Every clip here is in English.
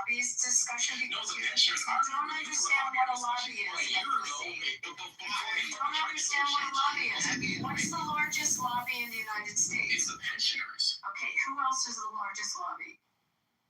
lobbyist discussion because you don't understand what a lobby is. You don't understand what a lobby is. What's the largest lobby in the United States? It's the pensioners. Okay, who else is the largest lobby?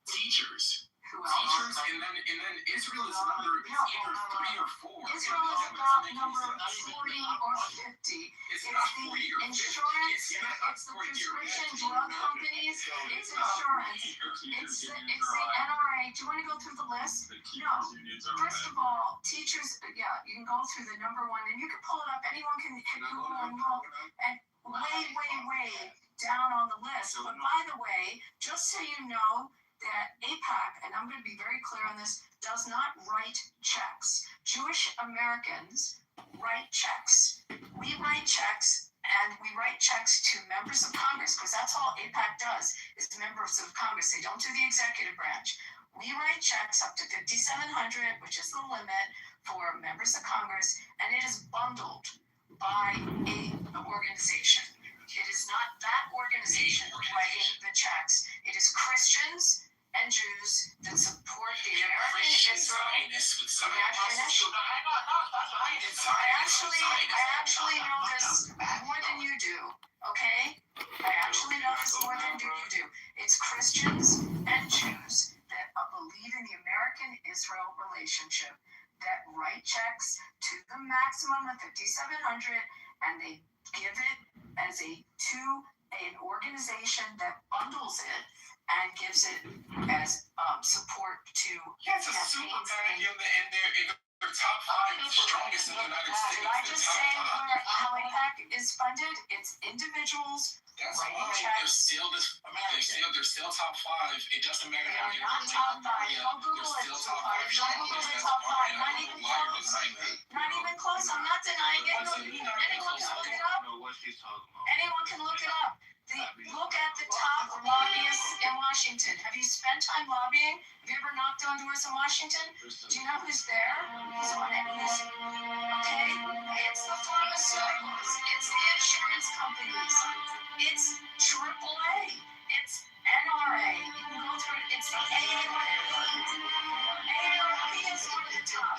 Teachers. Who else? Teachers, and then Israel is number either 3 or 4. Israel is about number 40 or 50. It's It's not the 40 or 50. insurance, not it's the 40 or 50. prescription drug companies, it's insurance, it's the NRA. Do you want to go through the list? No. First of all, teachers, yeah, you can go through the number one, and you can pull it up. Anyone can hit Google and look, and way down on the list. But by the way, just so you know, that AIPAC, and I'm going to be very clear on this, does not write checks. Jewish Americans write checks. We write checks, and we write checks to members of Congress, because that's all AIPAC does, is members of Congress. They don't do the executive branch. We write checks up to $5,700, which is the limit for members of Congress, and it is bundled by an organization. It is not that organization writing the checks. It is Christians and Jews that support the American Israel. May I finish? I actually know this more than you do, okay? I actually know this more than you do. It's Christians and Jews that believe in the American-Israel relationship that write checks to the maximum of $5,700, and they give it as to an organization that bundles it and gives it as support to Yes, a super PAC in their top 5 strongest in the United States. Did I just say how AIPAC is funded? It's individuals writing checks. They're still top 5. It doesn't matter how They're you not top 5. Don't Google it. Don't Google the top 5. Not even close. Not even close. I'm not denying it. Anyone can look it up. Anyone can look it up. Look at the top lobbyists in Washington. Have you spent time lobbying? Have you ever knocked on doors in Washington? Do you know who's there? Who's on it? Okay? It's the pharmaceuticals. It's the insurance companies. It's AAA. It's NRA. You can go through it. It's the AARP. AARP is one of the top.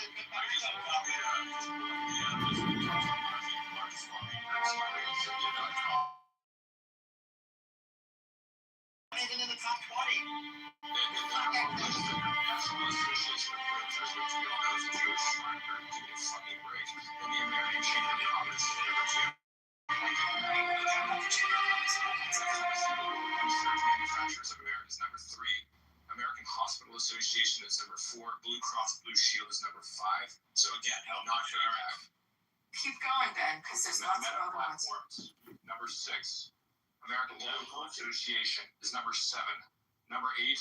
Even in the top 20. Manufacturers of America is number 3. American Hospital Association is number 4. Blue Cross Blue Shield is number 5. So again, not fair. Keep going, Ben, because there's lots of other ones. Number 6. American Medical Association is number 7. Number 8,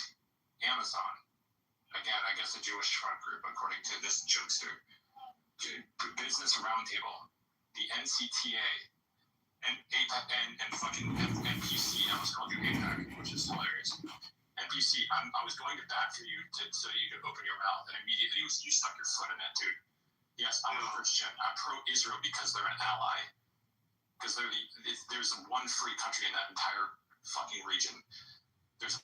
Amazon. Again, I guess a Jewish front group, according to this jokester. Business Roundtable, the NCTA, and APAC, and fucking NPC. I was calling you APAC, which is hilarious. NPC, I was going to bat for you so you could open your mouth, and immediately you stuck your foot in it, dude. Yes, I'm a Christian. I'm pro-Israel because they're an ally. Because there's one free country in that entire fucking region. There's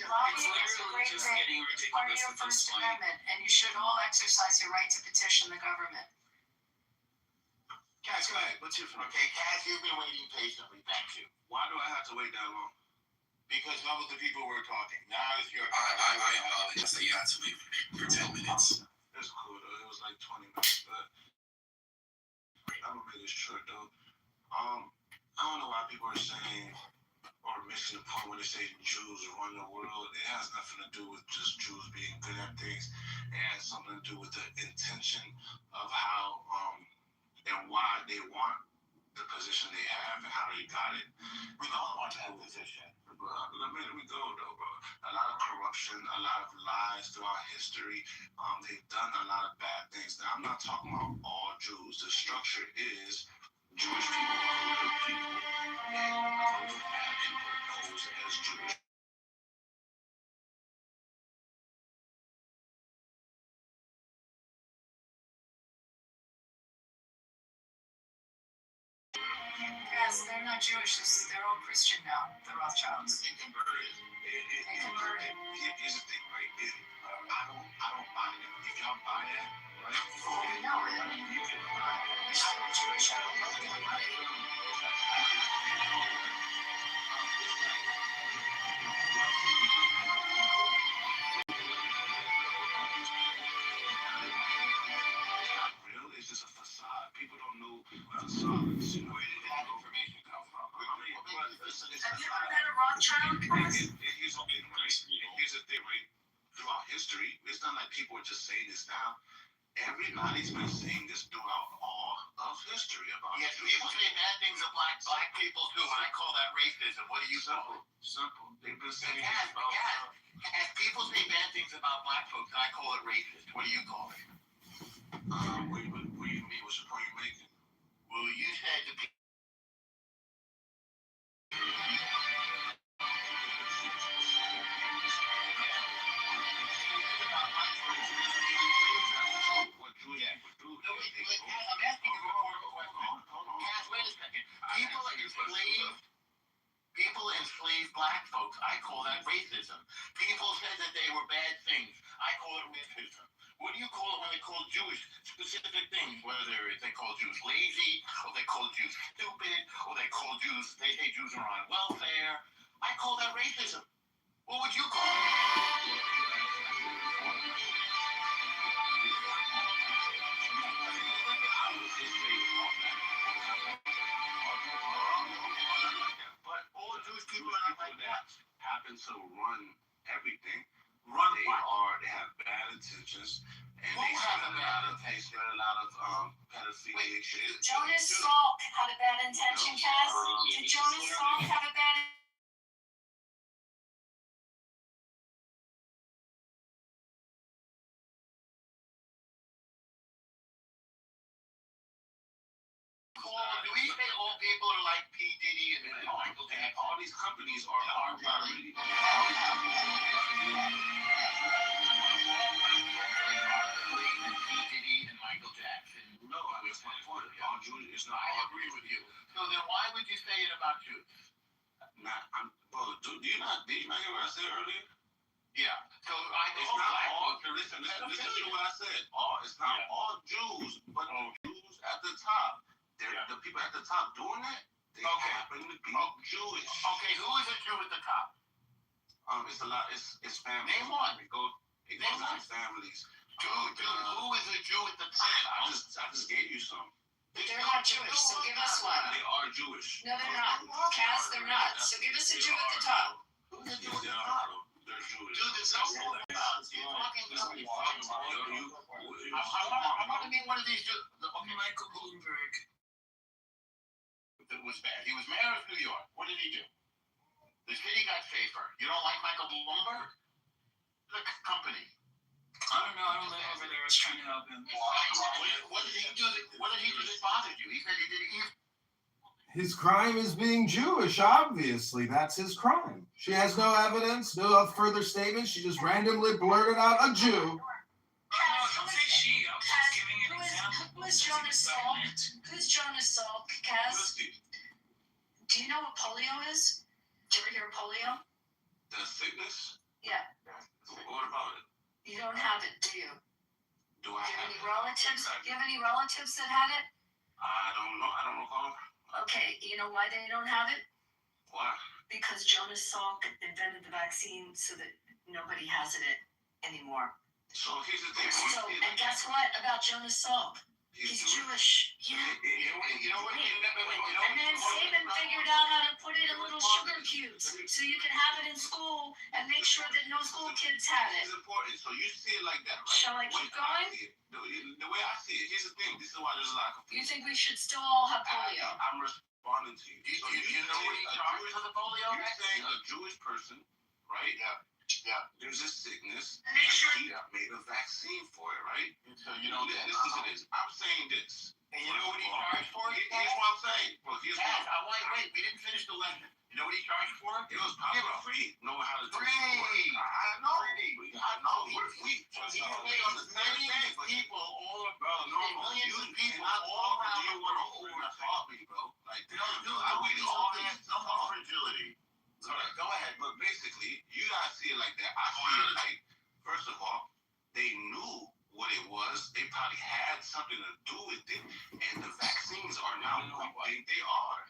Lobbying is a great thing. It's part of your First Amendment, and you should all exercise your right to petition the government. Cass, go ahead. What's your phone? Okay, Cass, you've been waiting patiently. Thank you. Why do I have to wait that long? Because none of the people were talking. Now it's your I apologize that you had to wait for 10 minutes. That's cool though. It was like 20 minutes, but I'm gonna make this short though. I don't know why people are saying or missing the point when they say Jews run the world. It has nothing to do with just Jews being good at things. It has something to do with the intention of how and why they want the position they have and how they got it. We don't want that position. But let me go though, bro. A lot of corruption, a lot of lies throughout history. They've done a lot of bad things. Now I'm not talking about all Jews. The structure is Jewish people are good people, and those bad people posed as Jewish Yes, they're not Jewish. They're all Christian now. The Rothschilds. They converted. They converted. Here's the thing, right? I don't buy it. If y'all buy that, right? Oh, no. You can I'm Jewish. I don't know them. real. It's just a facade. People don't know facades. You know, where did that information come from? Have you ever met a Rothschild? Here's the thing, right? Throughout history, it's not like people are just saying this now. Everybody's been saying this throughout all of history about Yes, people say bad things of black people too, and I call that racism. What do you call it? Simple. They've been saying Yes, this about. as people say bad things about black folks, I call it racist. What do you call it? What do you mean? What's the point you're making? Well, you said the people. What Jewish people do? No, wait, Cass, I'm asking you a rhetorical question. Cass, wait a second. People enslaved black folks. I call that racism. People said that they were bad things. I call it racism. What do you call it when they call Jewish specific things? Whether they call Jews lazy, or they call Jews stupid, or they say Jews are on welfare. I call that racism. What would you call it? But All Jewish people are not like that. happen to run everything. Run They what? they have bad intentions, and Who they has spread a bad a lot of pedophilia shit. Jonas Salk had a bad intention, Cass. Did Jonas Salk have a bad Do we say all people are like P. Diddy and Michael Jackson? All these companies are property. Diddy and Michael Jackson. No, that's my point. All Jews is not I all agree with you. So then why would you say it about Jews? Did you not hear what I said earlier? Yeah. So I It's call not black all. folks. Listen to what I said. It's not all Jews, but the Jews at the top. The people at the top doing that, they happen to be Jewish. Okay, who is a Jew at the top? It's a lot. It's families. Name one. It goes to families. Who is a Jew at the top? I just gave you some. They're not Jewish, so give us one. They are Jewish. No, they're not. Cass, they're not. So give us a Jew at the top. Who's a Jew Yes, at the top? they're Jewish. Dude, there's no rule about it. You're talking about I want to meet one of these Jews. Okay, Michael Bloomberg. That was bad. He was mayor of New York. What did he do? The city got safer. You don't like Michael Bloomberg? The company. I don't know. I don't live over there. I was trying to help him. What did he do? What did he do that bothered you? He said he did evil. His crime is being Jewish, obviously. That's his crime. She has no evidence, no further statements. She just randomly blurted out a Jew. No, don't say she. I was just giving an example. Who is Jonas Salk? Who's Jonas Salk, Cass? Do you know what polio is? Did you ever hear of polio? The sickness? Yeah. What about it? You don't have it, do you? Do Do I you have have any it? relatives? Do you have any relatives that had it? I don't know. I don't recall. Okay, you know why they don't have it? Why? Because Jonas Salk invented the vaccine so that nobody has it anymore. So here's the thing. So, and guess what about Jonas Salk? He's Jewish. Yeah. You know what? And then Saban figured out how to put it in little sugar cubes so you can have it in school and make sure that no school kids had it. It's important. So you see it like that, right? Shall I keep going? The way I see it, here's the thing. This is why there's a lot of You confusion. think we should still all have polio? I'm responding to you. You So know what he charged for the polio You're vaccine? saying a Jewish person, right? Yeah. There's a sickness. Make sure- He made a vaccine for it, right? So you know that. Listen to this. I'm saying this. And you know what he charged for? Here's what I'm saying. Well, here's what Wait, we didn't finish the lesson. You know what he charged for? it was probably free. Knowing how to do it. Free. I know. We're free. He So we on the same millions thing. of people all Bro, no, millions you of people cannot all talk around you the want to world. overtalk me, bro. Like, No, something to do with it, and the vaccines are not what we think they are.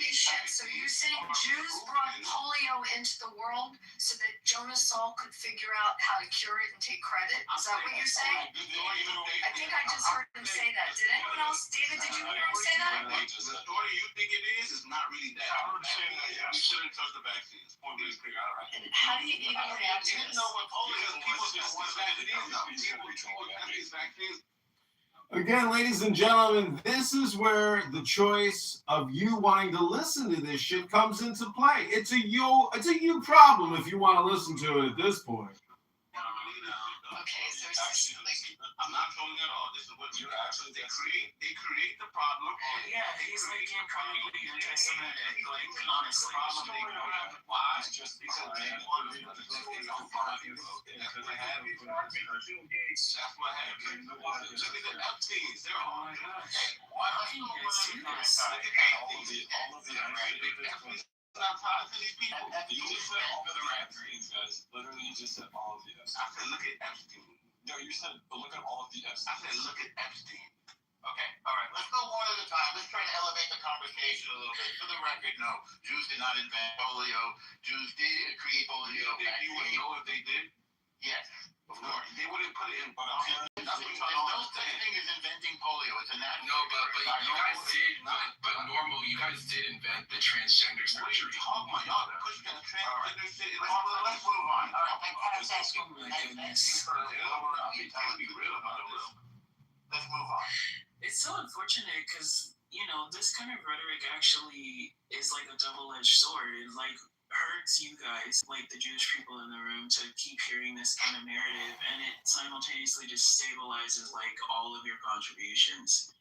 Shit, so you're saying Jews brought polio into the world so that Jonas Saul could figure out how to cure it and take credit? Is that what you're saying? I think I just heard him say that. Did anyone else? David, did you hear him say that? The story you think it is not really that. We shouldn't trust the vaccines. And how do you even react to You this? know what polio is? People just want vaccines. People want these vaccines. Again, ladies and gentlemen, this is where the choice of you wanting to listen to this shit comes into play. It's a you problem if you want to listen to it at this point. Okay, so there's this, like, I'm not trolling at all. This is what you're actually they create the problem. Yeah, he's like incredibly anti-Semitic, like honestly. Why? Just because they want to that's what happened. Look at the Epsteins. They're all Why don't you guys do this? look at all of the Epsteins. I'm tired of these people. You just said all of the Epsteins, guys. Literally, you just said all of the Epsteins. I said, look at Epstein. No, you said, but look at all of the I Epsteins. said, look at Epstein. Okay, all right. Let's go one at a time. Let's try to elevate the conversation a little bit. For the record, no, Jews did not invent polio. Jews did create polio. You think you would know if they did? Yes, of course. They wouldn't put it in. There's no such thing as inventing polio. It's a natural. No, but you guys did, but normal, you guys did invent the transgender What are you surgery. talking about? Y'all pushing that transgender shit. Let's move on. All right, thank you for Let's be real about it. Let's move on. It's so unfortunate because, you know, this kind of rhetoric actually is like a double-edged sword. It like hurts you guys, like the Jewish people in the room, to keep hearing this kind of narrative, and it simultaneously destabilizes like all of your contributions.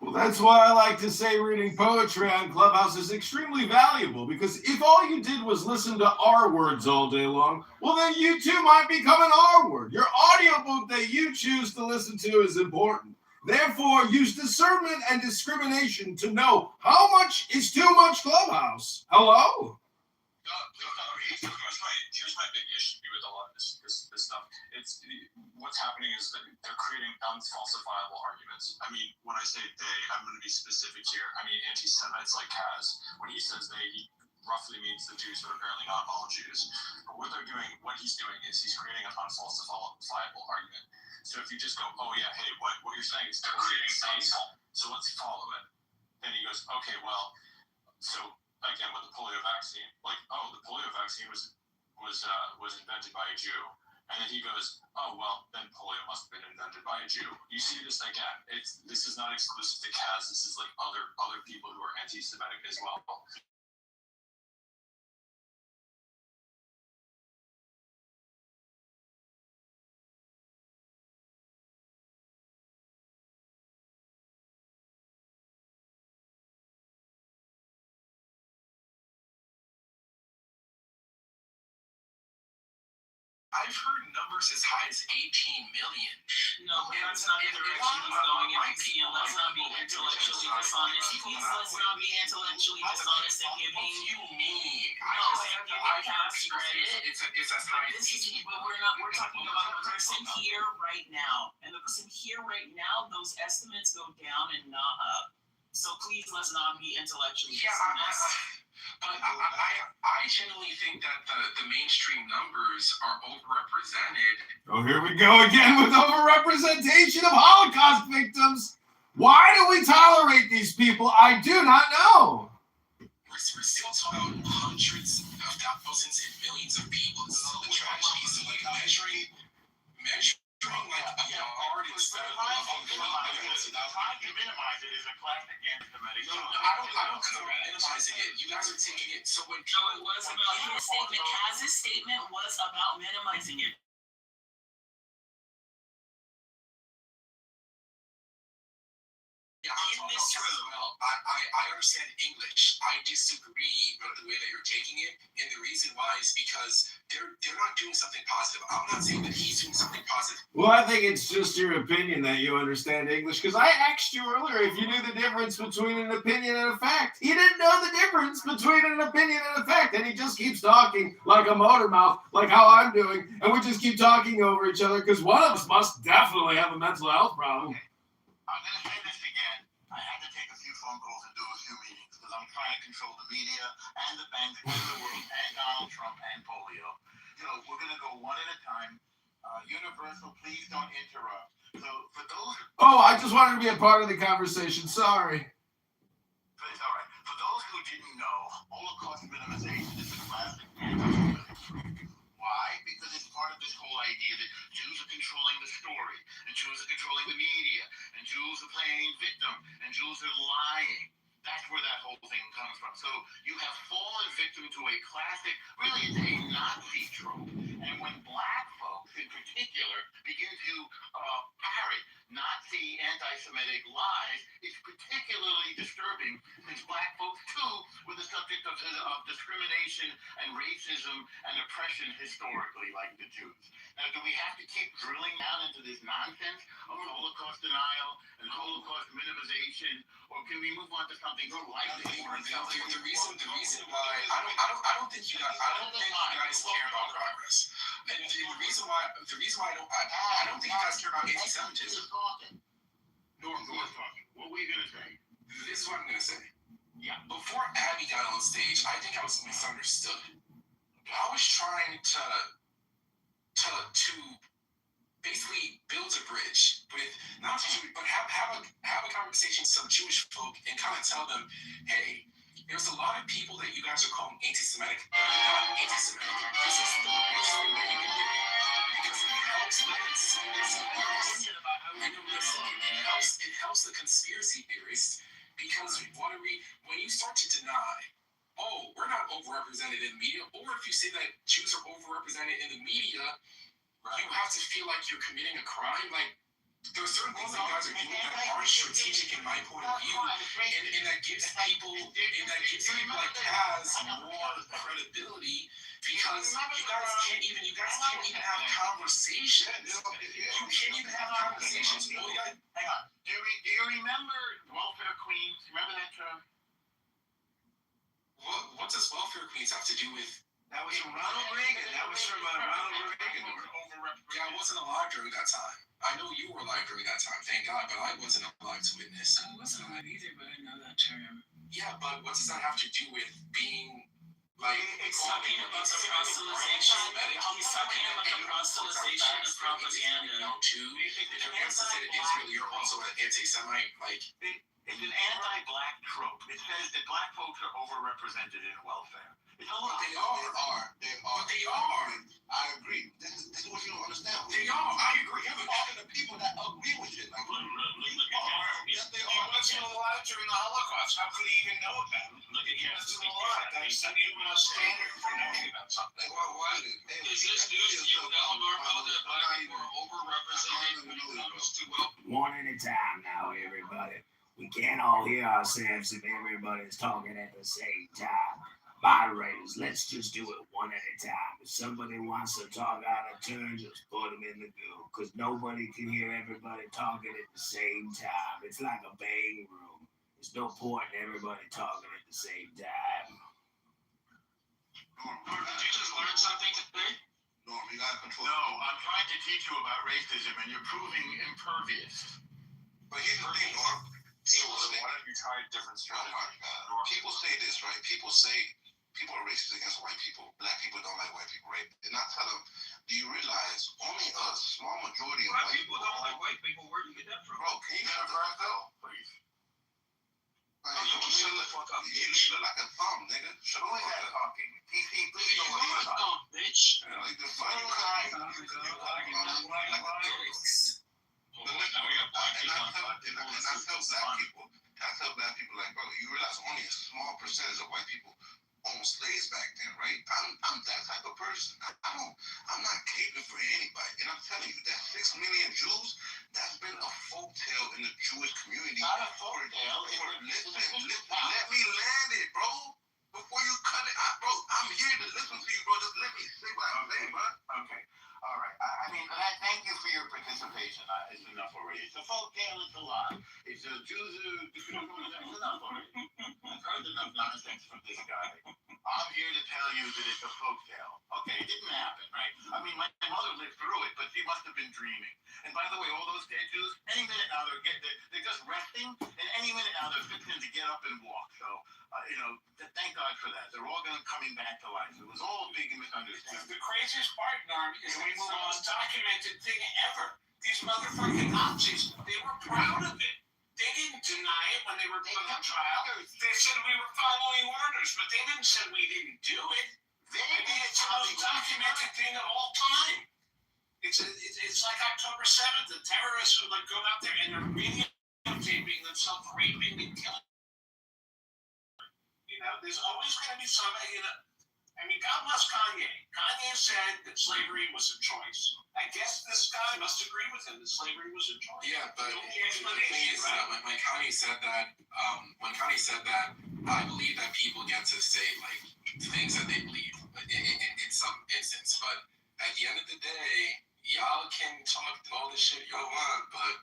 Well, that's why I like to say reading poetry on Clubhouse is extremely valuable, because if all you did was listen to our words all day long, well, then you too might become an R word. Your audiobook that you choose to listen to is important. Therefore, use discernment and discrimination to know how much is too much Clubhouse. Hello? Here's my big issue with a lot of this stuff. It's what's happening is that they're creating unfalsifiable arguments. I mean, when I say they, I'm going to be specific here. I mean, anti-Semites like Kaz. When he says they, he roughly means the Jews, but apparently not all Jews. But what he's doing is he's creating an unfalsifiable argument. So if you just go, oh yeah, hey, what you're saying is creating sense, so let's follow it. Then he goes, okay, well, so again with the polio vaccine, like, oh, the polio vaccine was invented by a Jew, and then he goes, oh well, then polio must have been invented by a Jew. You see this again? This is not exclusive to Kaz. This is like other people who are anti-Semitic as well. I've heard numbers as high as 18 million. No, that's not the direction he's going. If you see, let's not be intellectually dishonest. Please, let's not be intellectually dishonest and giving. What do you mean? No, I'm giving Kaz credit. It's as high as 18. But we're talking about the person here right now. And the person here right now, those estimates go down and not up. So please, let's not be intellectually dishonest. But I genuinely think that the mainstream numbers are overrepresented. Oh, here we go again with overrepresentation of Holocaust victims. Why do we tolerate these people? I do not know. We're still talking about hundreds of thousands and millions of people. This is the tragedy. So like measuring like a hard instead of Trying to minimize it is a classic anti-Semitic. I don't consider minimizing it. You guys are taking it so when No, it was about his statement. Kaz's statement was about minimizing it. Yeah, in this room, I understand English. I disagree with the way that you're taking it, and the reason why is because they're not doing something positive. I'm not saying that he's doing something positive. Well, I think it's just your opinion that you understand English, because I asked you earlier if you knew the difference between an opinion and a fact. He didn't know the difference between an opinion and a fact, and he just keeps talking like a motor mouth, like how I'm doing, and we just keep talking over each other, because one of us must definitely have a mental health problem. I'm going to say this again. I had to take a few phone calls and do a few meetings because I'm trying to control the media and the banks and the world and Donald Trump and polio. You know, we're going to go one at a time. Universal, please don't interrupt. So for those... Oh, I just wanted to be a part of the conversation. Sorry. It's all right. For those who didn't know, Holocaust minimization is a classic anti-Semitic trope. Why? Because it's part of this whole idea that Jews are controlling the story, and Jews are controlling the media, and Jews are playing victim, and Jews are lying. That's where that whole thing comes from. So you have fallen victim to a classic, really it's a Nazi trope. And when black folks in particular begin to parrot Nazi anti-Semitic lies, it's particularly disturbing since black folks too were the subject of discrimination and racism and oppression historically, like the Jews. Now, do we have to keep drilling down into this nonsense of Holocaust denial and Holocaust minimization, or can we move on to something like this? The reason why I don't think you guys care about progress. And the reason why I don't think you guys care about anti-Semitism. Norm, talking. What were you gonna say? This is what I'm gonna say. Yeah. Before Abby got on stage, I think I was misunderstood. I was trying to basically build a bridge with not Jewish, but have a conversation with some Jewish folk and kind of tell them, hey, there's a lot of people that you guys are calling anti-Semitic that are not anti-Semitic. This is the best thing that you can do because it helps the conspiracy theorists. It helps the conspiracy theorists because when you start to deny, oh, we're not overrepresented in the media, or if you say that Jews are overrepresented in the media, you have to feel like you're committing a crime. Like, there are certain things that you guys are doing that aren't strategic in my point of view, and that gives people like Kaz more credibility because you guys can't even have conversations. You can't even have conversations. Hang on. Do you remember welfare queens? Remember that term? What does welfare queens have to do with? That was from Ronald Reagan. That was from Ronald Reagan. Yeah, I wasn't alive during that time. I know you were alive during that time, thank God, but I wasn't alive to witness. I wasn't alive either, but I know that term. Yeah, but what does that have to do with being like? He's talking about the proselytization. He's talking about the proselytization of propaganda. If your answer said Israel, you're also an anti-Semite, like. It's an anti-black trope. It says that black folks are overrepresented in welfare. It's a lot. They are. I agree. This is what you don't understand. They are. I agree. You're talking to people that agree with you. Like, yes, they are. He wasn't alive during the Holocaust. How could he even know about it? Look at He wasn't alive. That's not even a standard for knowing about something. Why Is this news to you, Normo, that black people are overrepresented when it comes to welfare? One at a time now, everybody. We can't all hear ourselves if everybody's talking at the same time. Moderators, let's just do it one at a time. If somebody wants to talk out of turn, just put them in the goo, because nobody can hear everybody talking at the same time. It's like a bang room. There's no point in everybody talking at the same time. Norm, did you just learn something today? Norm, you gotta control. No, I'm trying to teach you about racism, and you're proving impervious. But here's the thing, Norm. So why don't you try a different strategy? People say this, right? People say people are racist against white people. Black people don't like white people, right? And I tell them, do you realize only a small majority of white people don't like white people? Where do you get that from? Bro, can you shut the fuck up? Please. You shut the fuck up. You look like a thumb, nigga. Shut the fuck up. Talking. PC, please don't let me talk, bitch. Like the fuck you like I tell black people, like, bro, you realize only a small percentage of white people owned slaves back then, right? I'm that type of person. I'm not catering for anybody. And I'm telling you, that 6 million Jews, that's been a folktale in the Jewish community. Not a folktale. Listen, let me land it, bro. Before you cut it out, bro, I'm here to listen to you, bro. Just let me say what I'm folktale. Okay, it didn't happen, right? I mean, my mother lived through it, but she must have been dreaming. And by the way, all those dead Jews, any minute now they're just resting, and any minute now they're fixing to get up and walk. So, thank God for that. They're all coming back to life. It was all a big misunderstanding. The craziest part, Norm, is it's the most documented thing ever. These motherfucking Nazis, they were proud of it. They didn't deny it when they were put on trial. They said we were following orders, but they didn't say we didn't do it. It's the most documented thing of all time. It's like October 7th. The terrorists would go out there and they're videotaping themselves raping and killing. There's always going to be somebody. I mean, God bless Kanye. Kanye said that slavery was a choice. I guess this guy must agree with him that slavery was a choice. Yeah, but the thing is, when Kanye said that, I believe that people get to say like things that they believe in some instance. But at the end of the day, y'all can talk all the shit y'all want, but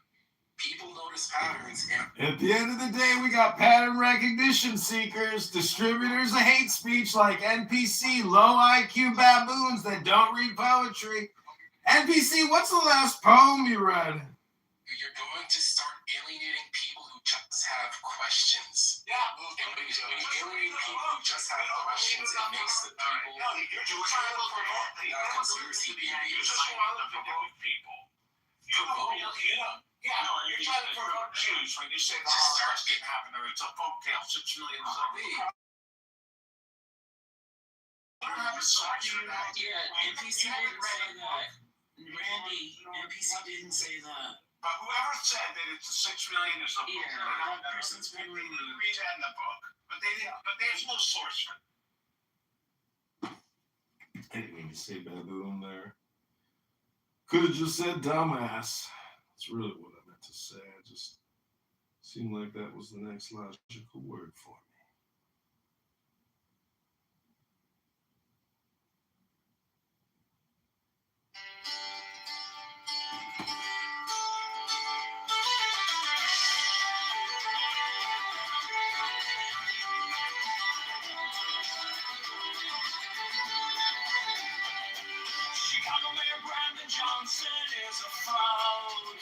people notice patterns. At the end of the day, we got pattern recognition seekers, distributors of hate speech like NPC, low IQ baboons that don't read poetry. NPC, what's the last poem you read? You're going to start alienating people who just have questions. Yeah, and when you alienate people who just have questions, it makes the people you're trying to provoke people. conspiracy theories. You just want to provoke people. You're trying to provoke Jews when you say the Holocaust didn't happen or it's a folktale 6 million years old. I don't have a source for that. Yeah, NPC didn't say that. Randy, NPC didn't say that. But whoever said that it's a 6 million is a Yeah, that person's been read removed. that in the book. But they didn't. But there's no source for it. I didn't mean to say baboon there. Could have just said dumbass. That's really what I meant to say. I just seemed like that was the next logical word for me. Chicago Mayor Brandon Johnson is a fraud.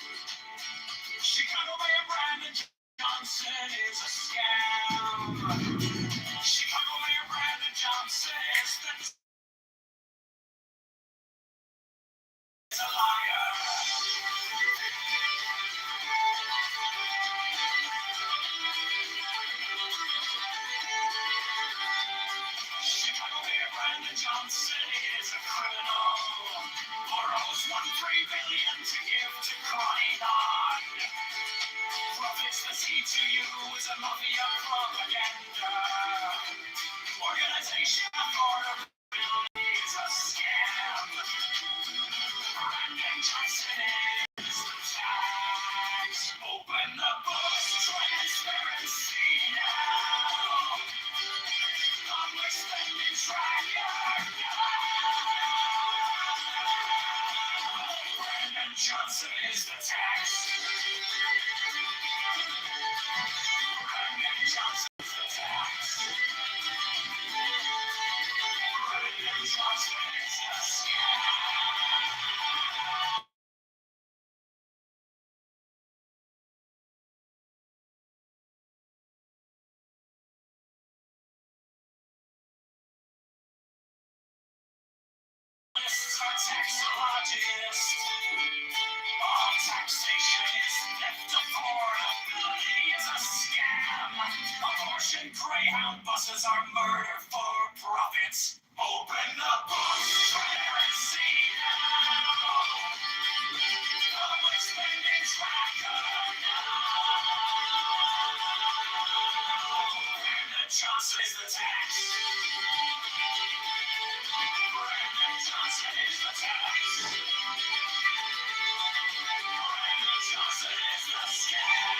Chicago Mayor Brandon Johnson is a scam. Chicago Mayor Brandon Johnson is a liar. Chicago Mayor Brandon Johnson is a criminal. Borrows $1.3 billion to give to Croydon. Profits the C2U is a mafia propaganda. Organization affordability is a scam. Brandon Johnson is the tax. Open the books, transparency now. Public spending tracker now. Brandon Johnson is the tax. Brandon Johnson is the tax. Brandon Johnson is the scam. Taxologist. All taxation is theft affordability is a scam. Abortion Greyhound buses are murder for profits. Open the books, transparency now. Public spending tracker now. Brandon Johnson is the tax. Brandon Johnson is the tax. Brandon Johnson is the scam.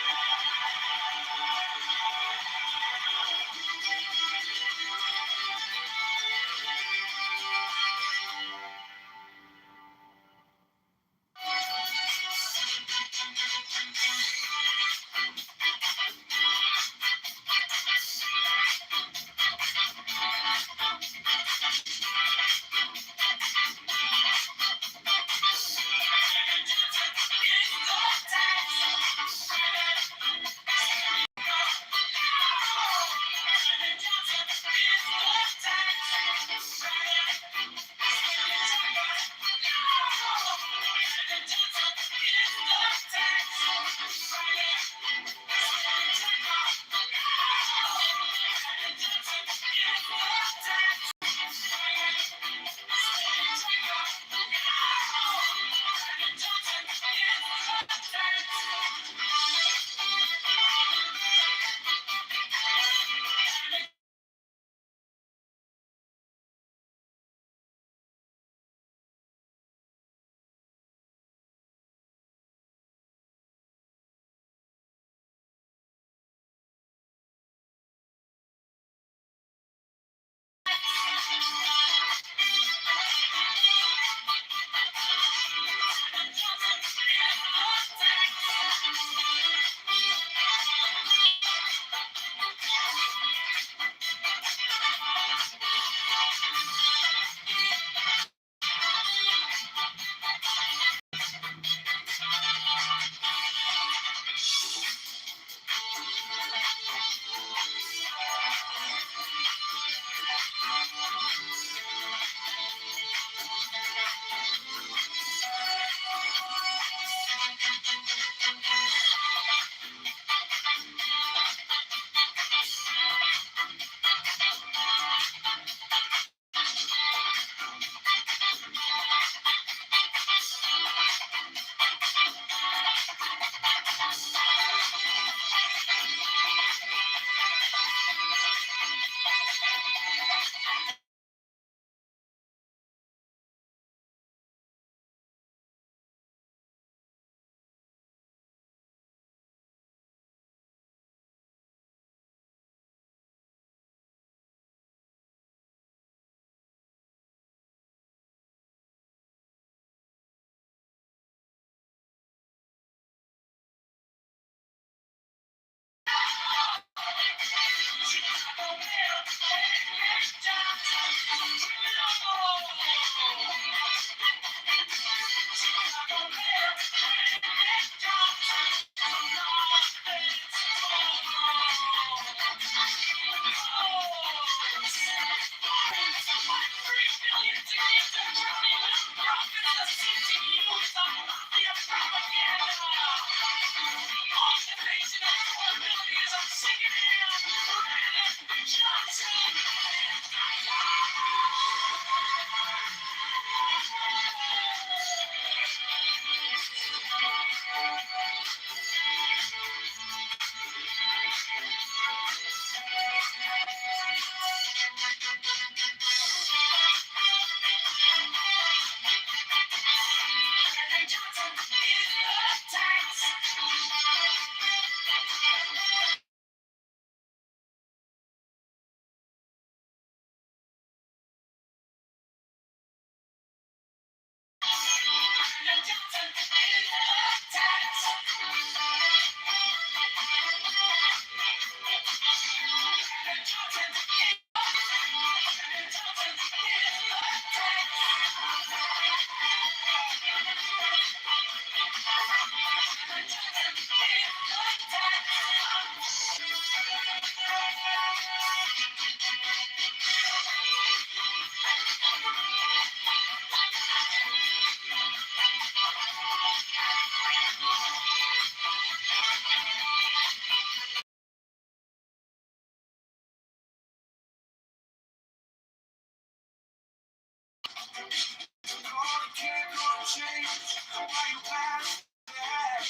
change. Why you pass that?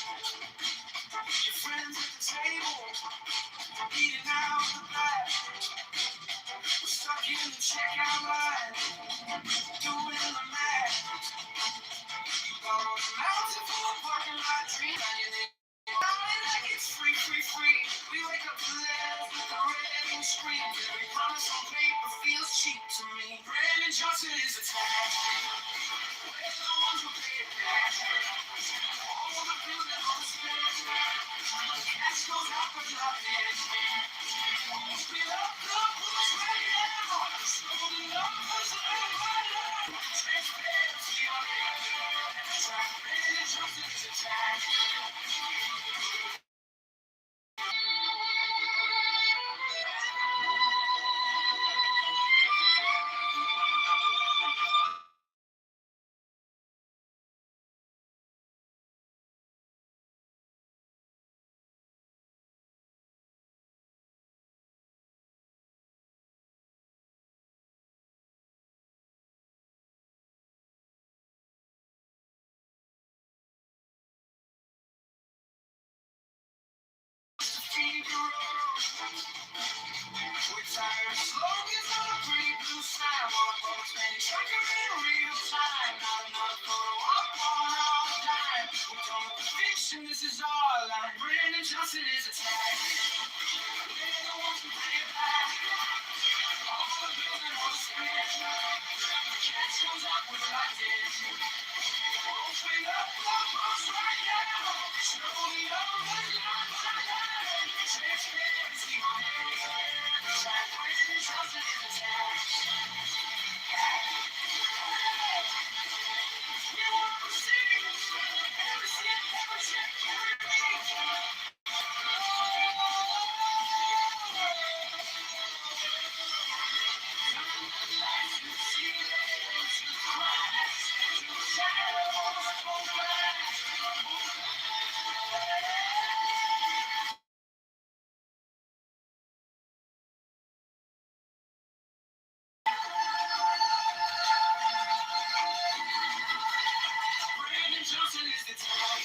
Your friends at the table, eating out the back. We're stuck in the checkout line, doing the math. You borrow a mountain for a parking lot dream, and you think, like it's free, free, free. We wake up to laugh with the red and scream. Every promise on paper feels cheap to me. Brandon Johnson is attached. We're the ones who pay it back. All the bills that don't spend. Cash goes out for nothing. Open up the books right now. Show the numbers and right now. Transparency on it. Brandon Johnson is attached. We're tired of slogans on a pretty blue sign. While the folks spending tracker in real time. Not another photo op on our time. We're done with the fiction, this is our line. Brandon Johnson is attacked. They're the ones who bring it back. All the building on the spin. Cash goes out with like this. Open up the books right now. Show the numbers not right now. Transparency on it. Brandon Johnson is attacked. We want to see every cent, every check, every beat. Brandon Johnson is the tag.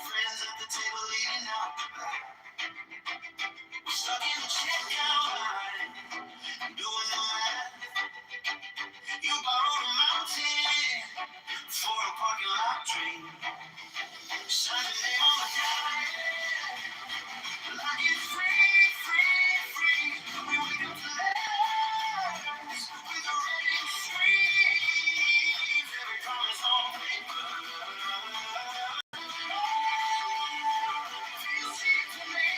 Friends at the table eating out the back. We're stuck in the checkout line, doing the math. You borrowed a mountain for a parking lot dream. Shining name on the guy, like it's free, free, free. We wake up to laughs with a red and scream. Every promise on paper. Feels cheap to me.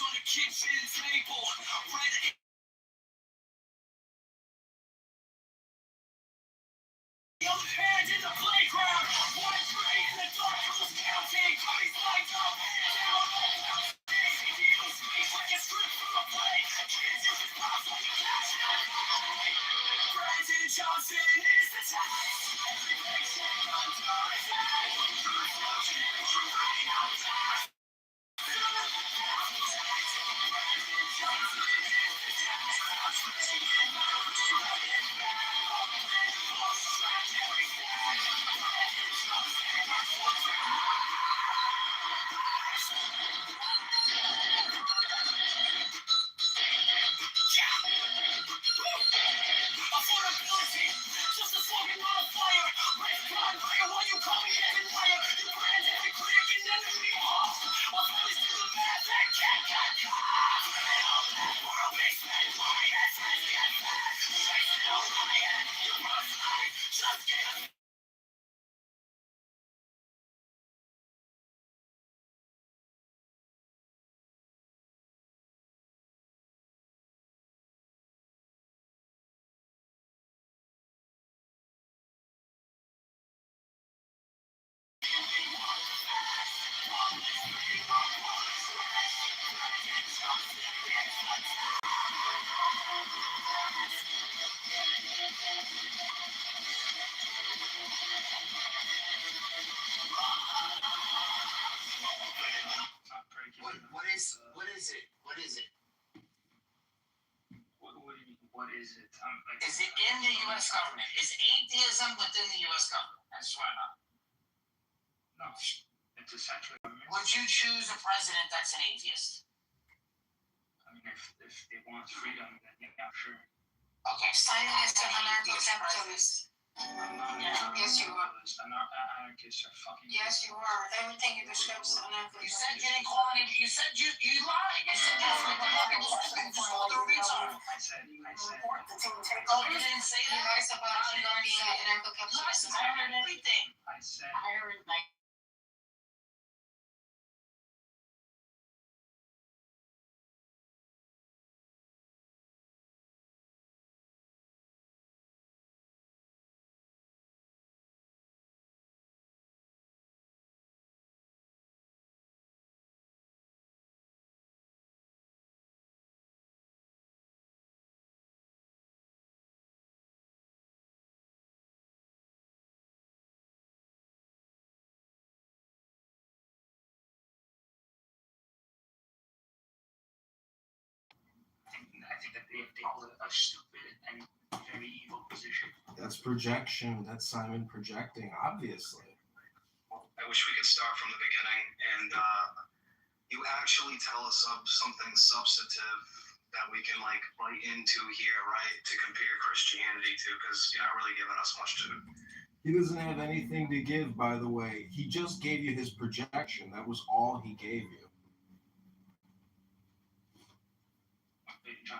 on the kitchen table. Red young hand in the playground. One tree in the dark who's counting. He's lights up, down, CPU's space like a strip from a play. Kids use his pops like a cash. Brandon Johnson is the test. Every patient under attack. You're watching it, you're right out there. Brandon Johnson is the affordability, just a slogan on a flyer. Raise God, fire while you call me an empire. You brand every critic and enemy off. I'll always do the math that can't cut off. World basement, riots, and get back. Chasing a riot, you must fight. Just give What is it? What is it? What do you mean? What is it? Is it in the U.S. government? Is atheism within the U.S. government? I swear not. No, it's essentially. Would you choose a president that's an atheist? I mean, if they want freedom, then yeah, sure. Okay. Simon is an anarcho-capitalist. I'm not Yes, you are. I'm not anarchist or fucking. Yes, you are. Everything you describes You said you didn't call any. You said you lied. You said you called the retard. I said. Oh, you didn't say He that. writes about you not being an anarcho-capitalist. I heard everything. I said. I heard like I think that they hold a stupid and very evil position. That's projection. That's Simon projecting, obviously. I wish we could start from the beginning and you actually tell us something substantive that we can like write into here, right? To compare Christianity to, because you're not really giving us much to. He doesn't have anything to give, by the way. He just gave you his projection. That was all he gave you. John,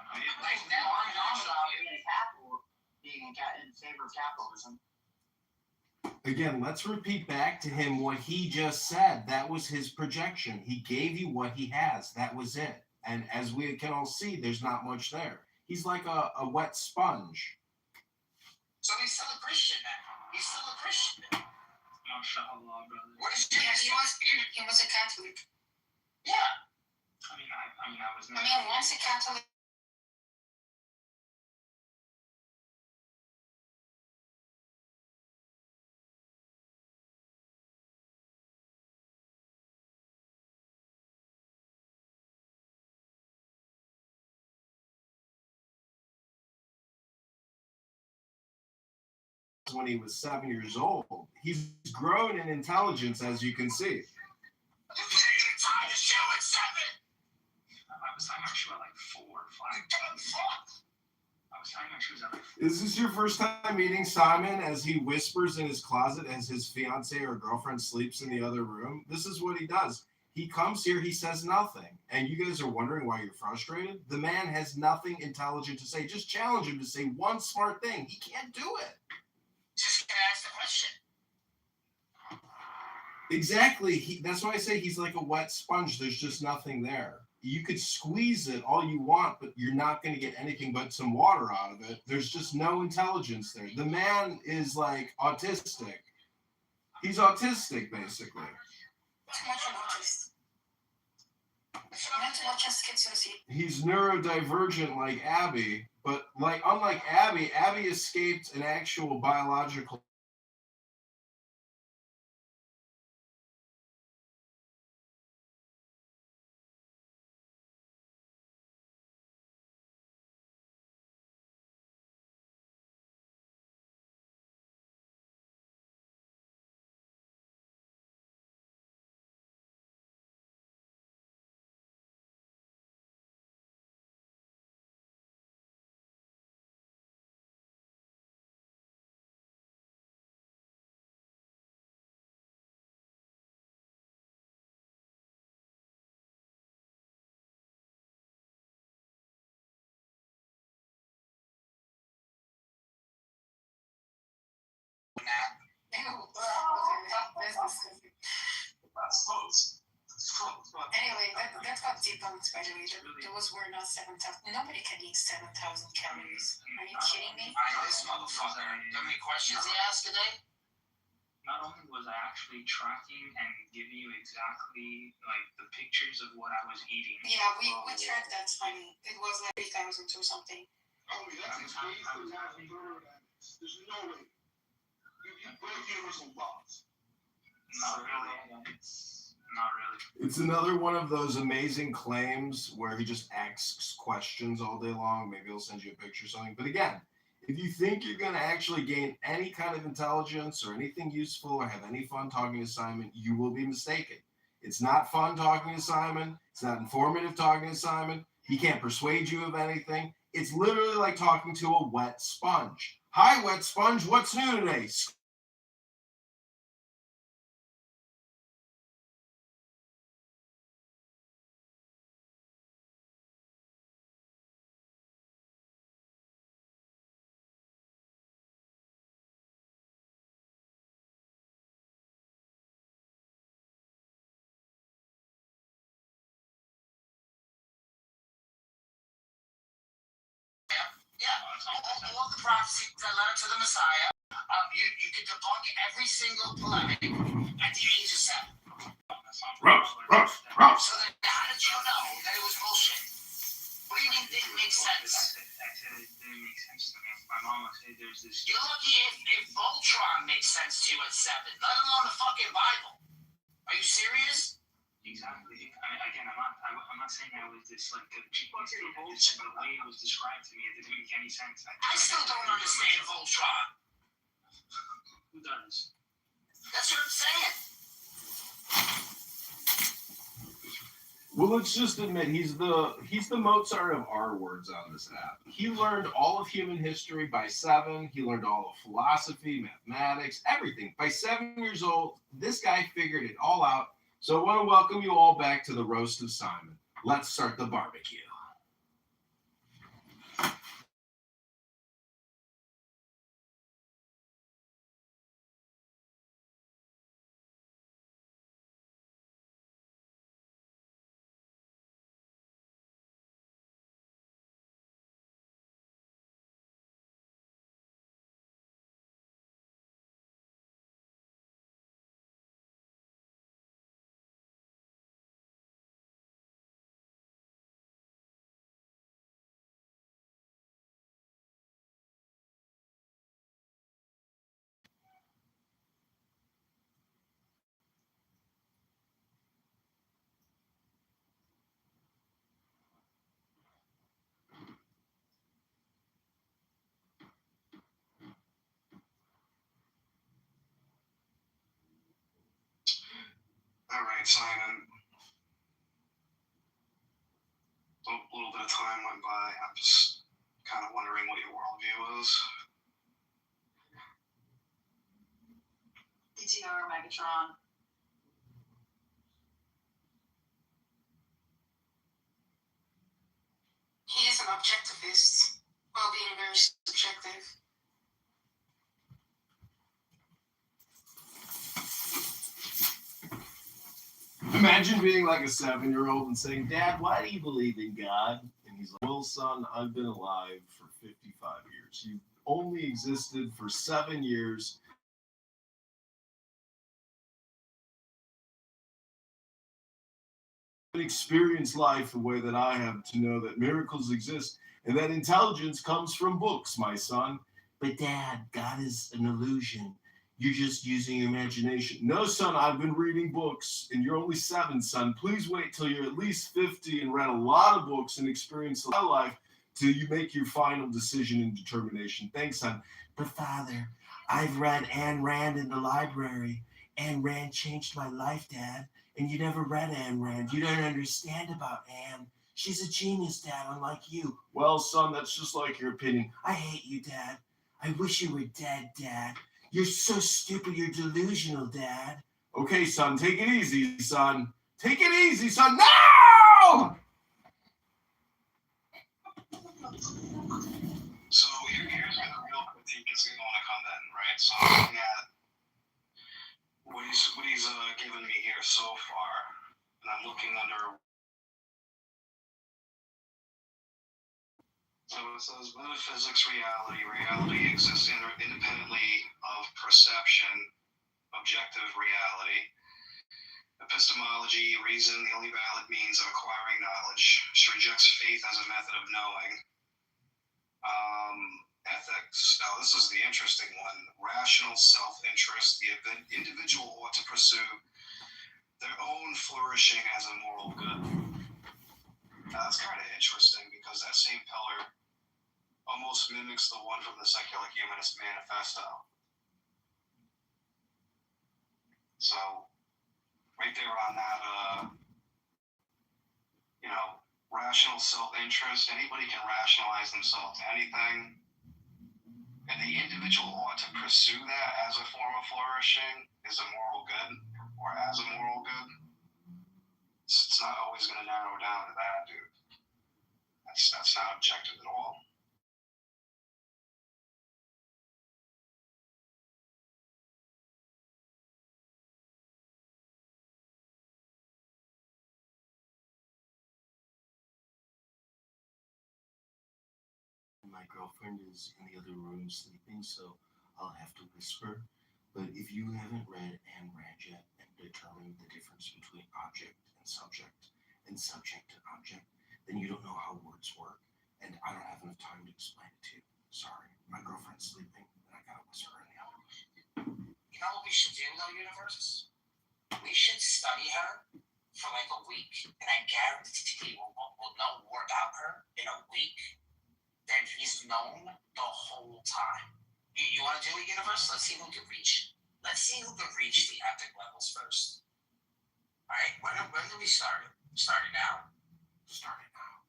Now I'm about being in favor of capitalism. Again, let's repeat back to him what he just said. That was his projection. He gave you what he has. That was it. And as we can all see, there's not much there. He's like a wet sponge. So he's still a Christian now. He's still a Christian. MashaAllah, brother. What is yeah, he was a Catholic. Yeah. I was not. I mean, once a Catholic. When he was 7 years old, he's grown in intelligence, as you can see. You can't even tie the shoe at 7. I was tying my shoe at like 4 or 5. You dumb fuck. I was tying my shoes at like 4. Is this your first time meeting Simon as he whispers in his closet as his fiance or girlfriend sleeps in the other room? This is what he does. He comes here, he says nothing. And you guys are wondering why you're frustrated? The man has nothing intelligent to say. Just challenge him to say one smart thing. He can't do it. Just gonna ask the question. Exactly. That's why I say he's like a wet sponge. There's just nothing there. you could squeeze it all you want, but you're not going to get anything but some water out of it. There's just no intelligence there. The man is like autistic. He's autistic, basically. Too much of autist. Not too much of schizophrenia. He's neurodivergent like Abby, but like unlike Abby escaped an actual biological. Anyway, that got debunked by the way. Those were not 7,000. Nobody can eat 7,000 calories. Are you kidding me? This motherfucker. How many questions he asked today? Not only was I actually tracking and giving you exactly like the pictures of what I was eating. Yeah, we tracked that funny. It was like 3,000 or something. Oh, that's extreme. There's no way. You break universal laws. Not really. Not really. It's another one of those amazing claims where he just asks questions all day long. Maybe he'll send you a picture or something. But again, if you think you're going to actually gain any kind of intelligence or anything useful or have any fun talking to Simon, you will be mistaken. It's not fun talking to Simon. It's not informative talking to Simon. He can't persuade you of anything. It's literally like talking to a wet sponge. Hi, wet sponge. What's new today? Yeah, all the prophecies that led up to the Messiah. You could debunk every single polemic at the age of 7. So then, how did you know that it was bullshit? What do you mean it didn't make sense? I said it didn't make sense to me. My mom would say there's this. You're lucky if Voltron makes sense to you at 7, let alone the fucking Bible. Are you serious? Exactly. Again, I'm not saying I was this like a genius. Just the way it was described to me, it didn't make any sense. I still don't understand Voltron. Who does? That's what I'm saying. Well, let's just admit he's the Mozart of R words on this app. He learned all of human history by 7. He learned all of philosophy, mathematics, everything. By 7 years old, this guy figured it all out. So I want to welcome you all back to the Roast of Simon. Let's start the barbecue. All right, Simon. A little bit of time went by. I'm just kind of wondering what your worldview is. Kitover, Megatron. He is an objectivist while being very subjective. Imagine being like a 7-year-old and saying, Dad, why do you believe in God? And he's like, well, son, I've been alive for 55 years. You only existed for 7 years. Experience life the way that I have to know that miracles exist and that intelligence comes from books, my son. But Dad, God is an illusion. You're just using your imagination. No, son, I've been reading books, and you're only 7, son. Please wait till you're at least 50 and read a lot of books and experienced a lot of life till you make your final decision and determination. Thanks, son. But Father, I've read Ayn Rand in the library. Ayn Rand changed my life, Dad. And you never read Ayn Rand. You don't understand about Anne. She's a genius, Dad, unlike you. Well, son, that's just like your opinion. I hate you, Dad. I wish you were dead, Dad. You're so stupid, you're delusional, Dad. Okay, son, take it easy, son. Take it easy, son. No! So here's where the real critique is going to come in, right? So I'm looking at what he's given me here so far, and I'm looking under. So it says metaphysics, reality. Reality exists independently of perception, objective reality. Epistemology, reason, the only valid means of acquiring knowledge. She rejects faith as a method of knowing. Ethics, now this is the interesting one. Rational self-interest, the individual ought to pursue their own flourishing as a moral good. Now that's kind of interesting because that same pillar almost mimics the one from the Secular Humanist Manifesto. So, right there on that, rational self-interest, anybody can rationalize themselves to anything. And the individual ought to pursue that as a form of flourishing, as a moral good, or as a moral good. It's not always going to narrow down to that, dude. That's not objective at all. My girlfriend is in the other room sleeping, so I'll have to whisper. But if you haven't read Ayn Rand yet and determined the difference between object and subject and object, then you don't know how words work. And I don't have enough time to explain it to you. Sorry, my girlfriend's sleeping, and I gotta whisper in the other room. You know what we should do, though, Universe? We should study her for like a week, and I guarantee we'll know more about her in a week than he's known the whole time. You want to do it, Universe? Let's see who can reach. Let's see who can reach the epic levels first. All right, when do we start it? Start it now. Start it now.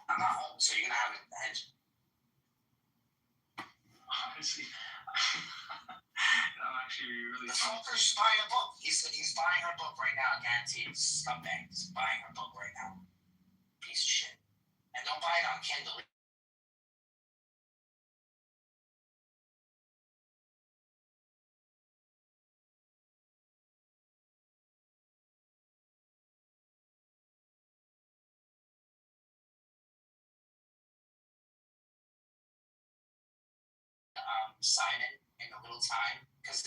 I'm not home, so you're gonna have it ahead. Honestly, I'm actually really. The fucker's buying a book. He's buying her book right now. I guarantee it's scumbag. He's buying her book right now. Piece of shit. And don't buy it on Kindle. Simon in a little time because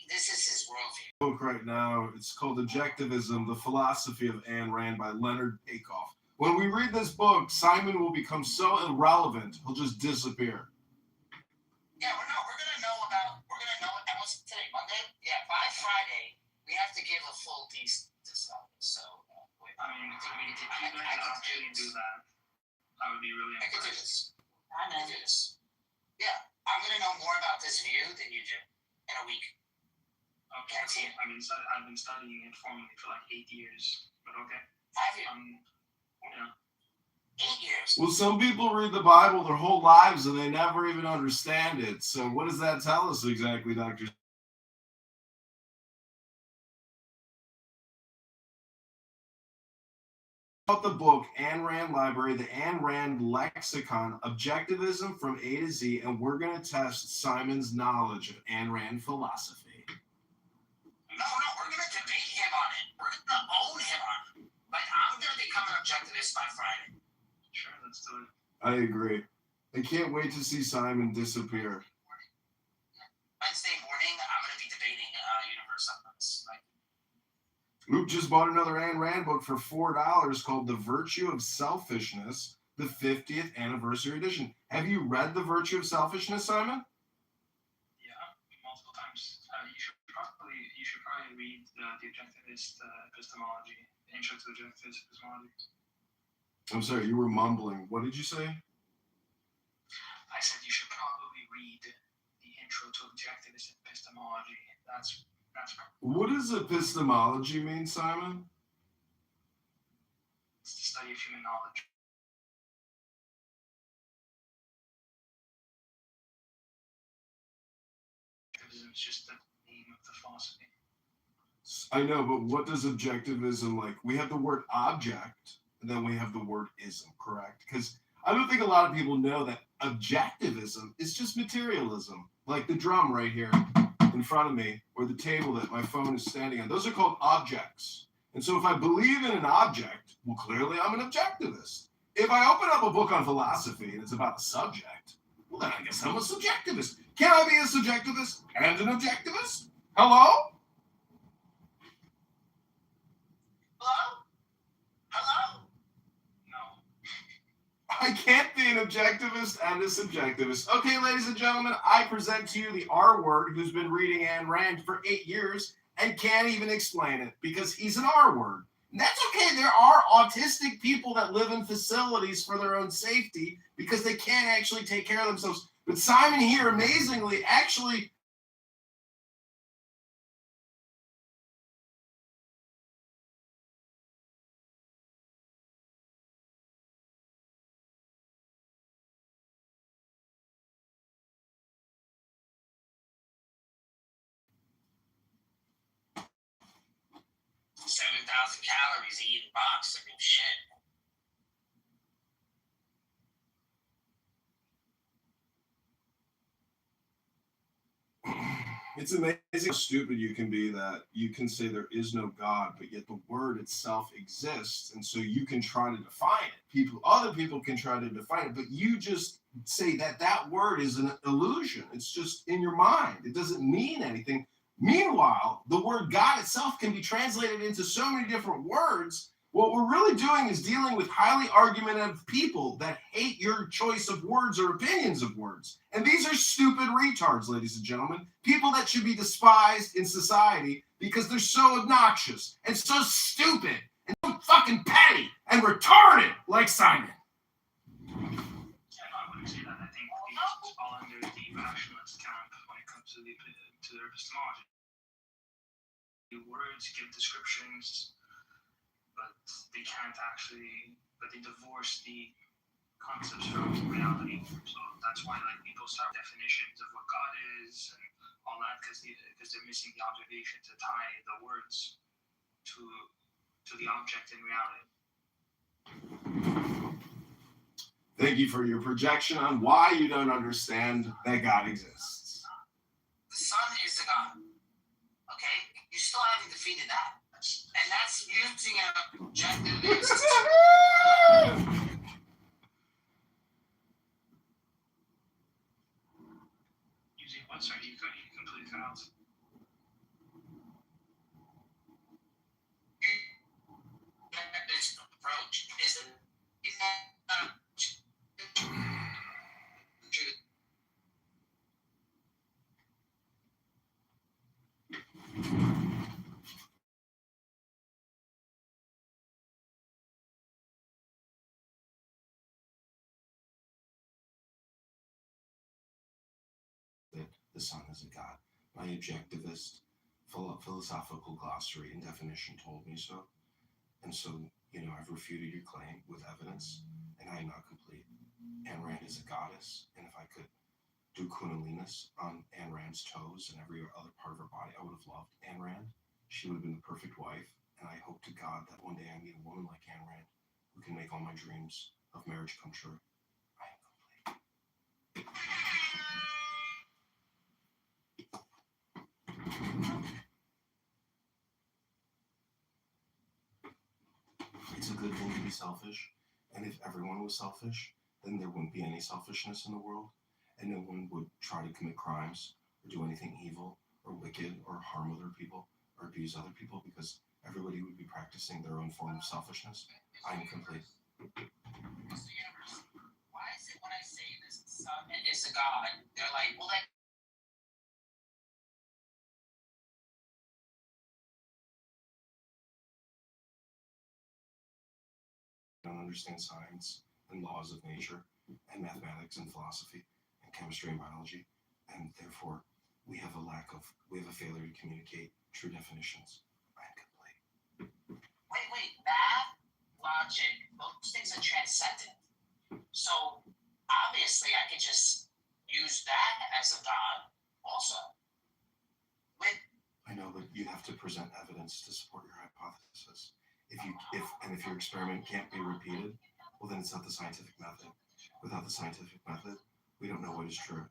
this is his worldview. Book right now. It's called Objectivism: The Philosophy of Ayn Rand by Leonard Akoff. When we read this book, Simon will become so irrelevant, he'll just disappear. Yeah, we're gonna know that was today, Monday? Yeah, by Friday, we have to give a full decent discount. So, I mean, if you guys actually do that, I would be really I could do impressed. this. I can do this. Yeah, I'm gonna know more about this view than you do in a week. Okay, Guarantee it. I mean, I've been studying it formally for like 8 years, but okay. 5 years. Yeah. 8 years. Well, some people read the Bible their whole lives and they never even understand it. So what does that tell us exactly, Dr. About the book Ayn Rand Library, the Ayn Rand Lexicon, Objectivism from A to Z, and we're going to test Simon's knowledge of Ayn Rand philosophy. No, we're gonna debate him on it. We're gonna own him. Like, I'm gonna become an objectivist by Friday. Sure, let's do it. I agree. I can't wait to see Simon disappear. Wednesday morning, I'm gonna be debating universe on this. Like, Luke just bought another Ayn Rand book for $4 called The Virtue of Selfishness, the 50th anniversary edition. Have you read The Virtue of Selfishness, Simon? Yeah, multiple times. You should probably read the Objectivist Epistemology, Intro to Objectivist Epistemology. I'm sorry, you were mumbling. What did you say? I said you should probably read the Intro to Objectivist Epistemology. That's What does epistemology mean, Simon? it's the study of human knowledge. Objectivism is just the name of the philosophy. I know, but what does objectivism like? We have the word object, and then we have the word ism, correct? Because I don't think a lot of people know that objectivism is just materialism. Like the drum right here in front of me, or the table that my phone is standing on. Those are called objects. And so if I believe in an object, well, clearly I'm an objectivist. If I open up a book on philosophy and it's about a subject, well, then I guess I'm a subjectivist. Can I be a subjectivist and an objectivist? Hello? hello? Hello? No. I can't be an objectivist and a subjectivist. Okay, ladies and gentlemen, I present to you the R word who's been reading Ayn Rand for 8 years and can't even explain it because he's an R word. And that's okay. There are autistic people that live in facilities for their own safety because they can't actually take care of themselves. But Simon here, amazingly, actually $7,000 calories eating box. I mean, shit. it's amazing how stupid you can be that you can say there is no God, but yet the word itself exists. And so you can try to define it. Other people can try to define it, but you just say that that word is an illusion. It's just in your mind. It doesn't mean anything. Meanwhile, the word God itself can be translated into so many different words. What we're really doing is dealing with highly argumentative people that hate your choice of words or opinions of words. And these are stupid retards, ladies and gentlemen. People that should be despised in society because they're so obnoxious and so stupid and so fucking petty and retarded like Simon. Yeah, no, I wouldn't say that. I think these fall under the rationalist camp when it comes to their epistemology. The words give descriptions, but they divorce the concepts from reality. So that's why like people start definitions of what God is and all that because they're missing the observation to tie the words to the object in reality. Thank you for your projection on why you don't understand that God exists. The sun is the God. Okay? You still haven't defeated that. And that's using an objectivist. Using what? Sorry, you completely cut out. This approach isn't The sun is a god. My objectivist philosophical glossary and definition told me so. And so, I've refuted your claim with evidence, and I am not complete. Ayn Rand is a goddess, and if I could do cunnilingus on Ayn Rand's toes and every other part of her body, I would have loved Ayn Rand. She would have been the perfect wife, and I hope to God that one day I meet a woman like Ayn Rand who can make all my dreams of marriage come true. I am complete. it's a good thing to be selfish. And if everyone was selfish, then there wouldn't be any selfishness in the world, and no one would try to commit crimes or do anything evil or wicked or harm other people or abuse other people, because everybody would be practicing their own form of selfishness. I am complete. Mr. Universe, why is it when I say this sun is a god, they're like, well, that Don't understand science and laws of nature and mathematics and philosophy and chemistry and biology, and therefore we have a failure to communicate true definitions. I am complete. wait, math, logic, those things are transcendent. So obviously I could just use that as a god also. I know, but you have to present evidence to support your hypothesis. If your experiment can't be repeated, well, then it's not the scientific method. Without the scientific method, we don't know what is true.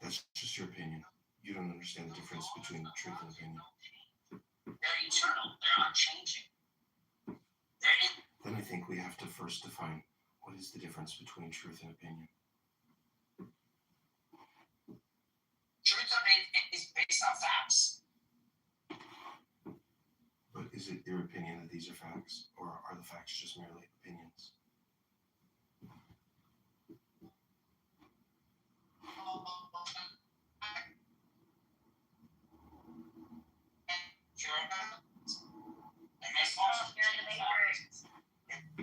That's just your opinion. You don't understand the difference between truth and opinion. They're eternal. They're unchanging. Then I think we have to first define what is the difference between truth and opinion. Truth is based on facts. But is it your opinion that these are facts, or are the facts just merely opinions?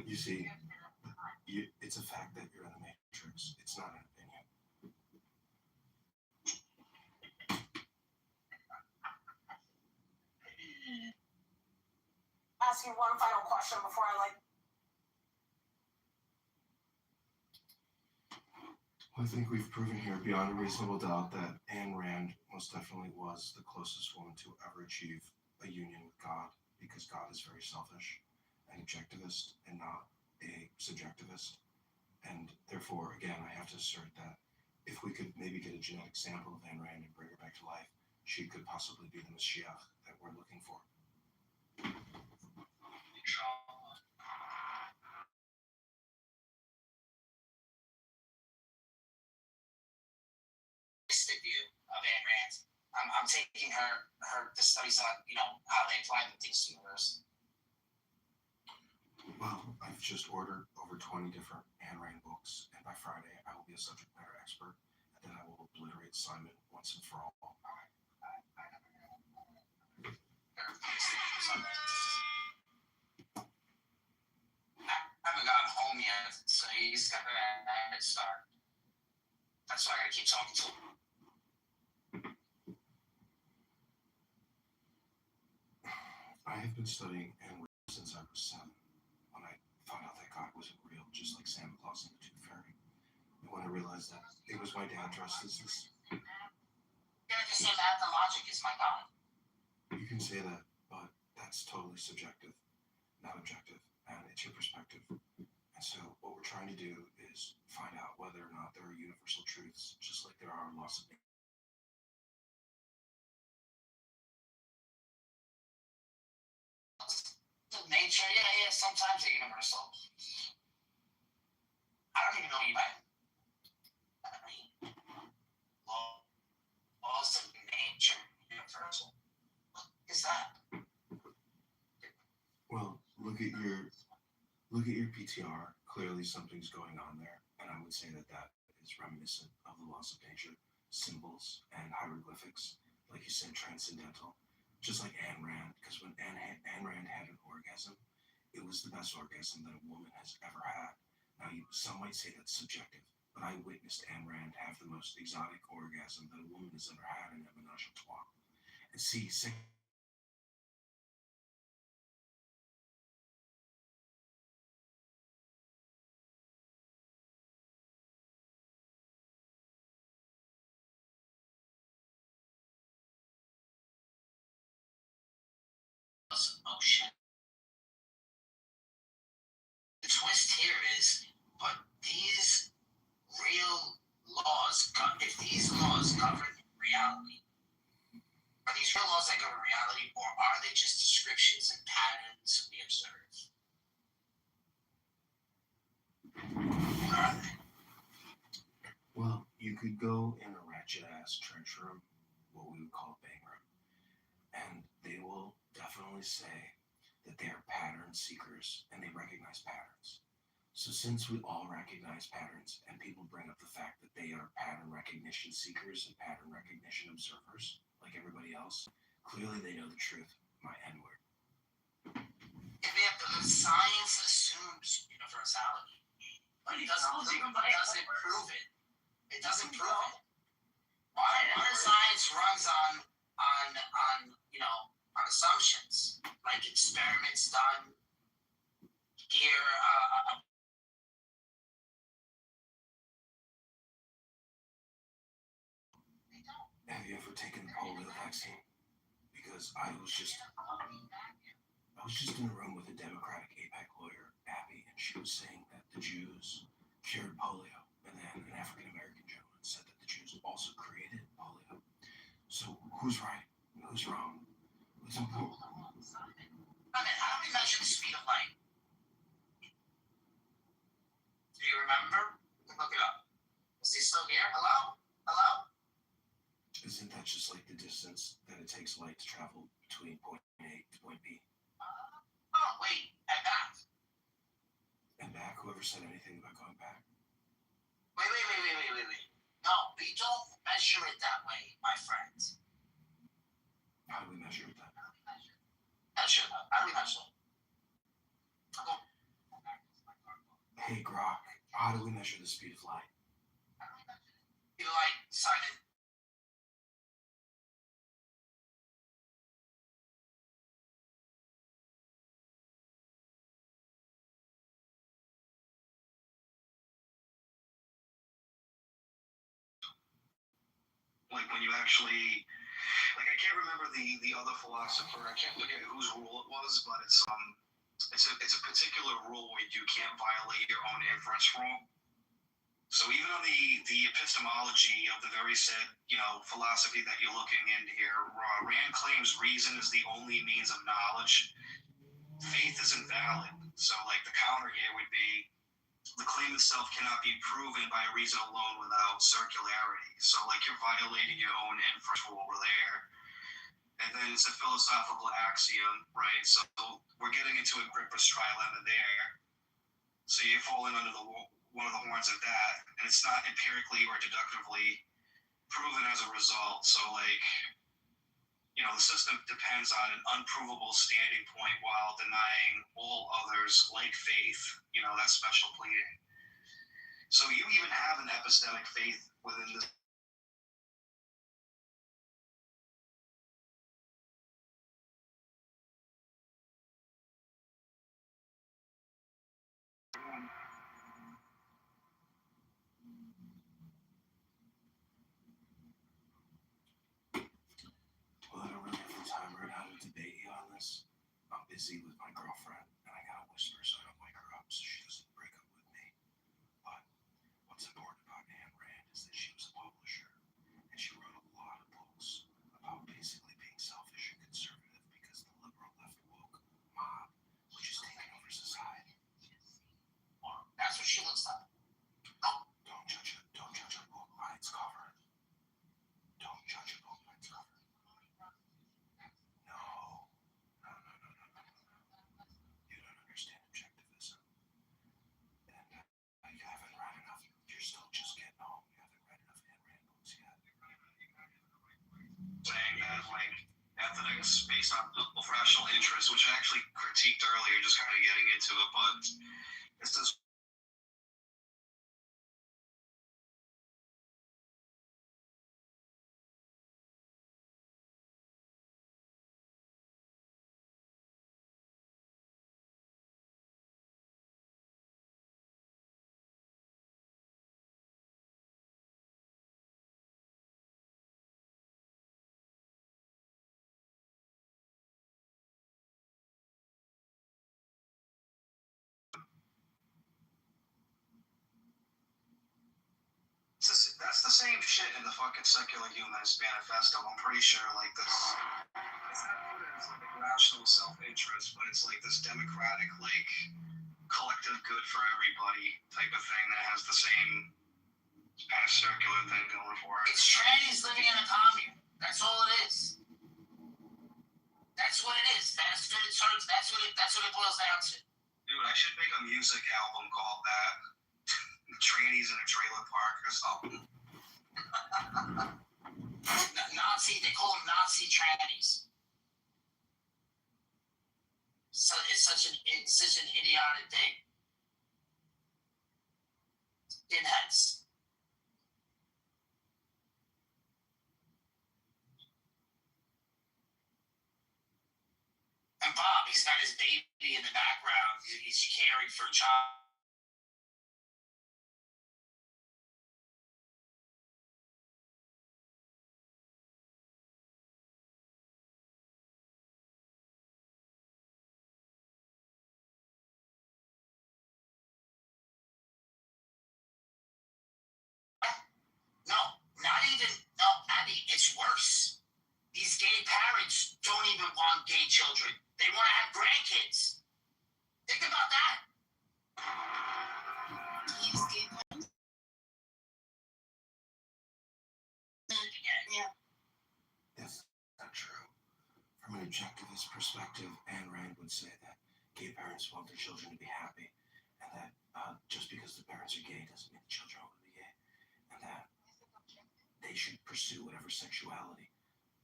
You see, it's a fact that you're in the Matrix. It's not an opinion. Ask you one final question before I I think we've proven here beyond a reasonable doubt that Ayn Rand most definitely was the closest woman to ever achieve a union with God, because God is very selfish and objectivist and not a subjectivist. And therefore, again, I have to assert that if we could maybe get a genetic sample of Ayn Rand and bring her back to life, she could possibly be the Mashiach that we're looking for. view of Ayn Rand. I'm taking the studies on, how they apply the things to the universe. Well, I've just ordered over 20 different Ayn Rand books, and by Friday I will be a subject matter expert, and then I will obliterate Simon once and for all. I haven't gotten home yet, so he's got a head start. That's why I gotta keep talking to him. I have been studying Ayn Rand since I was 7, when I found out that God wasn't real, just like Santa Claus and the Tooth Fairy. And when I realized that it was my dad dressed as this. You're just saying math and logic is my God. You can say that, but that's totally subjective, not objective, and it's your perspective. And so what we're trying to do is find out whether or not there are universal truths, just like there are laws of nature. Nature, yeah, sometimes they're universal. I don't even know what you mean. Laws of nature, universal. What is that? Well, look at your PTR. Clearly something's going on there, and I would say that is reminiscent of the laws of nature, symbols and hieroglyphics, like you said, transcendental. Just like Ayn Rand, because when Ayn Rand had an orgasm, it was the best orgasm that a woman has ever had. Now, some might say that's subjective, but I witnessed Ayn Rand have the most exotic orgasm that a woman has ever had in a menage a trois. And see, Ocean. The twist here is, but these real laws, if these laws govern reality, are these real laws that govern reality, or are they just descriptions and patterns we observe? could go in a wretched ass trench room, what we would call a bang room, and they will definitely say that they are pattern seekers and they recognize patterns. So since we all recognize patterns and people bring up the fact that they are pattern recognition seekers and pattern recognition observers, like everybody else, clearly they know the truth. My N-word. Science assumes universality, but it doesn't prove it. It doesn't prove it. Modern science runs on assumptions, like experiments done here. Have you ever taken the polio vaccine? Because I was just in a room with a Democratic APAC lawyer, Abby, and she was saying that the Jews cured polio, and then an African American gentleman said that the Jews also created polio. So who's right and who's wrong? Who's important? How do we measure the speed of light? Do you remember? Look it up. Is he still here? Hello? Hello? Isn't that just like the distance that it takes light to travel between point A to point B? Oh, wait. And back. And back? Whoever said anything about going back? Wait. No, we don't measure it that way, my friends. How do we measure it then? How do we measure it? Hey, Grok, how do we measure the speed of light? Speed of light, Simon. Like when you actually, like I can't remember the other philosopher. I can't forget whose rule it was, but it's a particular rule where you can't violate your own inference rule. So even on the epistemology of the very said philosophy that you're looking into here, Rand claims reason is the only means of knowledge. Faith is invalid. So like the counter here would be, the claim itself cannot be proven by reason alone without circularity. So like you're violating your own inference rule over there. And then it's a philosophical axiom, right? So we're getting into Agrippa's trilemma there. So you're falling under one of the horns of that, and it's not empirically or deductively proven as a result. So like, the system depends on an unprovable standing point while denying all others, like faith, that special pleading. So you even have an epistemic faith within this. Well, I don't really have the time right now to debate you on this. I'm busy with my girlfriend, and I gotta whisper so I don't wake her up so she doesn't break up with me. But what's important about Ayn Rand is that she was a publisher, and she wrote a lot of books about basically being selfish and conservative because the liberal left woke mob, which is taking over society. That's what she looks like. Don't judge a book by its cover. Don't judge a book by its cover. No. You don't understand objectivism. And you haven't read enough. You're still just getting home. You haven't read enough Ayn Rand books yet. Saying that like ethics based on rational interest, which I actually critiqued earlier, just kind of getting into it, but it's this. That's the same shit in the fucking Secular Humanist Manifesto. I'm pretty sure, like this. It's not put as like a rational self-interest, but it's like this democratic, like collective good for everybody type of thing that has the same It's got a circular thing going for it. It's trannies living in a commune. That's all it is. That's what it is. That's what it turns. That's what it boils down to. Dude, I should make a music album called that. Trannies in a trailer park or something. Nazi. They call them Nazi trannies. So it's such an idiotic thing. Skinheads. And Bob, he's got his baby in the background. He's caring for a child. No, Abby, it's worse. These gay parents don't even want gay children. They want to have grandkids. Think about that. Yeah. That's not true. From an objectivist perspective, Ayn Rand would say that gay parents want their children to be happy, and that just because the parents are gay doesn't mean the children are going to be gay, and that they should pursue whatever sexuality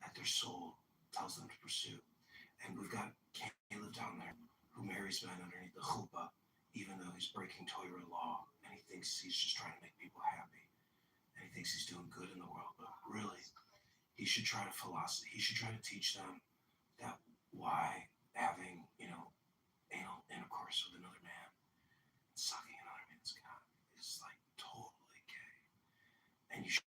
that their soul tells them to pursue. And we've got Caleb down there who marries men underneath the chuppah, even though he's breaking Torah law, and he thinks he's just trying to make people happy, and he thinks he's doing good in the world, but really, he should try to teach them that why having, anal intercourse with another man, sucking another man's cock is like totally gay. And you should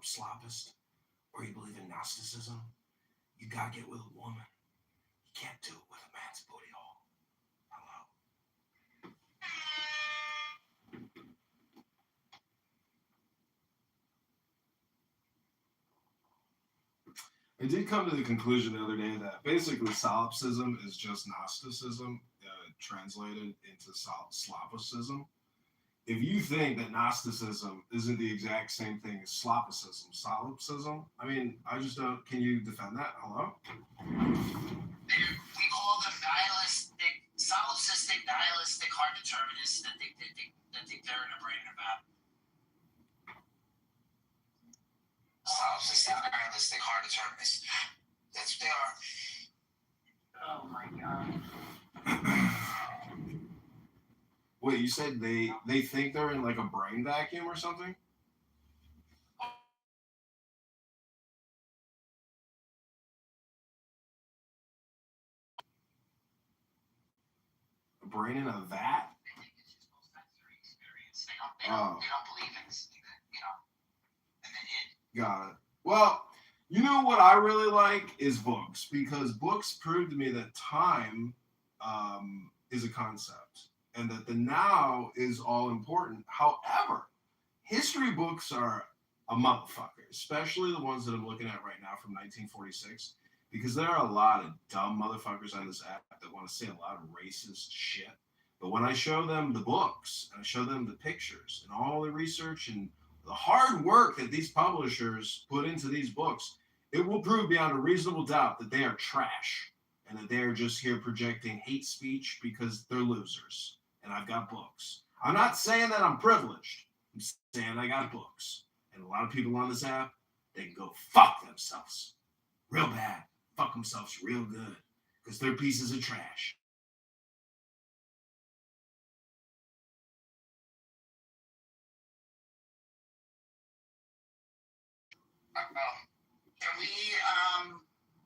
sloppist, or you believe in Gnosticism, you gotta get with a woman. You can't do it with a man's booty hole. Hello. I did come to the conclusion the other day that basically solipsism is just Gnosticism translated into Slavicism. If you think that Gnosticism isn't the exact same thing as solipsism, I mean, I just don't. Can you defend that? Hello? We call them solipsistic, nihilistic, hard determinists that think they're in a brain about. Solipsistic, nihilistic, hard determinists. That's what they are. Oh my god. Wait, you said they think they're in like a brain vacuum or something? A brain in a vat? They think it's just sensory experience. They don't believe in this, and they did. Got it. Well, you know what I really like is books, because books prove to me that time is a concept and that the now is all important. However, history books are a motherfucker, especially the ones that I'm looking at right now from 1946, because there are a lot of dumb motherfuckers on this app that want to say a lot of racist shit. But when I show them the books and I show them the pictures and all the research and the hard work that these publishers put into these books, it will prove beyond a reasonable doubt that they are trash and that they are just here projecting hate speech because they're losers. And I've got books. I'm not saying that I'm privileged. I'm saying I got books. And a lot of people on this app, they can go fuck themselves real bad. Fuck themselves real good because they're pieces of trash.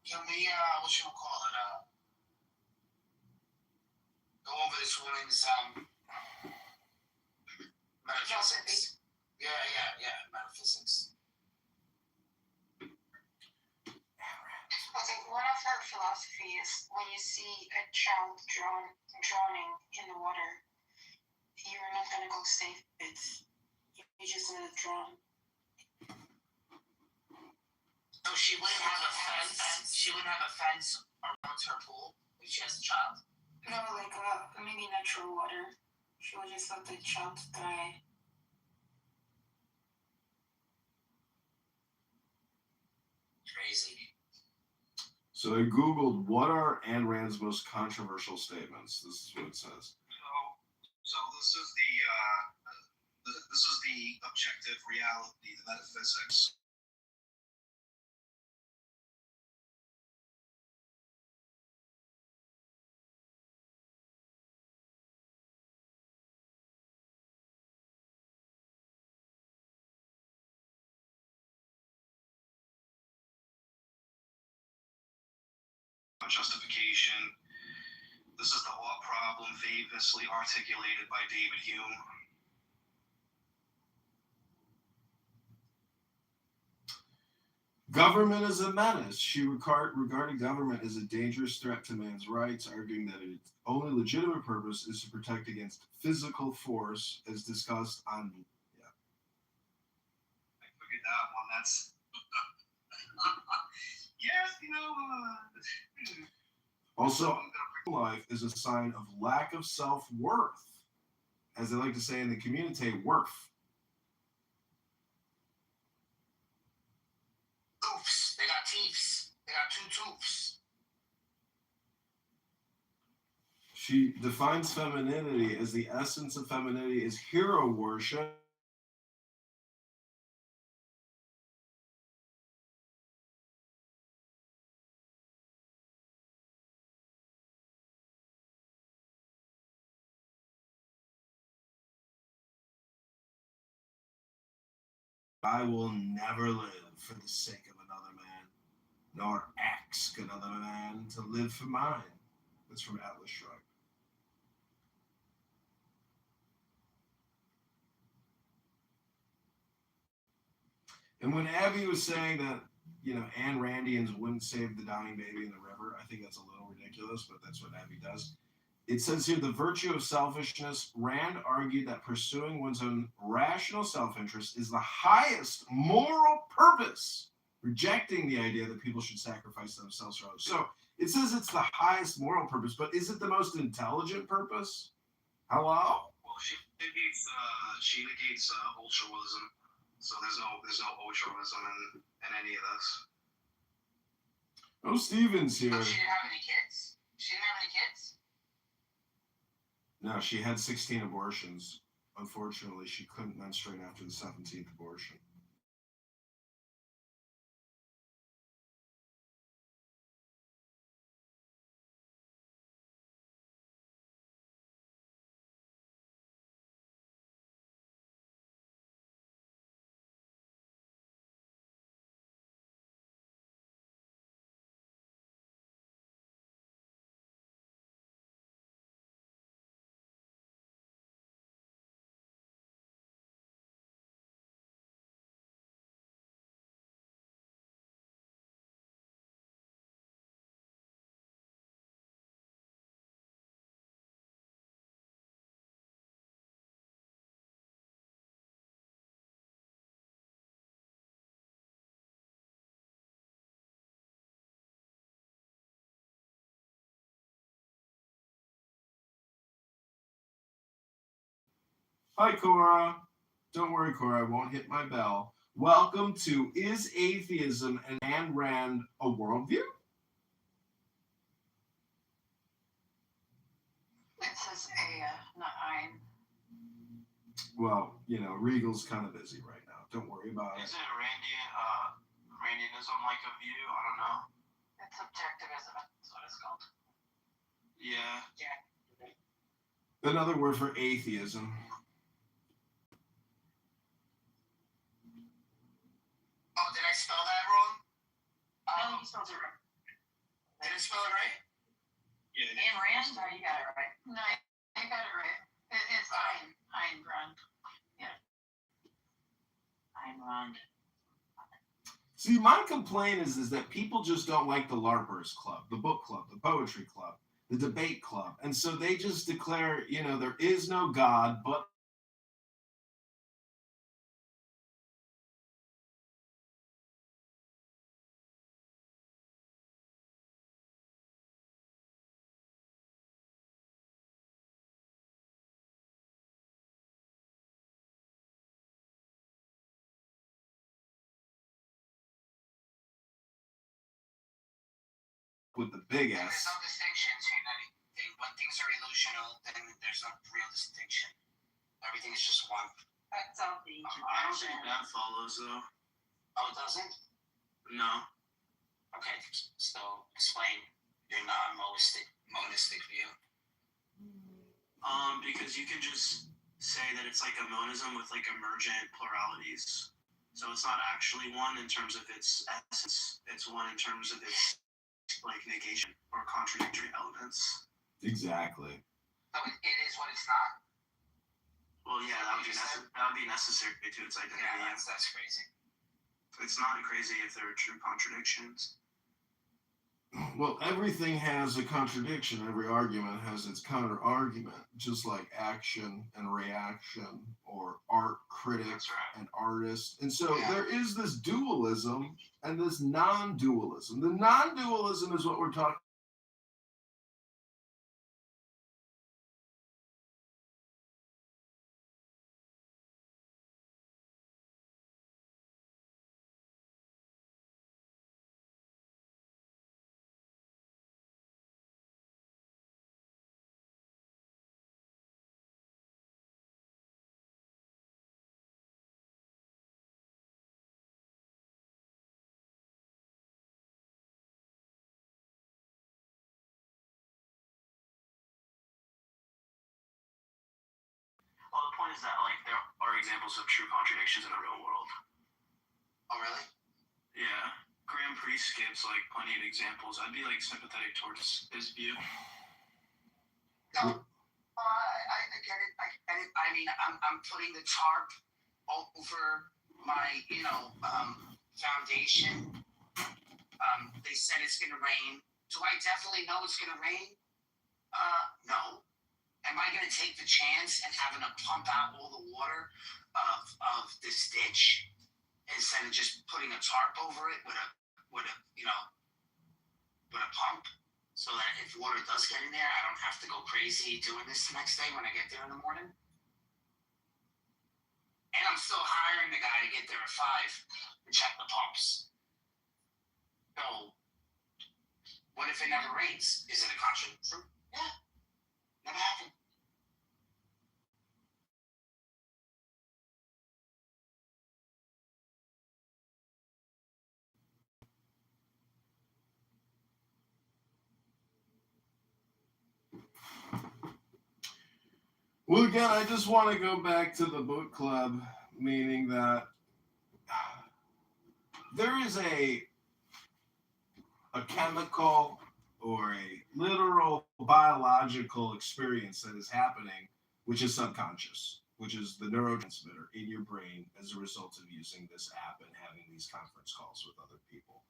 Can we what should we call it? Go over this woman's metaphysics. Yeah, metaphysics. I think one of her philosophy is when you see a child drowning in the water, you're not gonna go save it. You just let it drown. So she wouldn't have a fence. She wouldn't have a fence around her pool if she has a child. No, like maybe natural water. She would just let the child die. Crazy. So I Googled what are Ayn Rand's most controversial statements. This is what it says. So this is the objective reality, the metaphysics. Justification. This is the what problem famously articulated by David Hume. Government is a menace. She regarded government as a dangerous threat to man's rights, arguing that its only legitimate purpose is to protect against physical force, as discussed on. Yeah. I figured that one. That's. Yes, Also, life is a sign of lack of self-worth. As they like to say in the community, worth. Toofs. They got teeths. They got 2 toofs. She defines femininity as the essence of femininity is hero worship. I will never live for the sake of another man, nor ask another man to live for mine. That's from Atlas Shrugged. And when Abby was saying that, Ayn Randians wouldn't save the dying baby in the river, I think that's a little ridiculous, but that's what Abby does. It says here, the virtue of selfishness, Rand argued that pursuing one's own rational self-interest is the highest moral purpose, rejecting the idea that people should sacrifice themselves for others. So it says it's the highest moral purpose, but is it the most intelligent purpose? Hello? Well, she negates altruism. So there's no altruism in any of this. Oh, Steven's here. So she didn't have any kids? She didn't have any kids? No, she had 16 abortions. Unfortunately, she couldn't menstruate after the 17th abortion. Hi, Cora. Don't worry, Cora. I won't hit my bell. Welcome to Is Atheism and Ayn Rand a Worldview? It says a, not ein. Well, Regal's kind of busy right now. Don't worry about it. Is it Randianism like a view? I don't know. It's subjectivism. That's what it's called. Yeah. Another word for atheism. Oh, did I spell that wrong? No, you spelled it right. Did I spell it right? Yeah. Ayn Rand? No, you got it right. No, you got it right. It's ein. Ayn Rand. Yeah. Ayn Rand. See, my complaint is that people just don't like the LARPers Club, the book club, the poetry club, the debate club. And so they just declare, there is no God, but with the big There's S. no distinction between anything. When things are illusional, then there's no real distinction. Everything is just one. That's all the I don't think that follows though. Oh, it doesn't? No. Okay, so explain your non-monistic view. Because you can just say that it's like a monism with like emergent pluralities. So it's not actually one in terms of its essence. It's one in terms of its like negation or contradictory elements. Exactly. So it is what it's not? Well, yeah, that would be necessary to its identity. Yeah, that's crazy. It's not crazy if there are true contradictions. Well, everything has a contradiction. Every argument has its counter argument, just like action and reaction, or art critic and artist. And so there is this dualism and this non-dualism. The non-dualism is what we're talking. Well, the point is that like there are examples of true contradictions in the real world. Oh, really? Yeah. Graham Priest gives like plenty of examples. I'd be like sympathetic towards his view. No, I get it. I get it. I mean, I'm putting the tarp over my, foundation. They said it's gonna rain. Do I definitely know it's gonna rain? No. Am I gonna take the chance and having to pump out all the water of this ditch instead of just putting a tarp over it with a pump, so that if water does get in there, I don't have to go crazy doing this the next day when I get there in the morning? And I'm still hiring the guy to get there at 5 to check the pumps. So, what if it never rains? Is it a contradiction? Yeah. Never happened. Well, again, I just want to go back to the book club, meaning that there is a chemical or a literal biological experience that is happening, which is subconscious, which is the neurotransmitter in your brain as a result of using this app and having these conference calls with other people.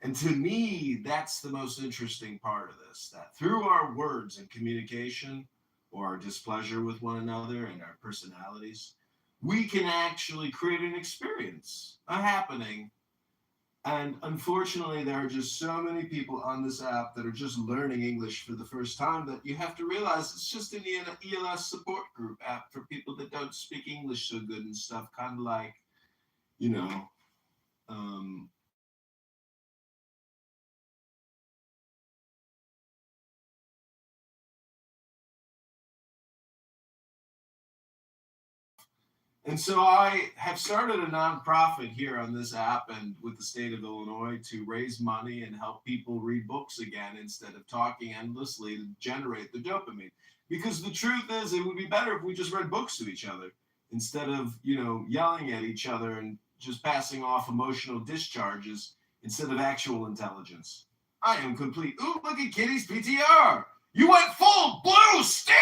And to me, that's the most interesting part of this, that through our words and communication, or our displeasure with one another and our personalities, we can actually create an experience, a happening. And unfortunately, there are just so many people on this app that are just learning English for the first time that you have to realize it's just an ELS support group app for people that don't speak English so good and stuff, kind of like, And so I have started a nonprofit here on this app and with the state of Illinois to raise money and help people read books again instead of talking endlessly to generate the dopamine. Because the truth is, it would be better if we just read books to each other instead of, yelling at each other and just passing off emotional discharges instead of actual intelligence. I am complete. Ooh, look at Kitty's PTR. You went full blue steel!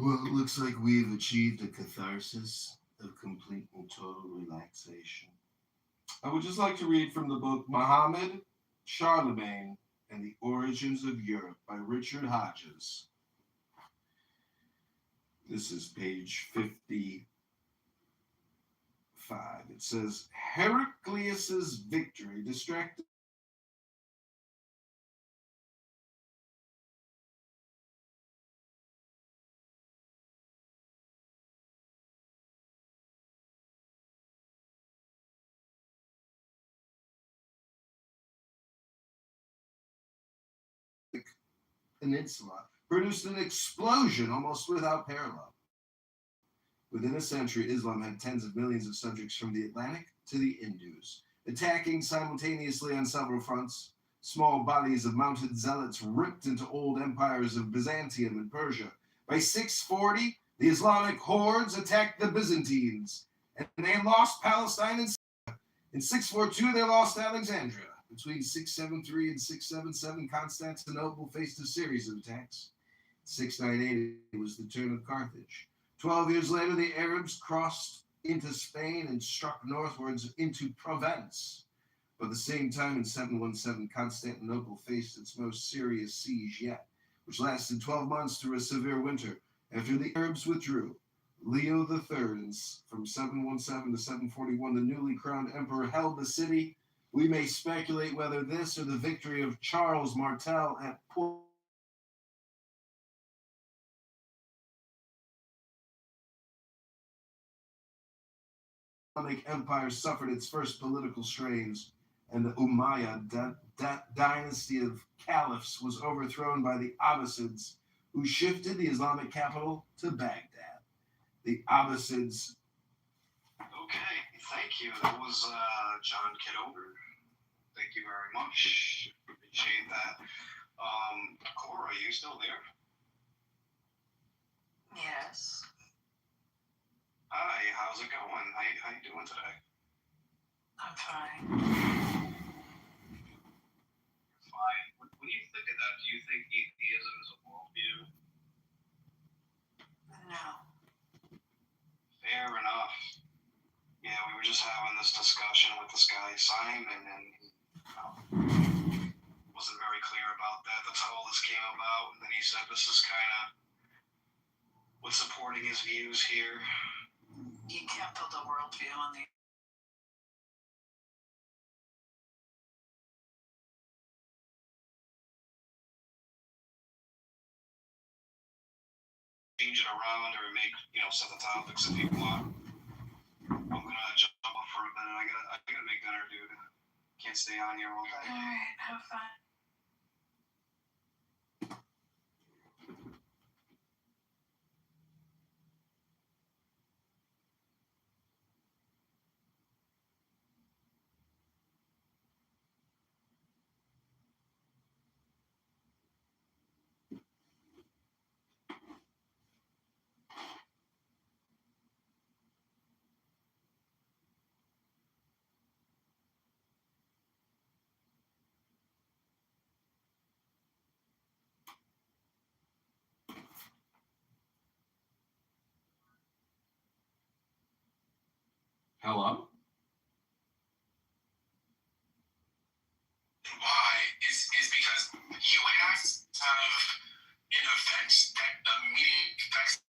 Well, it looks like we've achieved a catharsis of complete and total relaxation. I would just like to read from the book Muhammad, Charlemagne, and the Origins of Europe by Richard Hodges. This is page 55. It says, Heraclius's victory distracted peninsula, produced an explosion almost without parallel. Within a century, Islam had tens of millions of subjects from the Atlantic to the Indus, attacking simultaneously on several fronts. Small bodies of mounted zealots ripped into old empires of Byzantium and Persia. By 640, the Islamic hordes attacked the Byzantines, and they lost Palestine and Syria. In 642, they lost Alexandria. Between 673 and 677, Constantinople faced a series of attacks. 698, it was the turn of Carthage. 12 years later, the Arabs crossed into Spain and struck northwards into Provence. But at the same time, in 717, Constantinople faced its most serious siege yet, which lasted 12 months through a severe winter. After the Arabs withdrew, Leo III, from 717 to 741, the newly crowned emperor held the city. We may speculate whether this or the victory of Charles Martel at Islamic Empire suffered its first political strains, and the Umayyad dynasty of caliphs was overthrown by the Abbasids, who shifted the Islamic capital to Baghdad. The Abbasids. Okay, thank you. That was John Kitover. Thank you very much. Appreciate that. Cora, are you still there? Yes. Hi, how's it going? How you doing today? I'm fine. Fine. What do you think of that? Do you think atheism is a worldview? No. Fair enough. Yeah, we were just having this discussion with this guy Simon, and wasn't very clear about that. That's how all this came about. And then he said this is kind of what's supporting his views here. You can't build a worldview on the change it around or make, set the topics if you want. I'm gonna jump up for a minute. I gotta make dinner, dude. Can't stay on here all day. Alright, have fun. Hello? Why is because you have to have an effect that immediately affects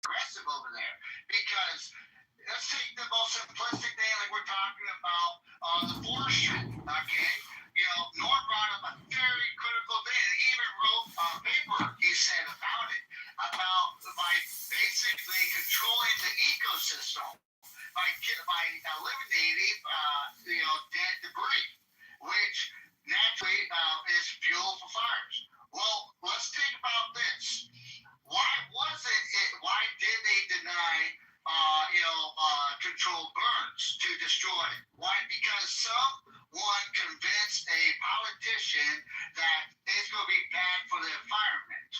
aggressive over there because let's take the most simplistic thing like we're talking about the forestry. Okay, Norm brought up a very critical thing. He even wrote a paper. He said about it by basically controlling the ecosystem by destroyed. Why? Because someone convinced a politician that it's going to be bad for the environment.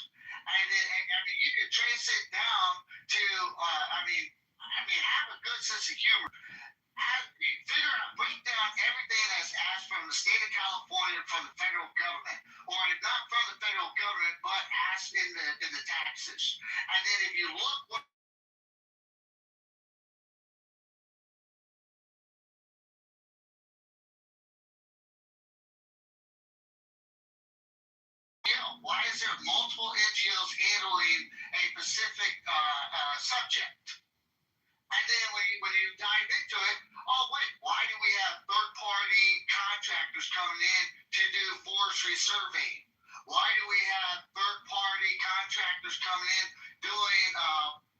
And then, I mean, you can trace it down to, have a good sense of humor. Figure out, break down everything that's asked from the state of California, from the federal government, or not from the federal government, but asked in the taxes. And then if you look what why is there multiple NGOs handling a specific subject? And then when you dive into it, oh wait, why do we have third-party contractors coming in to do forestry surveying? Why do we have third-party contractors coming in doing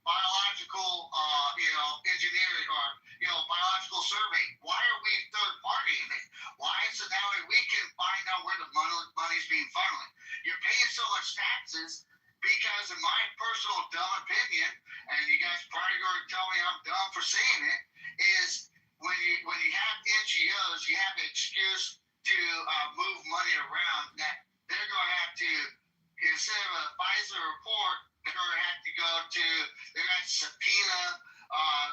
biological, engineering or biological survey? Why are we third-partying it? Why? So that way we can find out where the money's being funneled. You're paying so much taxes because, in my personal dumb opinion, and you guys probably going to tell me I'm dumb for saying it, is when you have NGOs, you have an excuse to move money around that they're going to have to, instead of a FISA report, they're going to have to go to, they're going to subpoena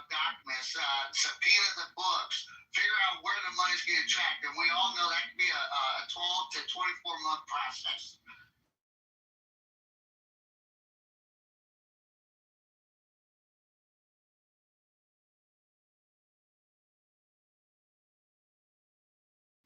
documents, subpoena the books, figure out where the money's getting tracked. And we all know that can be a 12 to 24-month process.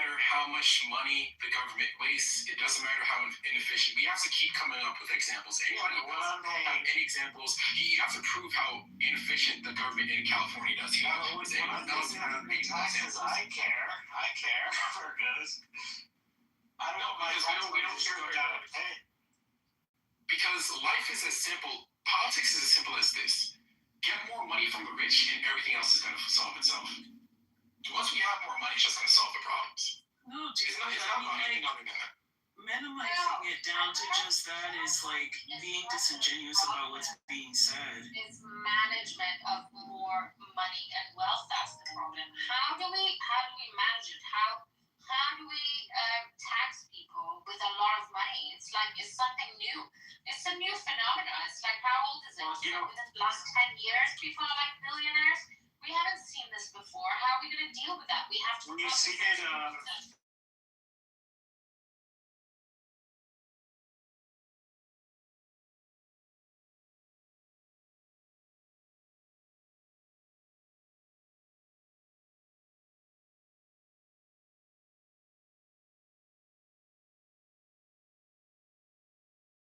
How much money the government wastes, it doesn't matter how inefficient. We have to keep coming up with examples. Anybody have any examples? You have to prove how inefficient the government in California does. You know, is anyone else have any examples? I care, because I don't know, because we don't care about it. Because life is as simple, politics is as simple as this. Get more money from the rich and everything else is going to solve itself. Once we have more money, it's just going to solve the problems. No, dude, It's not about anything other than that. minimizing it down to just that is like being disingenuous about what's being said. It's management of more money and wealth. That's the problem. How do we manage it? How do we tax people with a lot of money? It's like it's something new. It's a new phenomenon. It's like, how old is it? Within the last 10 years, people are like billionaires. We haven't seen this before. How are we going to deal with that? We have to. When you see it,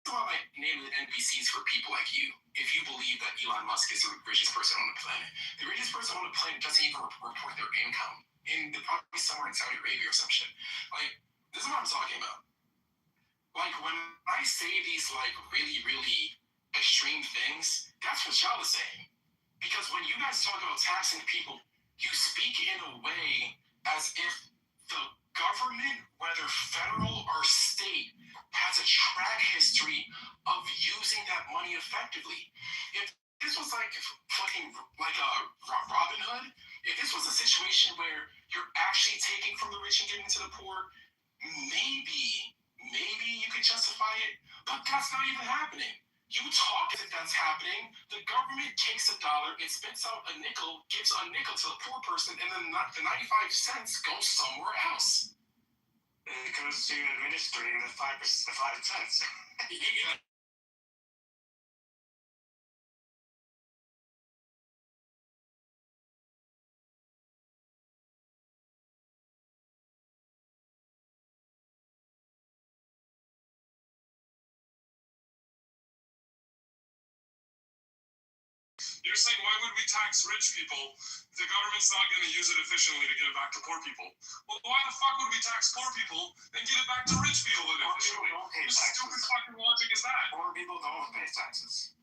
like naming NPCs for people like you. If you believe that Elon Musk is the richest person on the planet, the richest person on the planet doesn't even report their income. And they're probably somewhere in Saudi Arabia or some shit. Like, this is what I'm talking about. Like, when I say these, like, really, really extreme things, that's what y'all is saying. Because when you guys talk about taxing people, you speak in a way as if the government, whether federal or state, has a track history of using that money effectively. If this was like fucking like a Robin Hood, if this was a situation where you're actually taking from the rich and giving to the poor, maybe you could justify it, but that's not even happening. You talk as if that's happening. The government takes $1, it spits out a nickel, gives a nickel to the poor person, and then the 95 cents goes somewhere else. it goes to administering the 5 cents. You're saying, why would we tax rich people if the government's not going to use it efficiently to give it back to poor people? Well, why the fuck would we tax poor people and give it back to rich people Poor people inefficiently? don't pay What taxes. stupid fucking logic is that? Poor people don't pay taxes.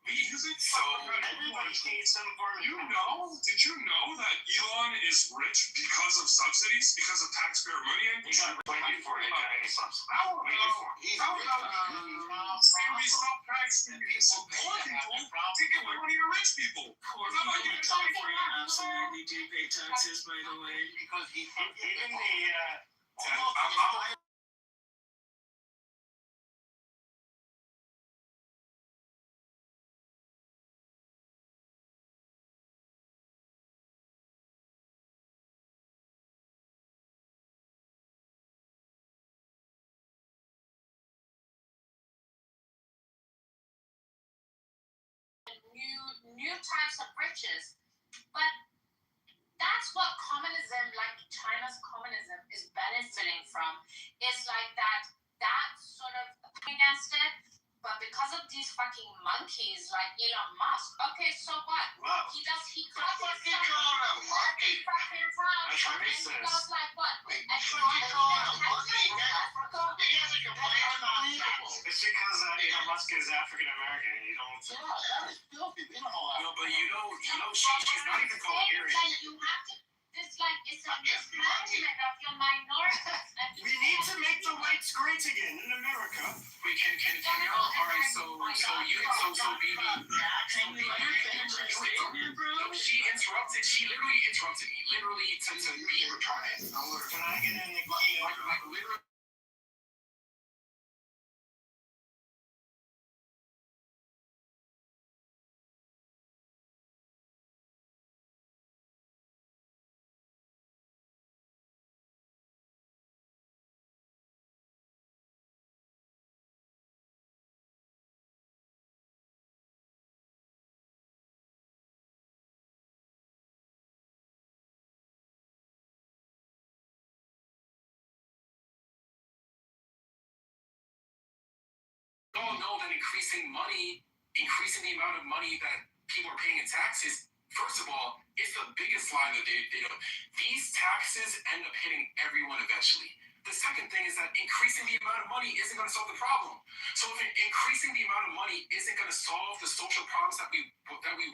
So, everybody needs some form of did you know that Elon is rich because of subsidies, because of taxpayer money? He got money for it, guys. How about we stop taxing poor people to give the money to rich people? Poor people in California absolutely do pay taxes, by the way. Because even the I'm new types of riches. But that's what communism, like China's communism, is benefiting from. It's like that sort of against it. But because of these fucking monkeys like Elon Musk, okay, so what? Wow. He copies fucking called a monkey? fucking time. That's And he racist. goes like what? Wait, And should we call it a monkey? Africa. He has a complaint about it. It's because Elon Musk is African American and you don't. Yeah, that is filthy. We don't allow. No, but she's not even coherent. Then you have to. It's a mismanagement of your minorities. We need to make the whites great again in America. Wait, can y'all? All right, so BB. Can you let me finish your statement, bro? No, she interrupted. She literally interrupted me. Literally to be retarded. Can I get in the queue? Like literally. We all know that increasing the amount of money that people are paying in taxes, first of all, it's the biggest lie that they do. These taxes end up hitting everyone eventually. The second thing is that increasing the amount of money isn't going to solve the problem. So if increasing the amount of money isn't going to solve the social problems that we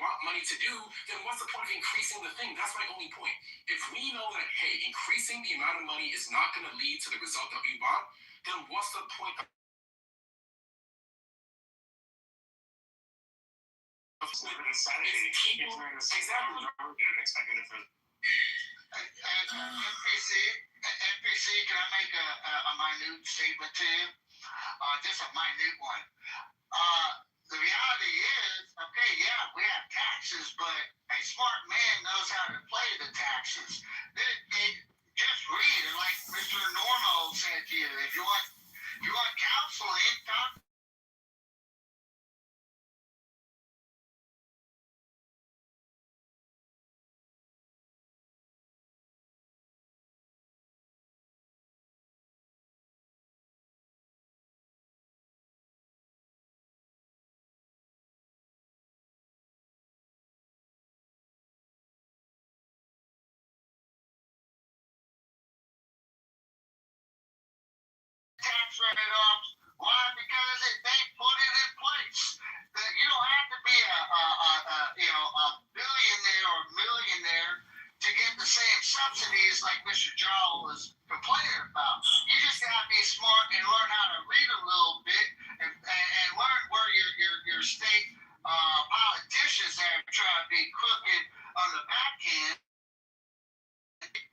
want money to do, then what's the point of increasing the thing? That's my only point. If we know that, hey, increasing the amount of money is not going to lead to the result that we want, then what's the point of insanity. Exactly. Expecting it for NPC, can I make a minute statement to you? Just a minute one. The reality is, okay, yeah, we have taxes, but a smart man knows how to play the taxes. Just read it, like Mr. Normo said to you. If you want counseling, talk. Tax write-offs. Why? Because they put it in place. You don't have to be a billionaire or millionaire to get the same subsidies like Mr. Jarl was complaining about. You just got to be smart and learn how to read a little bit and learn where your state politicians are trying to be crooked on the back end.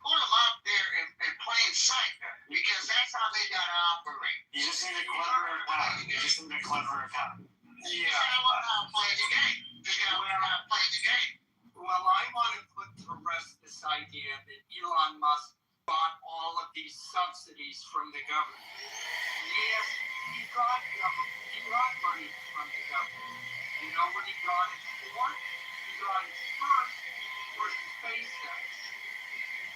Put them out there in plain sight because that's how they got to operate. You just need a clever account. You just need a clever account. You gotta learn how to play the game. You gotta learn how to play the game. Well, I want to put to rest this idea that Elon Musk bought all of these subsidies from the government. Yes, he got money from the government. You know what he got it for? He got it first for SpaceX.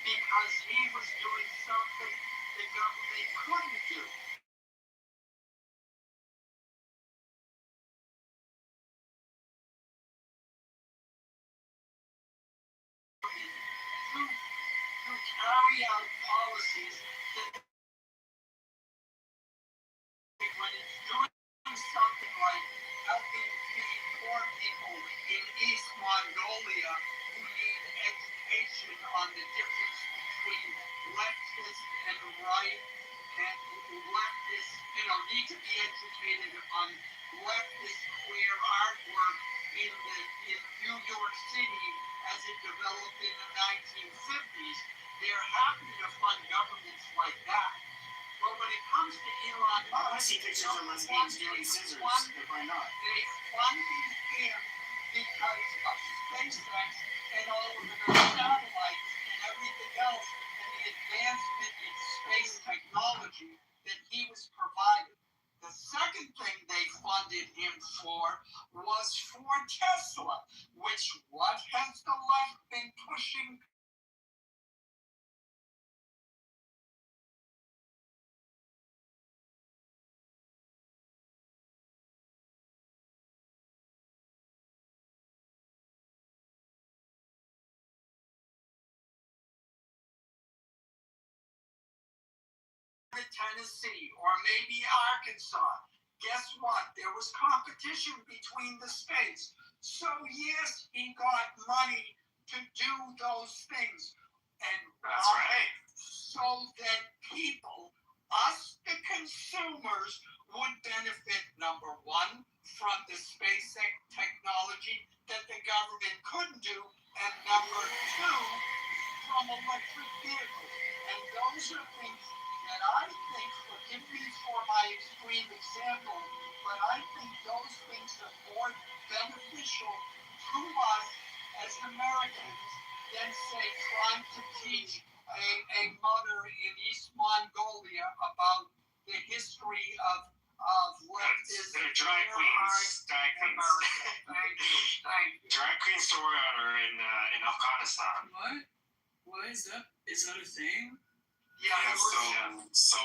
Because he was doing something the government couldn't do. To carry out policies that when it's doing something like helping feed poor between leftist and right, and leftists, need to be educated on leftist queer artwork in New York City as it developed in the 1950s. They're happy to fund governments like that. But when it comes to Elon Musk, I see pictures of lesbians doing scissors. Why not? They funded him because of SpaceX and all of the satellites and everything else and the advancement in space technology that he was providing. The second thing they funded him for was for Tesla, which what has the left been pushing? Tennessee or maybe Arkansas. Guess what? There was competition between the states. So yes, he got money to do those things. And That's right. So that people, us the consumers, would benefit, number one, from the space technology that the government couldn't do, and number two, from electric vehicles. And those are things that I think, forgive me for my extreme example, but I think those things are more beneficial to us as Americans than, say, trying to teach a mother in East Mongolia about the history of leftist They're drag queens. Drag queens. Thank you. Drag queen story order in Afghanistan. What is that? Is that a thing? Yeah, So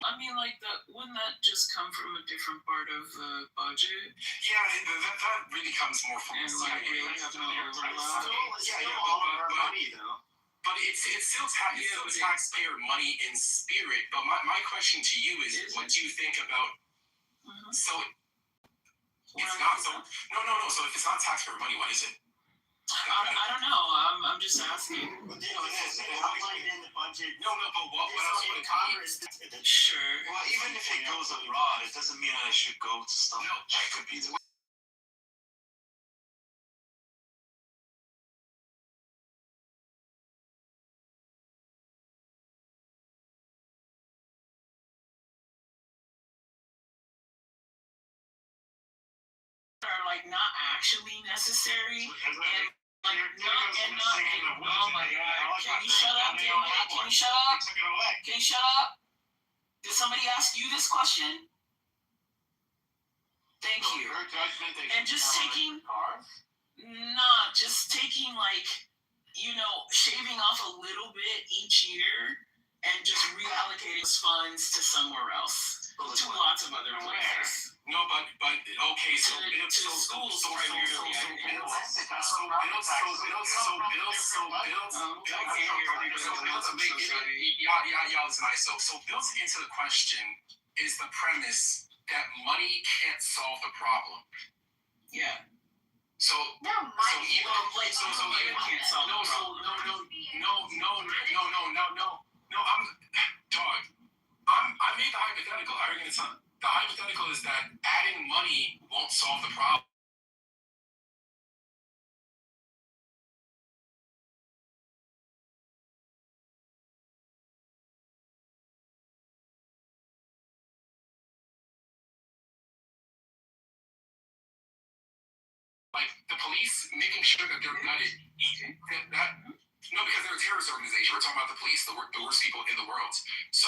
I mean, like, wouldn't that just come from a different part of the budget? yeah, that really comes more from And, the like, CIA. really have no overlap? But it's still taxpayer money in spirit. But my question to you is what do you think about? So it's not so. No. So if it's not taxpayer money, what is it? I don't know. I'm just asking. It outlined in the budget. No, but what else would it Congress. Sure. Well, even if it goes abroad, it doesn't mean that it should go to stuff that could be. Are like not actually necessary and like oh my god, can you shut up, Daniel? Can you shut up? Can you shut up? Did somebody ask you this question? Thank you. And just taking like, shaving off a little bit each year and just reallocating those funds to somewhere else, to lots of other places. No, but okay, so schools primarily. So built into the question is the premise that money can't solve the problem. Yeah. So Money can't solve the problem. No. I made the hypothetical. The hypothetical is that adding money won't solve the problem. Like the police making sure that they're gutted. No, because they're a terrorist organization. We're talking about the police, the worst people in the world. So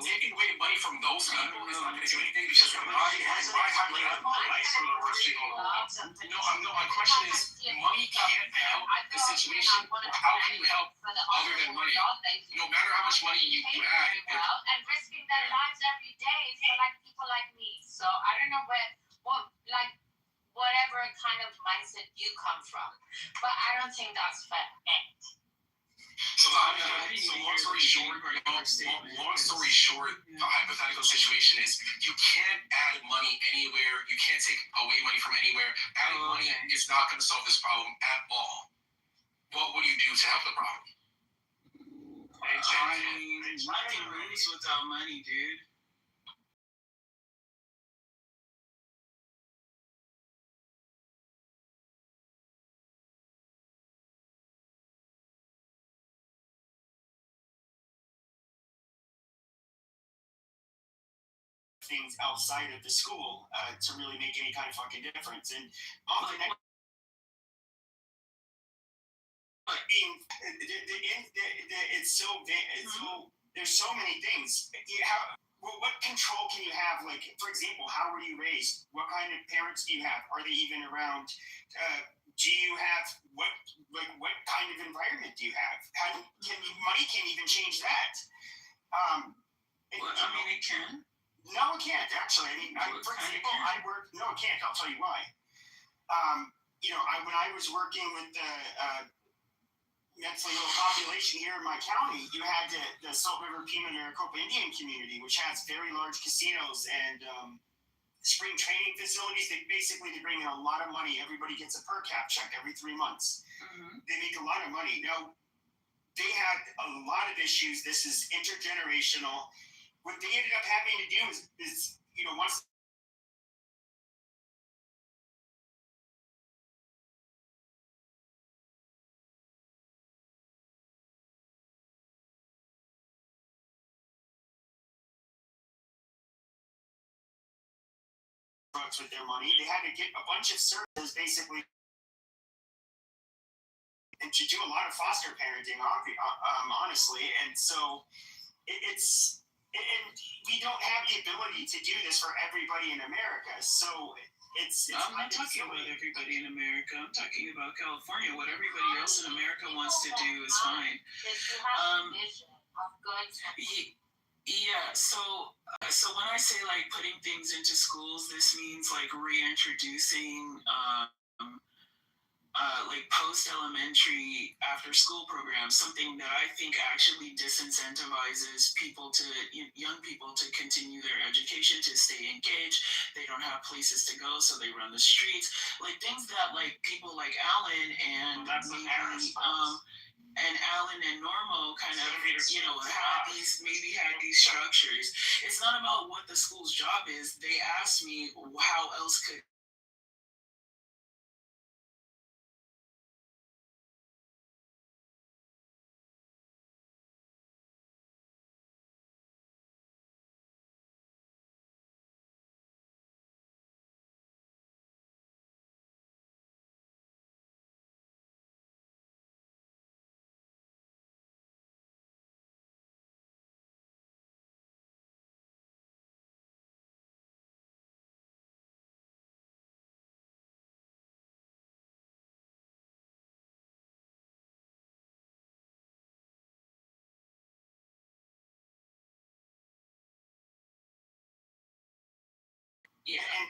taking away money from those people is not going to do anything because my question is, money can't help the situation. How can you help other than money? No matter how much money you add, and risking their lives every day for people like me. So I don't know whatever kind of mindset you come from, but I don't think that's fair. So long story short, long story short, the hypothetical situation is you can't add money anywhere. You can't take away money from anywhere. Adding money is not going to solve this problem at all. What would you do to help the problem? I mean, nothing moves without money, dude. Things outside of the school to really make any kind of fucking difference. And often it's so there's so many things. What control can you have? Like, for example, how were you raised? What kind of parents do you have? Are they even around? Do you have what kind of environment do you have? Money can't even change that. It can. No, it can't actually. I mean, for example, No, it can't. I'll tell you why. When I was working with the mentally ill population here in my county, you had the Salt River Pima Maricopa Indian community, which has very large casinos and spring training facilities. They bring in a lot of money. Everybody gets a per cap check every 3 months. Mm-hmm. They make a lot of money. Now, they had a lot of issues. This is intergenerational. What they ended up having to do is once with their money, they had to get a bunch of services basically, and to do a lot of foster parenting, honestly. And so and we don't have the ability to do this for everybody in America. So I'm not talking about everybody in America. I'm talking about California. What everybody else in America wants to do is fine. Yeah. So when I say like putting things into schools, this means like reintroducing like post-elementary after-school programs, something that I think actually disincentivizes young people to continue their education, to stay engaged. They don't have places to go, so they run the streets. Like things that like people like Alan and Alan and Normo kind of, had these structures. It's not about what the school's job is. They asked me how else could and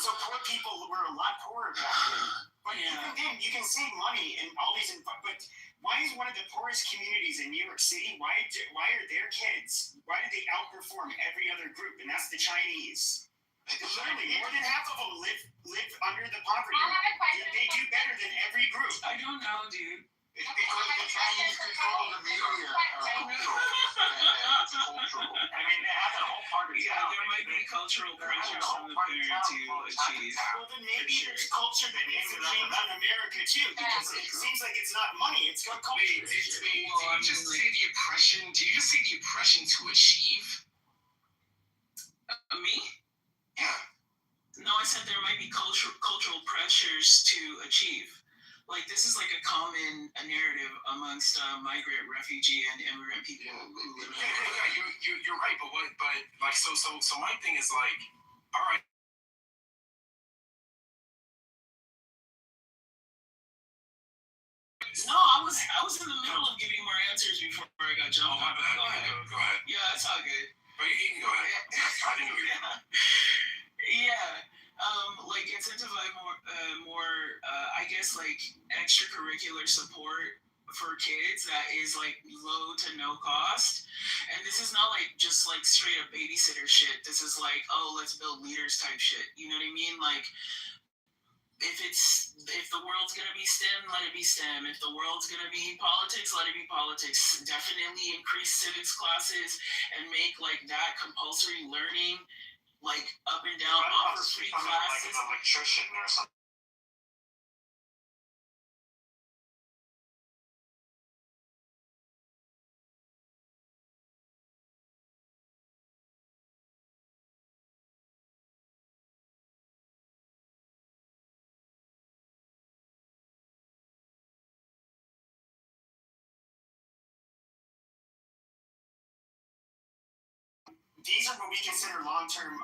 so poor people were a lot poorer back then. But even then, you can save money and all these. But why is one of the poorest communities in New York City? Why are their kids? Why do they outperform every other group? And that's the Chinese. Literally, more than half of them live under the poverty line. They do better than every group. I don't know, dude. It's because the Chinese control the media. Cultural. I mean, they have a whole part of there might be cultural pressures from the parent to achieve. Well, then maybe there's culture that needs to change in America too, because it seems like it's not money; it's culture. Did you just say the oppression? Did you just say the oppression to achieve? Me? Yeah. No, I said there might be cultural pressures to achieve. Like this is like a common narrative amongst migrant, refugee, and immigrant people who live in you're right, but like so my thing is like, all right. No, I was in the middle of giving more answers before I got jumped on. Go ahead. Yeah, that's all good. But you can go ahead. I didn't hear you. Yeah. Like incentivize more I guess like extracurricular support for kids that is like low to no cost, this is not like just like straight up babysitter shit. This is like, oh, let's build leaders type shit. You know what I mean? Like, if the world's gonna be STEM, let it be STEM. If the world's gonna be politics, let it be politics. Definitely increase civics classes and make like that compulsory learning, like up and down, offer free classes. Like an electrician or something. These are what we consider long-term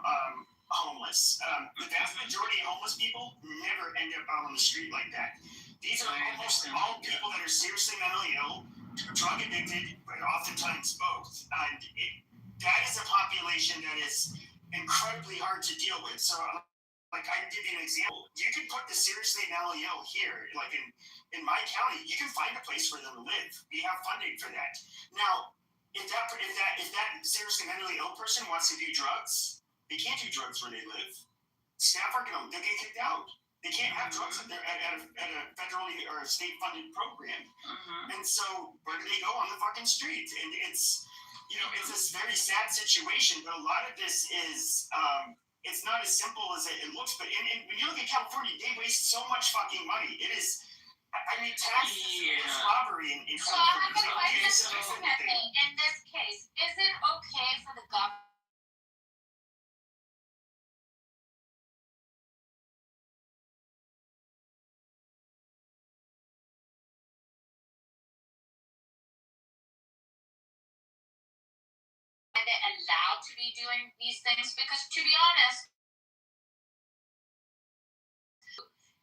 homeless. The vast majority of homeless people never end up out on the street like that. These are almost all people that are seriously mentally ill, drug addicted, but oftentimes both. And that is a population that is incredibly hard to deal with. So, like, I give you an example. You can put the seriously mentally ill here, like in my county. You can find a place for them to live. We have funding for that. Now, if that seriously mentally ill person wants to do drugs, they can't do drugs where they live. Staff are they'll get kicked out. They can't have drugs at a federally or state funded program. And so where do they go? On the fucking street. And it's it's this very sad situation. But a lot of this is it's not as simple as it looks. But when you look at California, they waste so much fucking money. It is. I mean, taxes, it's robbery in So I have a question for Pepe. In this case, is it okay for the government allowed to be doing these things? Because to be honest,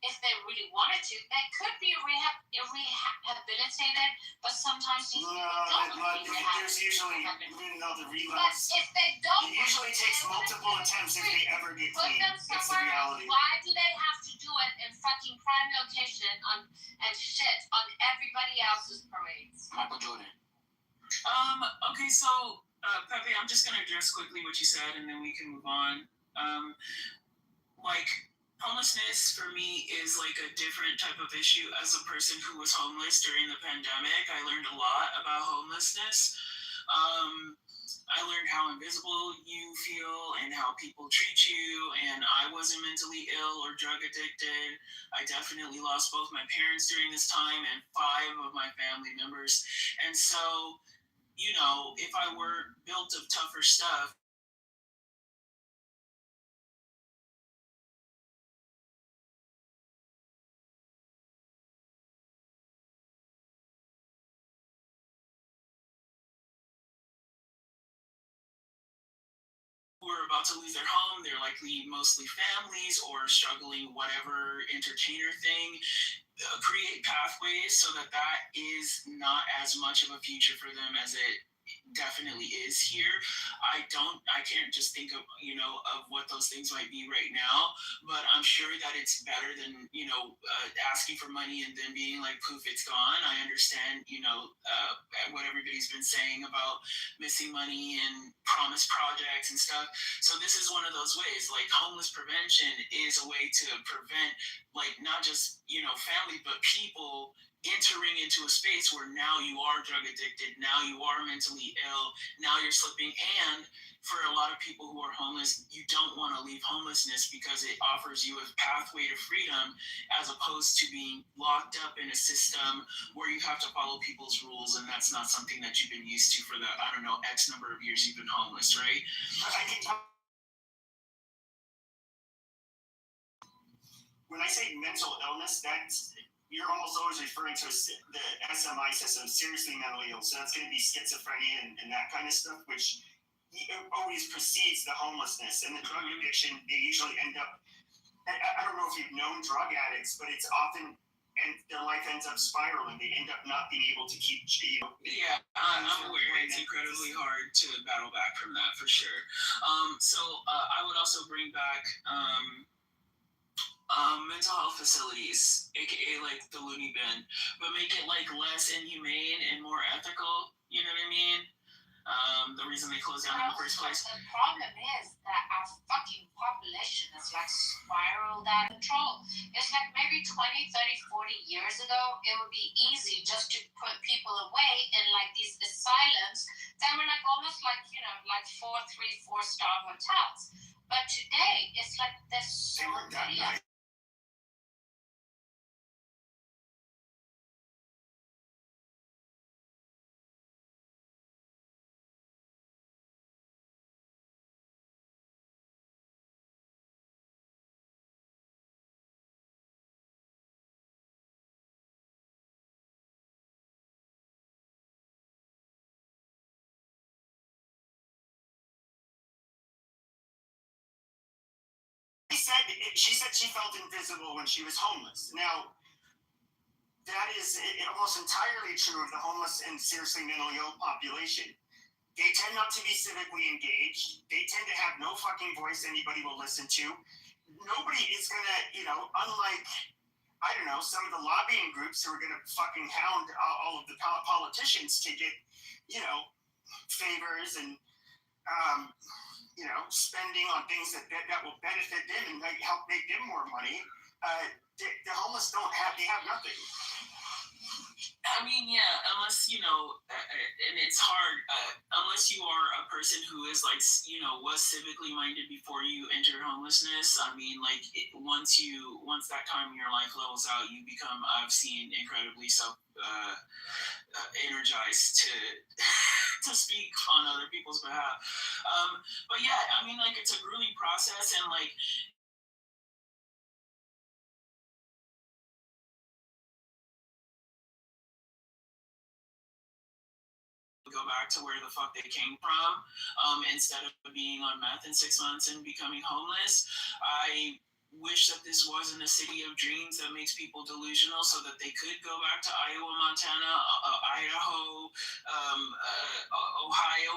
if they really wanted to, they could be rehabilitated, but sometimes these people don't need there's usually, even though the But relapse, if they don't, it usually takes multiple attempts if they ever get put clean. them That's the somewhere else. reality. Why do they have to do it in fucking prime location and shit on everybody else's parades? Michael Jordan. Okay, so Pepe, I'm just gonna address quickly what you said, and then we can move on. Like, homelessness for me is like a different type of issue. As a person who was homeless during the pandemic, I learned a lot about homelessness. I learned how invisible you feel and how people treat you, and I wasn't mentally ill or drug addicted. I definitely lost both my parents during this time and 5 of my family members. And so, if I were built of tougher stuff, who are about to lose their home, they're likely mostly families or struggling whatever entertainer thing. Create pathways so that is not as much of a future for them as it definitely is here. I can't just think of what those things might be right now, but I'm sure that it's better than asking for money and then being like poof, it's gone. I understand what everybody's been saying about missing money and promise projects and stuff. So this is one of those ways. Like, homeless prevention is a way to prevent, like, not just family, but people entering into a space where now you are drug addicted, now you are mentally ill, now you're slipping. And for a lot of people who are homeless, you don't want to leave homelessness because it offers you a pathway to freedom, as opposed to being locked up in a system where you have to follow people's rules, and that's not something that you've been used to for the X number of years you've been homeless, right? When I say mental illness, you're almost always referring to the SMI system, seriously mentally ill. So that's going to be schizophrenia and that kind of stuff, which always precedes the homelessness. And the drug addiction, they usually end up, I don't know if you've known drug addicts, but it's often, and their life ends up spiraling. They end up not being able to keep, Yeah, I'm aware. It's incredibly hard to battle back from that, for sure. So I would also bring back mental health facilities, aka like the loony bin, but make it like less inhumane and more ethical. You know what I mean? The reason they closed down in the first place. The problem is that our fucking population is like spiraled out of control. It's like maybe 20, 30, 40 years ago, it would be easy just to put people away in like these asylums that were like almost like, you know, like 4-star hotels. But today, it's like there's so many of She said she felt invisible when she was homeless. Now, that is almost entirely true of the homeless and seriously mentally ill population. They tend not to be civically engaged. They tend to have no fucking voice anybody will listen to. Nobody is gonna, you know, unlike, I don't know, some of the lobbying groups who are gonna fucking hound all of the politicians to get, you know, favors and, you know, spending on things that will benefit them and like help make them more money. The homeless they have nothing. I mean, yeah, unless, you know, and it's hard, unless you are a person who is like, you know, was civically minded before you entered homelessness. I mean, like, once that time in your life levels out, you become, I've seen, incredibly energized to speak on other people's behalf. But yeah, I mean, like, it's a grueling process, and like, go back to where the fuck they came from, instead of being on meth in 6 months and becoming homeless. I wish that this wasn't a city of dreams that makes people delusional, so that they could go back to Iowa, Montana, Idaho, Ohio,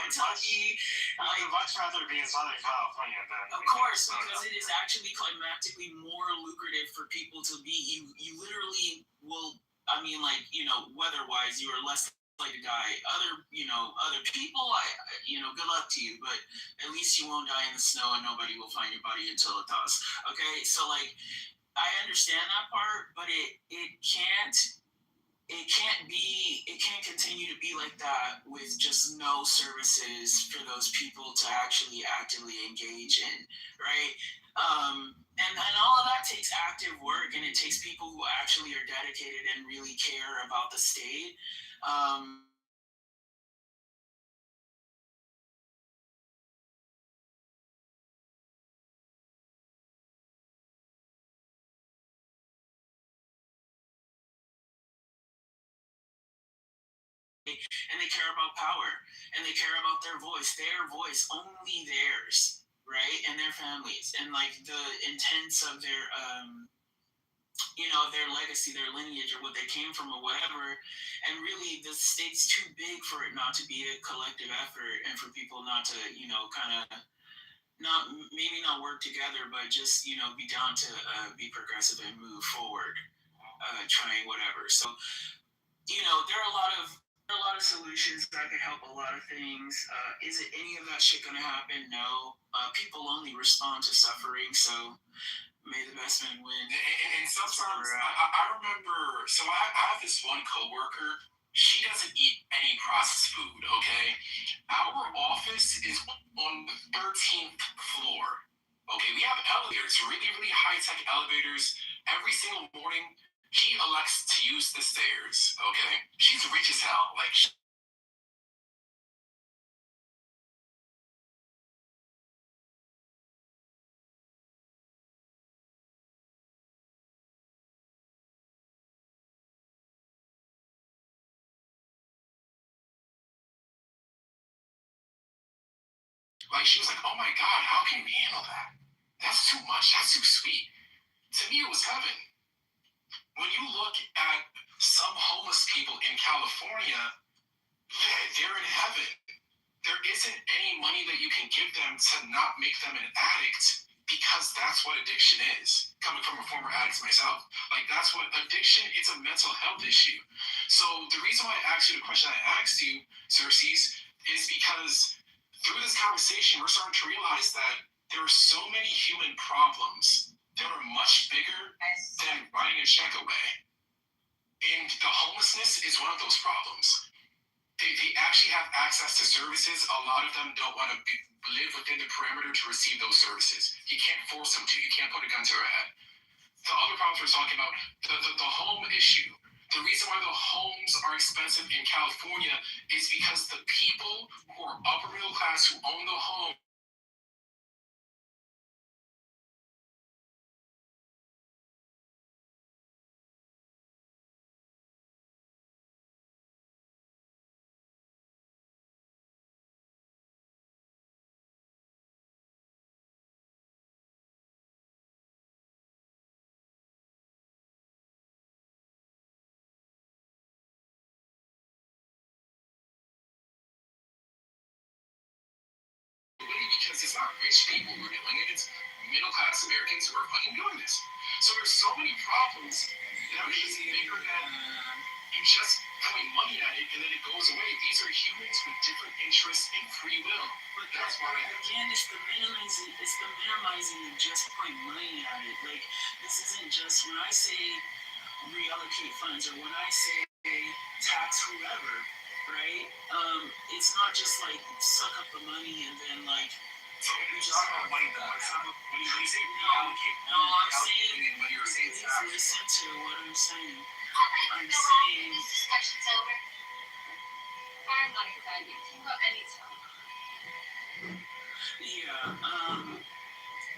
Kentucky. I would much rather be in Southern California than. Of course, because it is actually climatically more lucrative for people to be. You literally will. I mean, like, you know, weather-wise, you are less likely to die. Other people, good luck to you, but at least you won't die in the snow and nobody will find your body until it does. Okay, so like, I understand that part, but it can't continue to be like that with just no services for those people to actually actively engage in, right? And all of that takes active work, and it takes people who actually are dedicated and really care about the state. And they care about power, and they care about their voice, only theirs, right? And their families, and like the intents of their their legacy, their lineage, or what they came from, or whatever. And really, the state's too big for it not to be a collective effort, and for people not to, kind of not work together, but just, be down to be progressive and move forward, trying whatever. So, there are a lot of solutions that could help a lot of things. Is it any of that shit gonna happen? No. People only respond to suffering, so may the best man win. And sometimes I remember, so I have this one coworker. She doesn't eat any processed food, okay? Our office is on the 13th floor. Okay, we have elevators, really, really high-tech elevators. Every single morning, she elects to use the stairs, okay? She's rich as hell. Like, she was like, oh my God, how can you handle that? That's too much. That's too sweet. To me, it was heaven. When you look at some homeless people in California, they're in heaven. There isn't any money that you can give them to not make them an addict. because that's what addiction is. Coming from a former addict myself, like that's what addiction. It's a mental health issue. So the reason why I asked you the question I asked you, Xerxes, is because through this conversation, we're starting to realize that there are so many human problems that are much bigger than writing a check away. And the homelessness is one of those problems. They actually have access to services. A lot of them don't want to live within the perimeter to receive those services. You can't force them to. You can't put a gun to their head. The other problems we're talking about, the home issue. The reason why the homes are expensive in California is because the people who are upper middle class who own the home because it's not rich people who are doing it, it's middle class Americans who are fucking doing this. So there's so many problems that are just bigger than you just throwing money at it and then it goes away. These are humans with different interests and free will. But that's why again, it's the minimizing of just putting money at it. Like this isn't just when I say reallocate funds or when I say tax whoever, right? It's not just like suck up the money and then like. So you're just talking about money though. When you say reallocate, I'm saying when you're saying please tax. listen to what I'm saying. I'm saying this discussion's over. I'm not excited. You can go anytime. Yeah.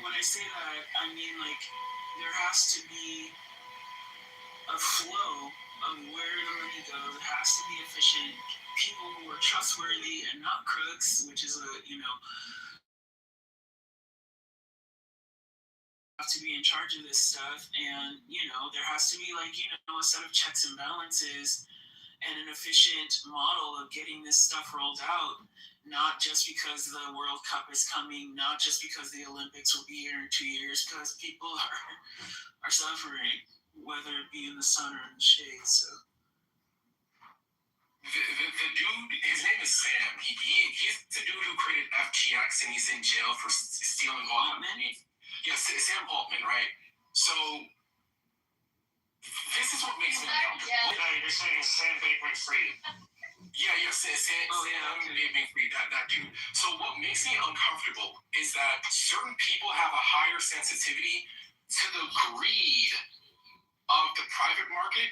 When I say that, I mean like there has to be a flow of where the money goes. It has to be efficient. People who are trustworthy and not crooks, which is have to be in charge of this stuff. And there has to be a set of checks and balances and an efficient model of getting this stuff rolled out. Not just because the World Cup is coming, not just because the Olympics will be here in 2 years, because people are suffering, whether it be in the sun or in the shade. So the dude, his name is Sam. He's the dude who created FTX and he's in jail for stealing all that money. Yes, Sam Altman, right? So this is what makes me uncomfortable. No, you're saying Sam Bankman-Fried. Yeah, Sam Bankman-Fried, that dude. So what makes me uncomfortable is that certain people have a higher sensitivity to the greed of the private market,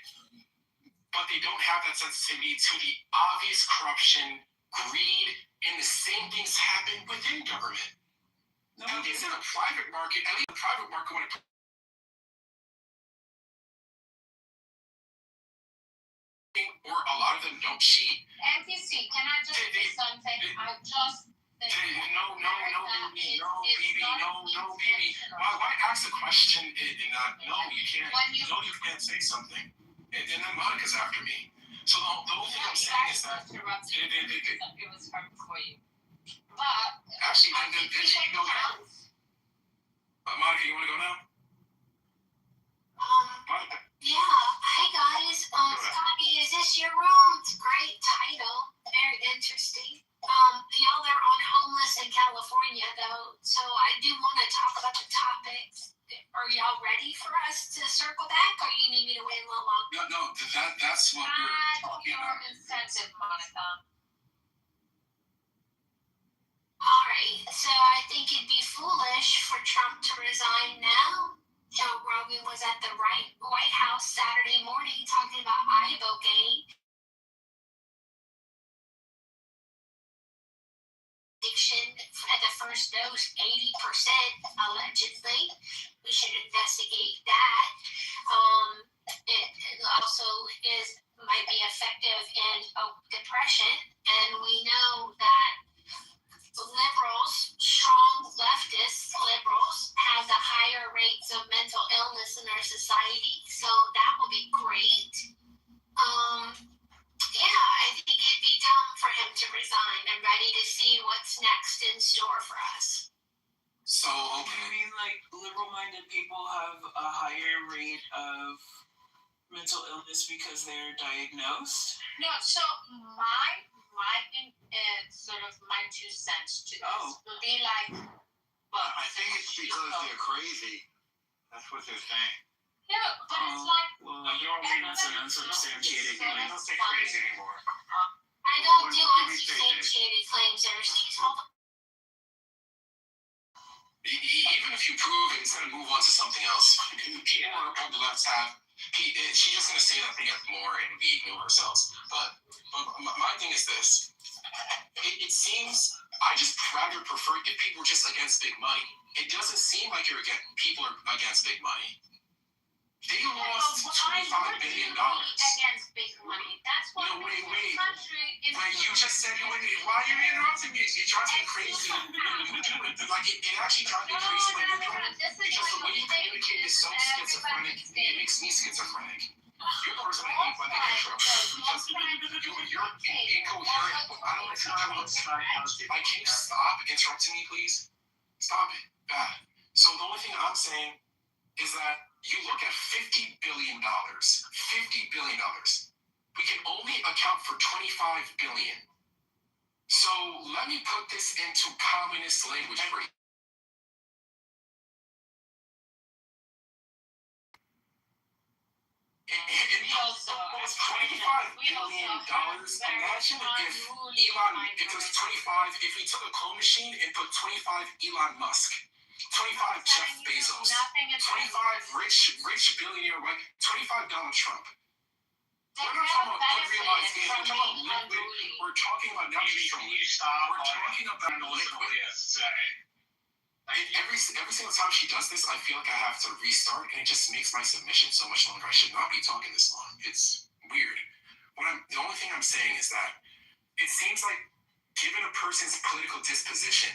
but they don't have that sensitivity to the obvious corruption, greed, and the same things happen within government. At least in the private market, when or a lot of them don't cheat. NTC, can I just say something? I just think No, BB. Why ask the question and not? No, you can't. You can't say something. And then Monica's after me. So the whole thing I'm saying is that it was her before you. But actually, then she can go now. Monica, you want to go now? Monica. Yeah. Hey guys. Scotty, is this your room? It's a great title. Very interesting. Y'all are on homeless in California though, so I do want to talk about the topics. Are y'all ready for us to circle back, or you need me to wait a little longer? No, that's what we're talking about. Incentive, Monica. Alright, so I think it'd be foolish for Trump to resign now. Joe Rogan was at the White House Saturday morning talking about ibogaine. Addiction at the first dose, 80% allegedly. We should investigate that. It also might be effective in depression, and we know that liberals, strong leftist liberals, have the higher rates of mental illness in our society. So that will be great. Yeah, I think it'd be dumb for him to resign. I'm ready to see what's next in store for us. So, Do okay. you mean like liberal-minded people have a higher rate of mental illness because they're diagnosed? No, so my sort of my 2 cents to this would be like, well, I think it's because they're crazy. That's what they're saying. yeah, but it's like, Well, that's an unsubstantiated claim. I don't say crazy anymore. I don't do unsubstantiated claims. Even if you prove it, it's going to move on to something else. People on the left have, she's just going to say that they get more and we ignore ourselves. But my thing is this. It seems, I just rather prefer if people are just against big money. It doesn't seem like people are against big money. They lost $25 billion. Against big money. That's what No, wait. country is. Like you just said, why are you interrupting me? It drives me crazy. Like it actually drives me crazy when you do it. Because the way you communicate is so schizophrenic. It makes me schizophrenic. You're the person I hate when they interrupt. Because you're incoherent. I don't want to talk. Like, can you stop interrupting me, please? Stop it. So the only thing I'm saying is that you look at $50 billion. $50 billion. We can only account for 25 billion. So let me put this into communist language for you. It's $25 billion. Imagine if it was 25, if we took a coal machine and put 25 Elon Musk, 25 Jeff Bezos, 25 rich billionaire, right? 25 Donald Trump. We're not talking about unrealized gains. We're talking about liquid. We're talking about natural. We're talking about liquid. Every single time she does this, I feel like I have to restart, and it just makes my submission so much longer. I should not be talking this long. It's weird. The only thing I'm saying is that it seems like, given a person's political disposition,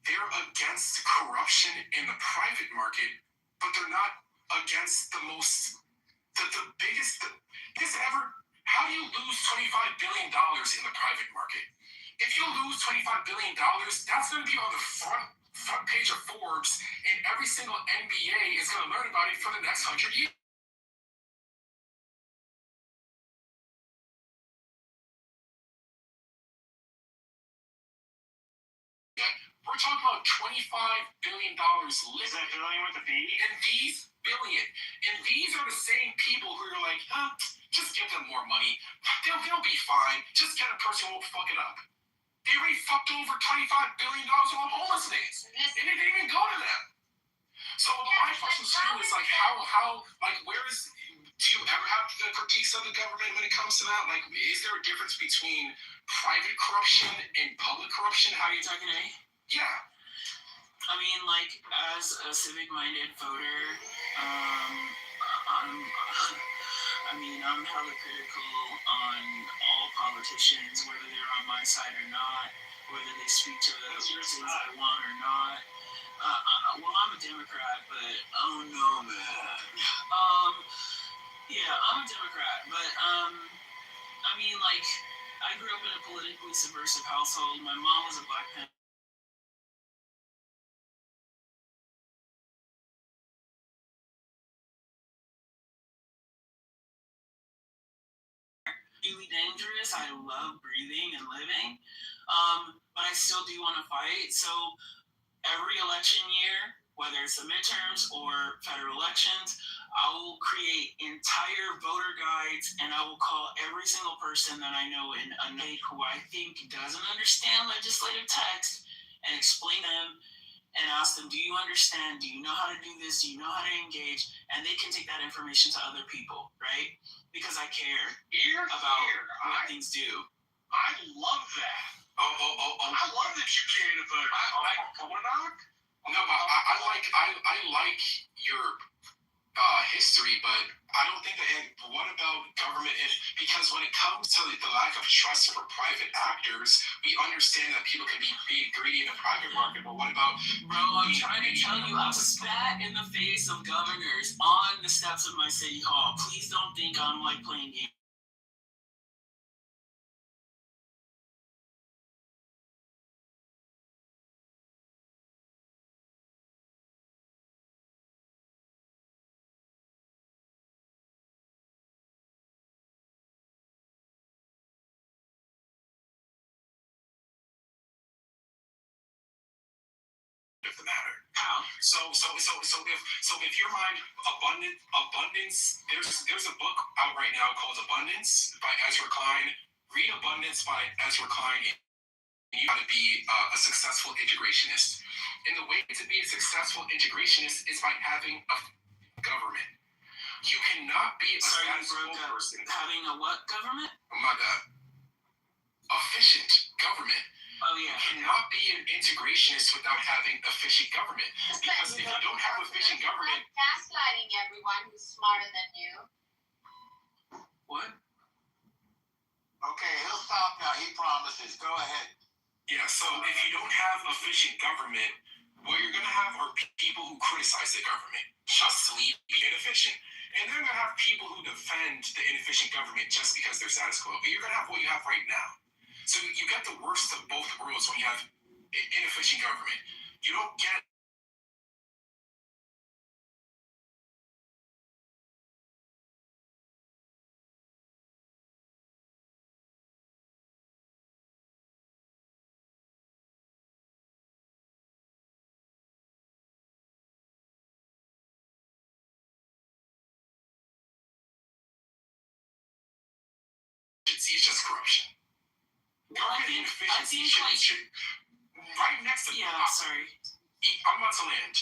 they're against corruption in the private market, but they're not against the biggest. How do you lose $25 billion in the private market? If you lose $25 billion, that's going to be on the front page of Forbes, and every single NBA is going to learn about it for the next 100 years. We're talking about $25 billion liquid. Is that billion with a B? And these are the same people who are like, just give them more money. They'll be fine. Just get a person who won't fuck it up. They already fucked over $25 billion on homelessness. And it didn't even go to them. So my question to you is like, do you ever have critiques of the government when it comes to that? Like, is there a difference between private corruption and public corruption? How are you talking to me? Yeah. I mean, like, as a civic-minded voter, I'm hella critical on all politicians, whether they're on my side or not, whether they speak to the things I want or not. Well, I'm a Democrat, but oh no, man. Yeah, I'm a Democrat, but I mean, like, I grew up in a politically subversive household. My mom was a Black Panther. Really dangerous. I love breathing and living, but I still do want to fight. So every election year, whether it's the midterms or federal elections, I will create entire voter guides, and I will call every single person that I know in a state who I think doesn't understand legislative text and explain them and ask them, do you understand? Do you know how to do this? Do you know how to engage? And they can take that information to other people, right? Because I care about what things do. I love that. I love that you care about it. No, but I like your history, but I don't think that. What about government? Because when it comes to the lack of trust for private actors, we understand that people can be greedy in the private market. But what about? Bro, I'm trying to tell you, I spat in the face of governors on the steps of my city hall. Please don't think I'm like playing games. of the matter. How? So if your mind abundance, there's a book out right now called Abundance by Ezra Klein. Read Abundance by Ezra Klein. And you got to be a successful integrationist. And the way to be a successful integrationist is by having a government. You cannot be a status quo person. Having a what government? Oh my God. Efficient government. Oh yeah. You cannot be an integrationist without having efficient government. Because if you don't have efficient government, gaslighting everyone who's smarter than you. What? Okay, he'll stop now. He promises. Go ahead. yeah, so if you don't have efficient government, what you're going to have are people who criticize the government justly be inefficient. And then you're going to have people who defend the inefficient government just because they're status quo. But you're going to have what you have right now. So you get the worst of both worlds when you have inefficient government. You don't get efficiency, it's just corruption. Government inefficiency should right next to sorry. I'm about to land.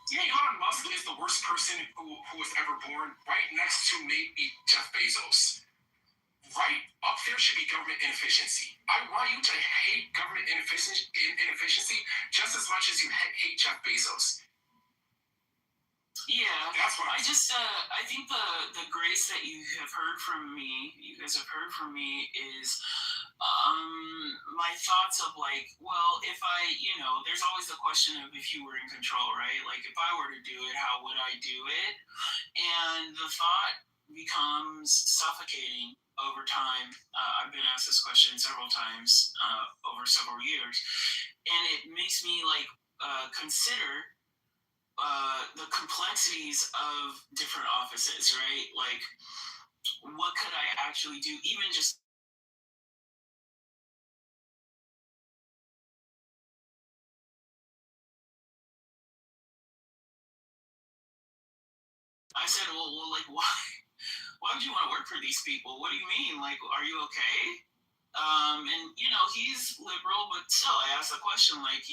Elon Musk is the worst person who was ever born, right next to maybe Jeff Bezos. Right up there should be government inefficiency. I want you to hate government inefficiency just as much as you hate Jeff Bezos. Yeah, that's what I just I think the grace that you have heard from me, you guys have heard from me, is my thoughts of like, well, if I, there's always the question of if you were in control, right? Like if I were to do it, how would I do it? And the thought becomes suffocating over time. I've been asked this question several times over several years, and it makes me like consider the complexities of different offices, right? Like, what could I actually do? Even just I said, well, like, why would you want to work for these people? What do you mean? Like, are you okay? And he's liberal, but still, I asked the question, like,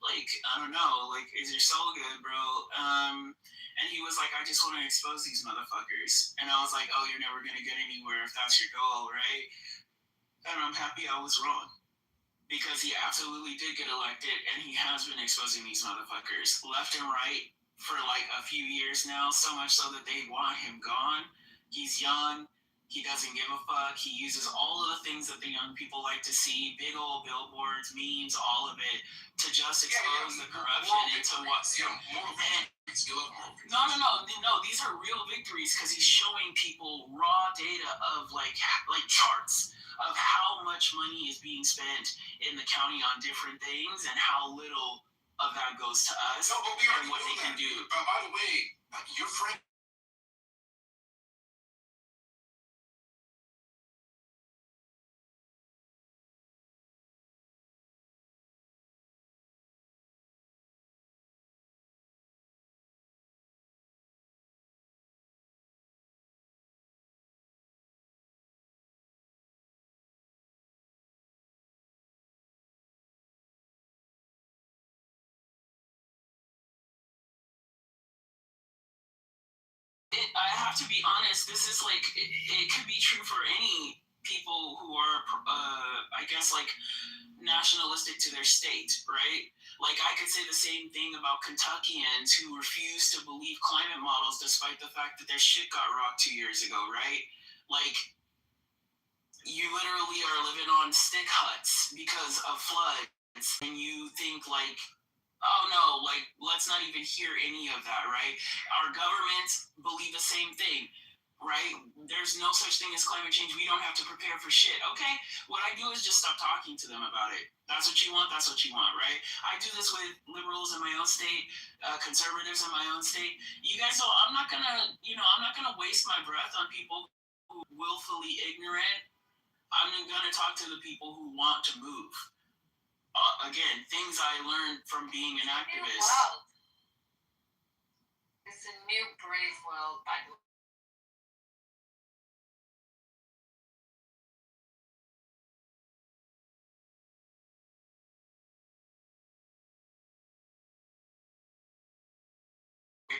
like, I don't know, like, is your soul good, bro? And he was like, I just want to expose these motherfuckers. And I was like, oh, you're never gonna get anywhere if that's your goal, right? And I'm happy I was wrong. Because he absolutely did get elected, and he has been exposing these motherfuckers left and right for like a few years now, so much so that they want him gone. He's young. He doesn't give a fuck. He uses all of the things that the young people like to see, big old billboards, memes, all of it, to just expose the corruption into what... No, these are real victories because he's showing people raw data of like charts of how much money is being spent in the county on different things and how little of that goes to us and what they can do. By the way, your friend I have to be honest, this is like, it could be true for any people who are, I guess, like, nationalistic to their state, right? Like, I could say the same thing about Kentuckians who refuse to believe climate models despite the fact that their shit got rocked 2 years ago, right? Like, you literally are living on stick huts because of floods, and you think, like, oh no, like, let's not even hear any of that, right? Our governments believe the same thing, right? There's no such thing as climate change. We don't have to prepare for shit. Okay, what I do is just stop talking to them about it. That's what you want, right? I do this with liberals in my own state, conservatives in my own state. You guys know, I'm not gonna waste my breath on people who are willfully ignorant. I'm gonna talk to the people who want to move. again, things I learned from being an activist. World. It's a new brave world, by the way.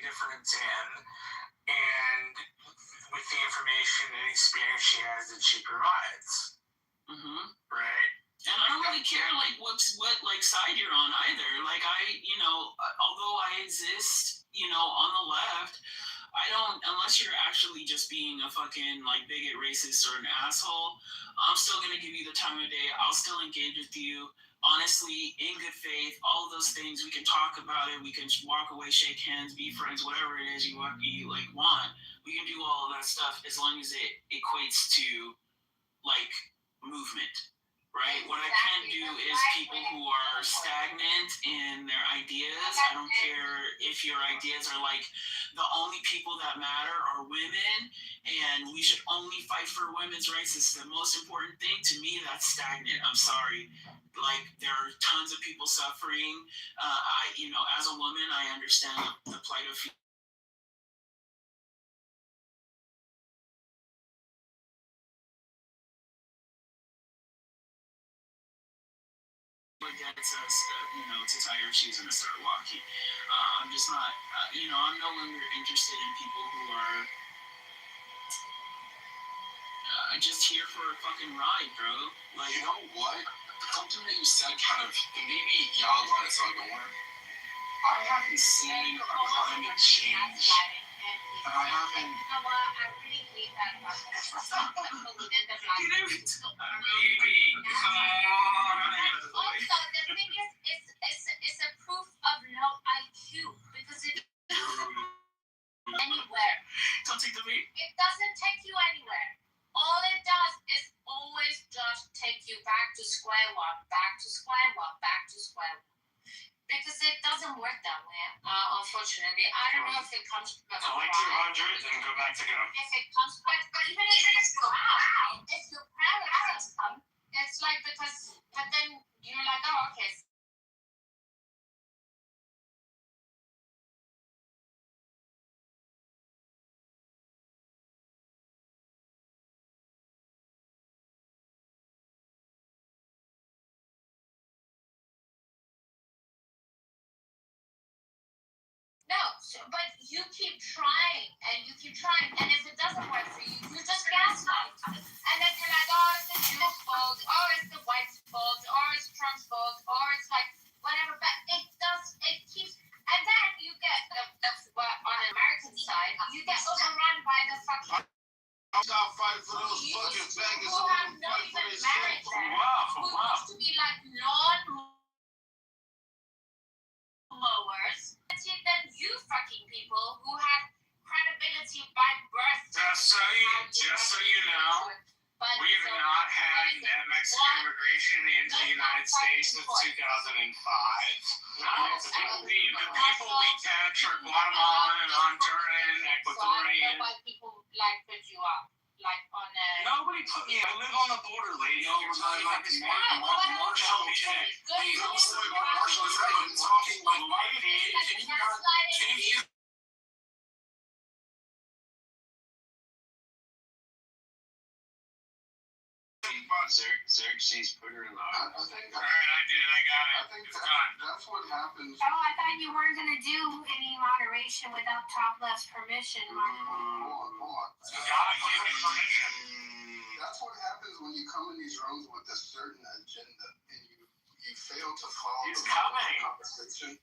Different in, and with the information and experience she has that she provides. Right? And I don't really care like what like side you're on either. Like although I exist, on the left, I don't, unless you're actually just being a fucking like bigot, racist, or an asshole, I'm still gonna give you the time of day. I'll still engage with you. Honestly, in good faith, all of those things, we can talk about it. We can walk away, shake hands, be friends, whatever it is you want. We can do all of that stuff as long as it equates to like movement, right? What I can't do is people who are stagnant in their ideas. I don't care if your ideas are like the only people that matter are women and we should only fight for women's rights. This is the most important thing. To me, that's stagnant. I'm sorry. Like, there are tons of people suffering. As a woman, I understand the plight of gets us, to tie our shoes and start walking. I'm just not, I'm no longer interested in people who are just here for a fucking ride, bro. Like, you know what? Something that you said kind of, maybe y'all on its own, I haven't seen a climate change. And I haven't. You know what? I really hate that about Also, the thing is, it's a proof of low IQ because it anywhere. Don't take the bait. It doesn't take you anywhere. All it does is always just take you back to square one, back to square one, back to square one. Because it doesn't work that way, unfortunately. I don't know if it comes back. So like 200 and go back to go. If it comes back, even if it's wow, if your parents come, it's like because, but then you're like, oh, okay. No, but you keep trying and you keep trying, and if it doesn't work for you, you just gaslight. And then you're like, oh, it's the Jews' fault, or it's the whites' fault, or it's Trump's fault, or it's like whatever. But it keeps, and then you get on the American side, you get overrun by the fucking. Stop fighting for those fucking faggots who have not even married them, who used to be like lawn mowers, than you fucking people who have credibility by birth. Just so you know, we've not had Mexican immigration into the United States since 2005. The people we catch are Guatemalan, Honduran, Ecuadorian. Why people like put you up, like on a. Nobody put me. I live on the border, lady. You're talking like Marshall. Marshall is right. Talking like lady. Can you? Xerxes put her in the I office. think Alright, I did. I got it. I think It's gone. that's what happens. Oh, I thought you weren't gonna do any moderation without top left's permission, Mark. Hold on. You gotta give me permission. That's what happens when you come in these rooms with a certain agenda and you fail to follow It's the coming. conversation.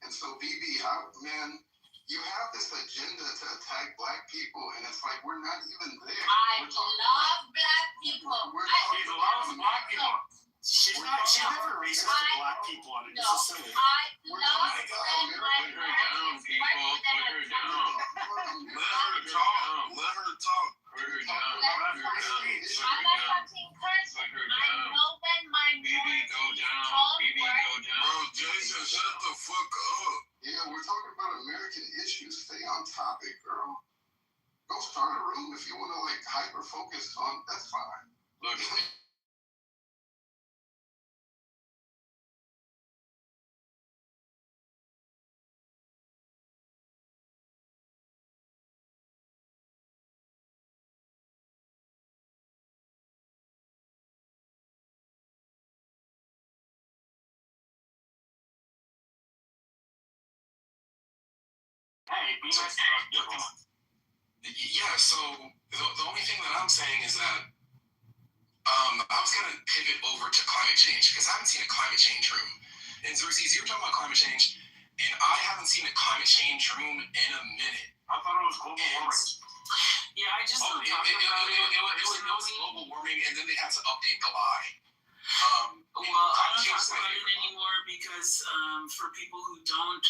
And so, BB, man, you have this agenda to attack black people, and it's like we're not even there. I love black people. He loves black people. She's never racist to black people on it. No, I love when my parents people. Put her down. Let her talk. Let her talk. Put her down. I'm not fucking cursing. I know when my BB, go down. don't BB, work. go down. Bro, Jason, shut the fuck up. Yeah, we're talking about American issues. Stay on topic, girl. Go start a room if you want to like hyper focus on. That's fine. Look. be nice to those people. Yeah, so the only thing that I'm saying is that I was gonna pivot over to climate change because I haven't seen a climate change room. And Xerxes, you were talking about climate change, and I haven't seen a climate change room in a minute. I thought it was global warming. Yeah, I just Oh, don't it talk about was global warming, and then they had to update the lie. Well, I don't talk about it anymore because for people who don't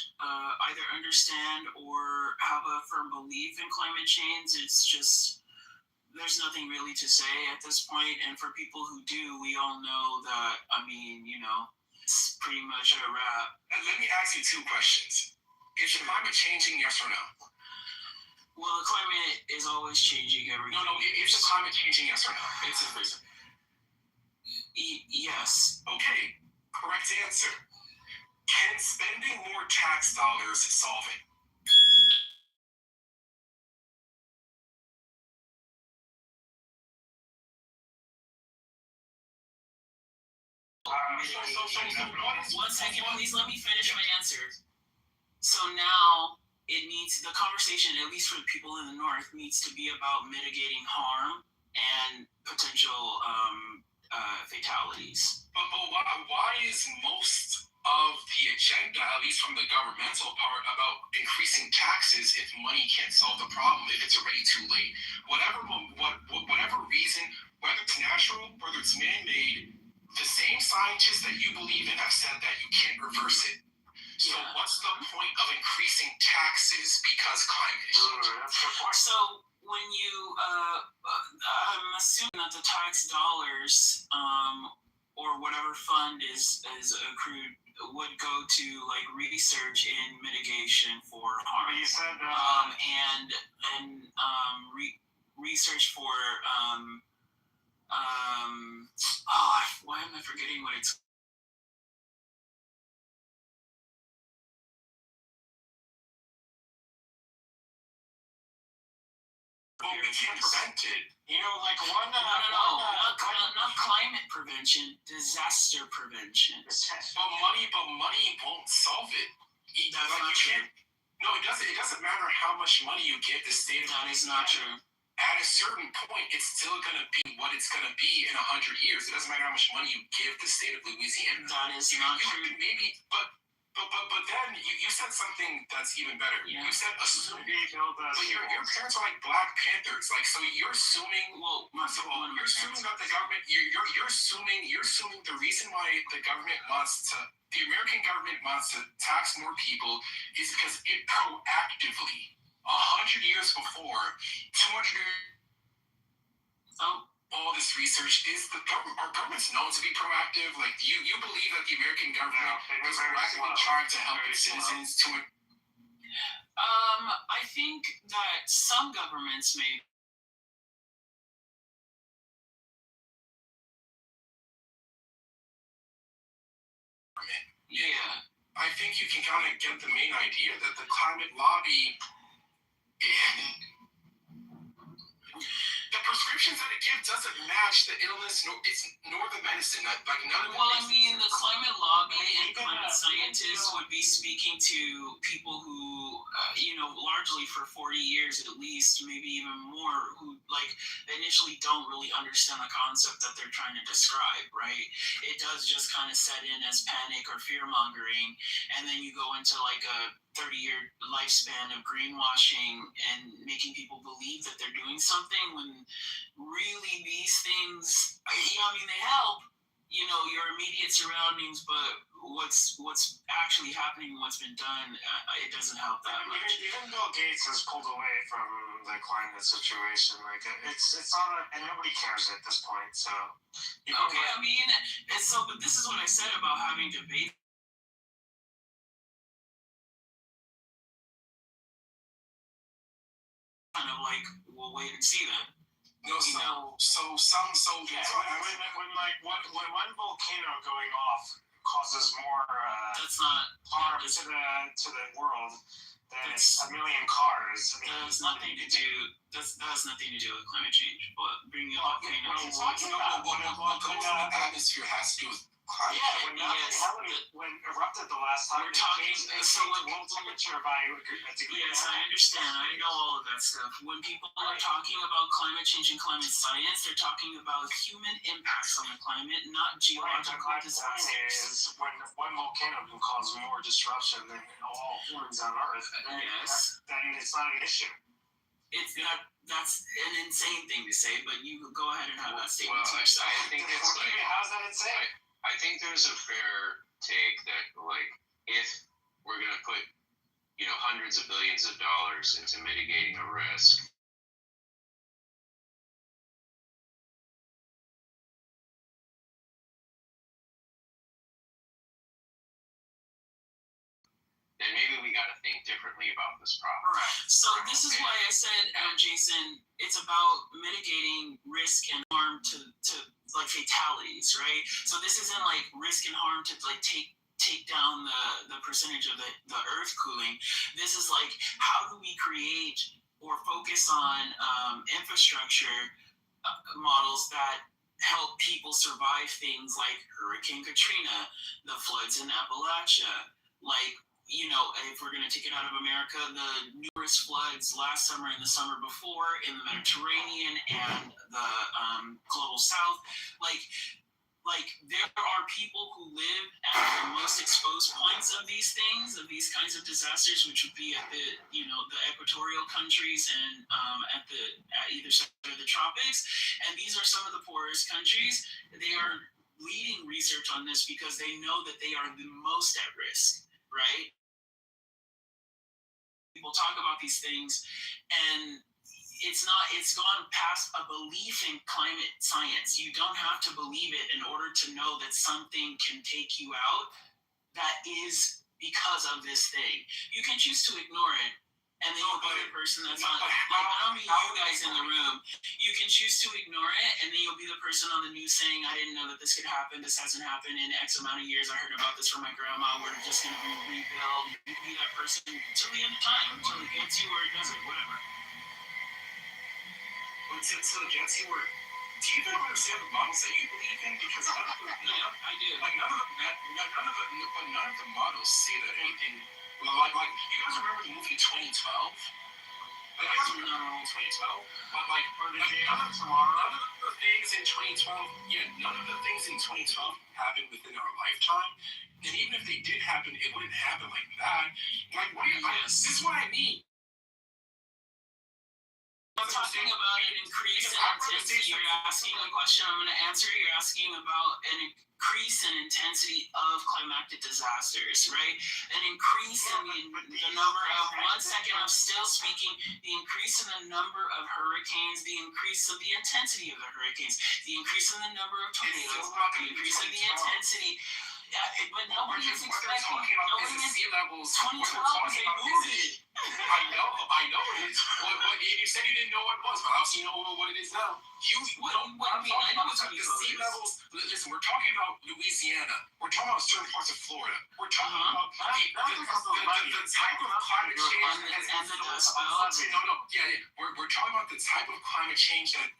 either understand or have a firm belief in climate change, it's just there's nothing really to say at this point. And for people who do, we all know that, I mean, you know, it's pretty much a wrap. Let me ask you two questions. Is the climate changing, yes or no? Well, the climate is always changing every No, is the climate changing, yes or no? It's a reason. Yes. Okay, correct answer. Can spending more tax dollars solve it? One second, please let me finish my answer. So now the conversation, at least for the people in the north, needs to be about mitigating harm and potential fatalities. But why is most of the agenda, at least from the governmental part, about increasing taxes if money can't solve the problem, if it's already too late? Whatever reason, whether it's natural, whether it's man-made, the same scientists that you believe in have said that you can't reverse it. So what's the point of increasing taxes because climate is changing? So when you, I'm assuming that the tax dollars or whatever fund is accrued would go to like research and mitigation for harm. You said research for why am I forgetting what it's? Well, we can't prevent it. You know, like not climate prevention, disaster prevention. But money won't solve it. That's not true. No, it doesn't. It doesn't matter how much money you give the state of That is not true. At a certain point, it's still going to be what it's going to be in 100 years. It doesn't matter how much money you give the state of Louisiana. That is not true. Maybe, but then you said something that's even better. Yeah. You said assuming. But your parents are like Black Panthers. Like, so you're assuming. Well, first of all, you're assuming that the government. You're assuming the reason why the American government wants to tax more people is because it proactively, 100 years before, 200 years. All this research is our government's known to be proactive. Like, you believe that the American government is proactively trying to help its citizens to. I think that some governments may. Yeah. I think you can kind of get the main idea that the climate lobby. The prescriptions that it gives doesn't match the illness nor the medicine. Like none of it. Well, I mean, the climate lobby and climate scientists would be speaking to people who, largely for 40 years at least, maybe even more, who like initially don't really understand the concept that they're trying to describe, right? It does just kind of set in as panic or fear mongering, and then you go into like a 30-year lifespan of greenwashing and making people believe that they're doing something when really these things, they help, your immediate surroundings, but what's actually happening, what's been done, it doesn't help that much. Even Bill Gates has pulled away from the climate situation. Like, it's not, and nobody cares at this point. So, okay, but this is what I said about having debate. Kind of like, we'll wait and see then. No, so when one volcano going off causes more harm to the world than a million cars. That has nothing to do with climate change. But bringing up what goes in the atmosphere has to do with climate Yeah, when Yes. when erupted the last time, We're talking- they so changed when world people- temperature by a degree. Yes, I understand. I know all of that stuff. When people are talking about climate change and climate science, they're talking about human impacts on the climate, not geological My point disasters. is when one volcano can cause more disruption than all humans on Earth, then it's not an issue. It's not. That's an insane thing to say, but you go ahead and have that statement Well, to yourself. I think it's like, How's that insane? I think there's a fair take that, like, if we're going to put, hundreds of billions of dollars into mitigating a risk, then maybe we got to think differently about this problem. Right. So this is why I said, Jason, it's about mitigating risk and harm to like fatalities, right? So this isn't like risk and harm to like take down the percentage of the earth cooling. This is like, how do we create or focus on infrastructure models that help people survive things like Hurricane Katrina, the floods in Appalachia, like, if we're going to take it out of America, the numerous floods last summer and the summer before in the Mediterranean and the global south, like there are people who live at the most exposed points of these things, of these kinds of disasters, which would be at the equatorial countries and at either side of the tropics. And these are some of the poorest countries. They are leading research on this because they know that they are the most at risk, right? People talk about these things, and it's gone past a belief in climate science. You don't have to believe it in order to know that something can take you out that is because of this thing. You can choose to ignore it, and then you'll be the person that's on, like, I don't mean you guys in the room. You can choose to ignore it, and then you'll be the person on the news saying, I didn't know that this could happen. This hasn't happened in X amount of years. I heard about this from my grandma. We're just going to rebuild. You be that person until the end of time, until it gets you or it doesn't, whatever. Until it gets you where, do you even understand the models that you believe in? Because none of them, I do. like none of the models say that anything. Like you guys remember the movie 2012? Like, No. 2012, but like none of the things in 2012. Yeah, none of the things in 2012 happened within our lifetime. And even if they did happen, it wouldn't happen like that. Like, this is what I mean. I'm talking about an increase in intensity. You're asking a question I'm going to answer. You're asking about an increase in intensity of climatic disasters, right? An increase in the number of, 1 second, I'm still speaking, the increase in the number of hurricanes, the increase of the intensity of the hurricanes, the increase in the number of tornadoes, the increase in the intensity. Yeah, but nobody is expecting, nobody is, sea levels. 2012 was a movie. I know it is. You said you didn't know what it was, but obviously you know what it is now. What do you mean? I know it's the sea levels. Listen, we're talking about Louisiana. We're talking about certain parts of Florida. We're talking about the type of climate change and the Dust Belt. We're talking about the type of climate change that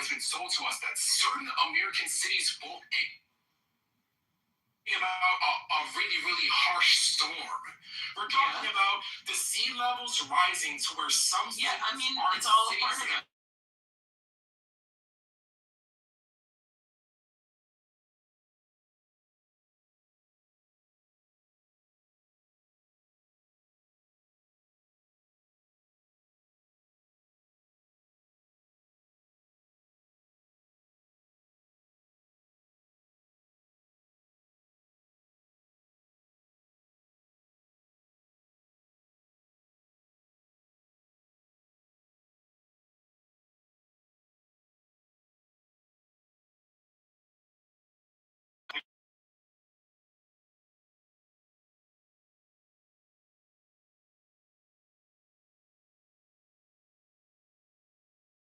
has been sold to us that certain American cities won't about a really, really harsh storm. We're talking about the sea levels rising to where some it's all a part of it.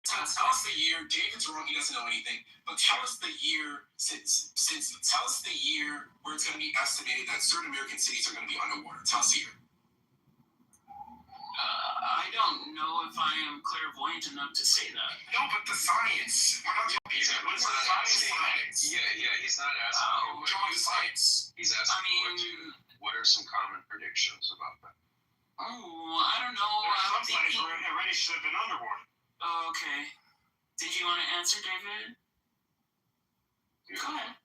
Tell us the year. David's wrong. He doesn't know anything. But tell us the year. Tell us the year where it's going to be estimated that certain American cities are going to be underwater. Tell us the year. I don't know if I am clairvoyant enough to say that. No, but the science. We're not talking He's not what's the science? Yeah, he's not asking you what John you science. He's asking what are some common predictions about that? Oh, I don't know. Some planets already should have been underwater. Oh, okay. Did you want to answer, David? Yeah. Go ahead.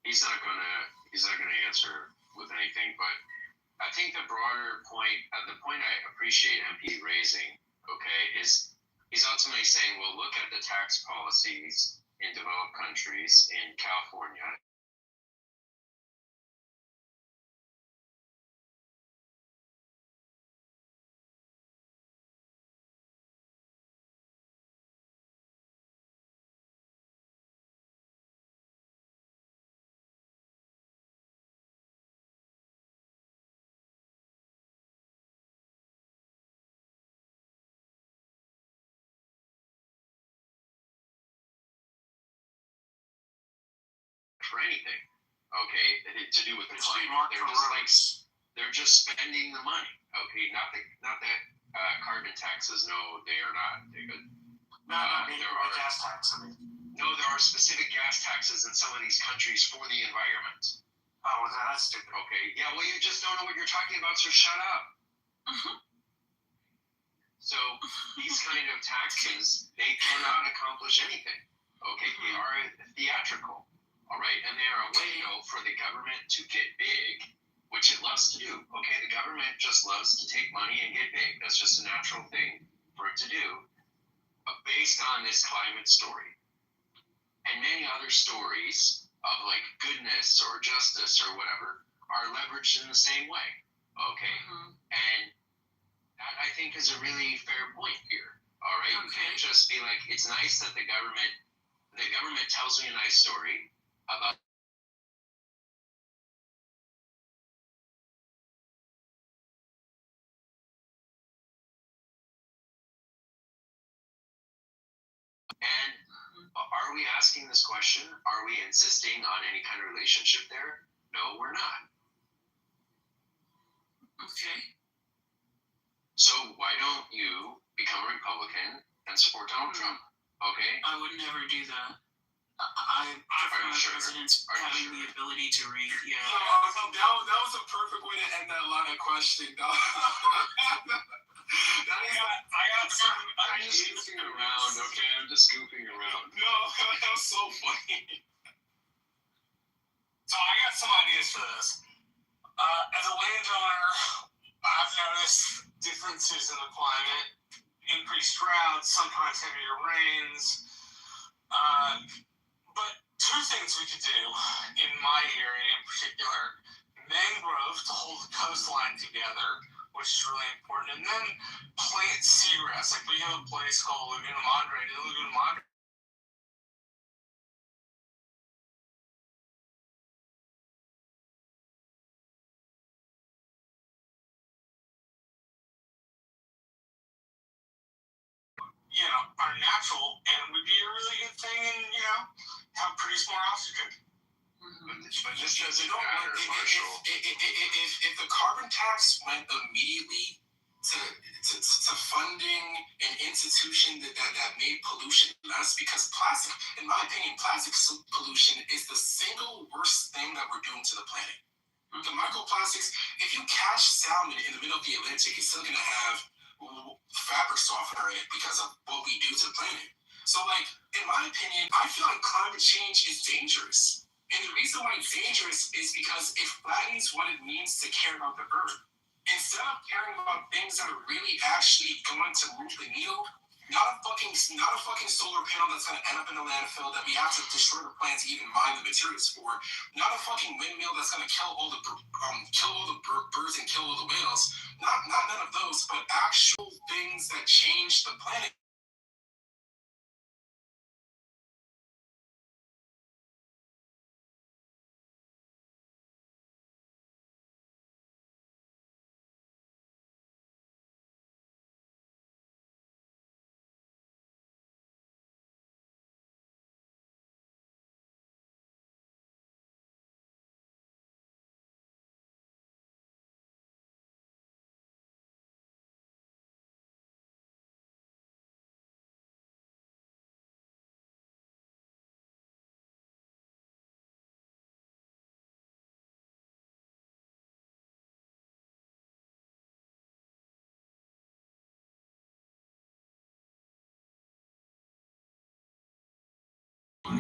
He's not gonna answer with anything, but I think the broader point, the point I appreciate MP raising, okay, is he's ultimately saying, well, look at the tax policies in developed countries in California. For anything, okay, to do with the climate, they're just spending the money, okay, not that carbon taxes. No, they are not. There are gas tax. No, there are specific gas taxes in some of these countries for the environment. Oh, well, that's stupid. Okay, yeah, well, you just don't know what you're talking about, so shut up. So these kind of taxes, they cannot accomplish anything. Okay, they are theatrical. All right, and they are a way for the government to get big, which it loves to do. Okay, the government just loves to take money and get big. That's just a natural thing for it to do, based on this climate story and many other stories of like goodness or justice or whatever are leveraged in the same way. Okay, and that I think is a really fair point here. All right, you can't just be like, it's nice that the government tells me a nice story about. And are we asking this question? Are we insisting on any kind of relationship there? No, we're not. Okay. So why don't you become a Republican and support Donald Trump? Okay? I would never do that. I prefer presidents having the ability to read. Yeah. That was a perfect way to end that line of questioning, dog. I'm just goofing around, okay? I'm just goofing around. No, that was so funny. So I got some ideas for this. As a landowner, I've noticed differences in the climate, increased droughts, sometimes heavier rains. But two things we could do in my area in particular: mangrove to hold the coastline together, which is really important, and then plant seagrass. Like we have a place called Laguna Madre. The Laguna Madre are natural and would be a really good thing, and help produce more oxygen. But this doesn't matter, Marshall. If the carbon tax went immediately to funding an institution that made pollution less, because plastic, in my opinion, plastic pollution is the single worst thing that we're doing to the planet. The microplastics, if you catch salmon in the middle of the Atlantic, it's still going to have fabric softener in it because of what we do to the planet. So, in my opinion, I feel like climate change is dangerous. And the reason why it's dangerous is because it flattens what it means to care about the earth. Instead of caring about things that are really actually going to move the needle, not a fucking solar panel that's going to end up in a landfill that we have to destroy the plant to even mine the materials for, not a fucking windmill that's going to kill all the birds and kill all the whales, not none of those, but actual things that change the planet.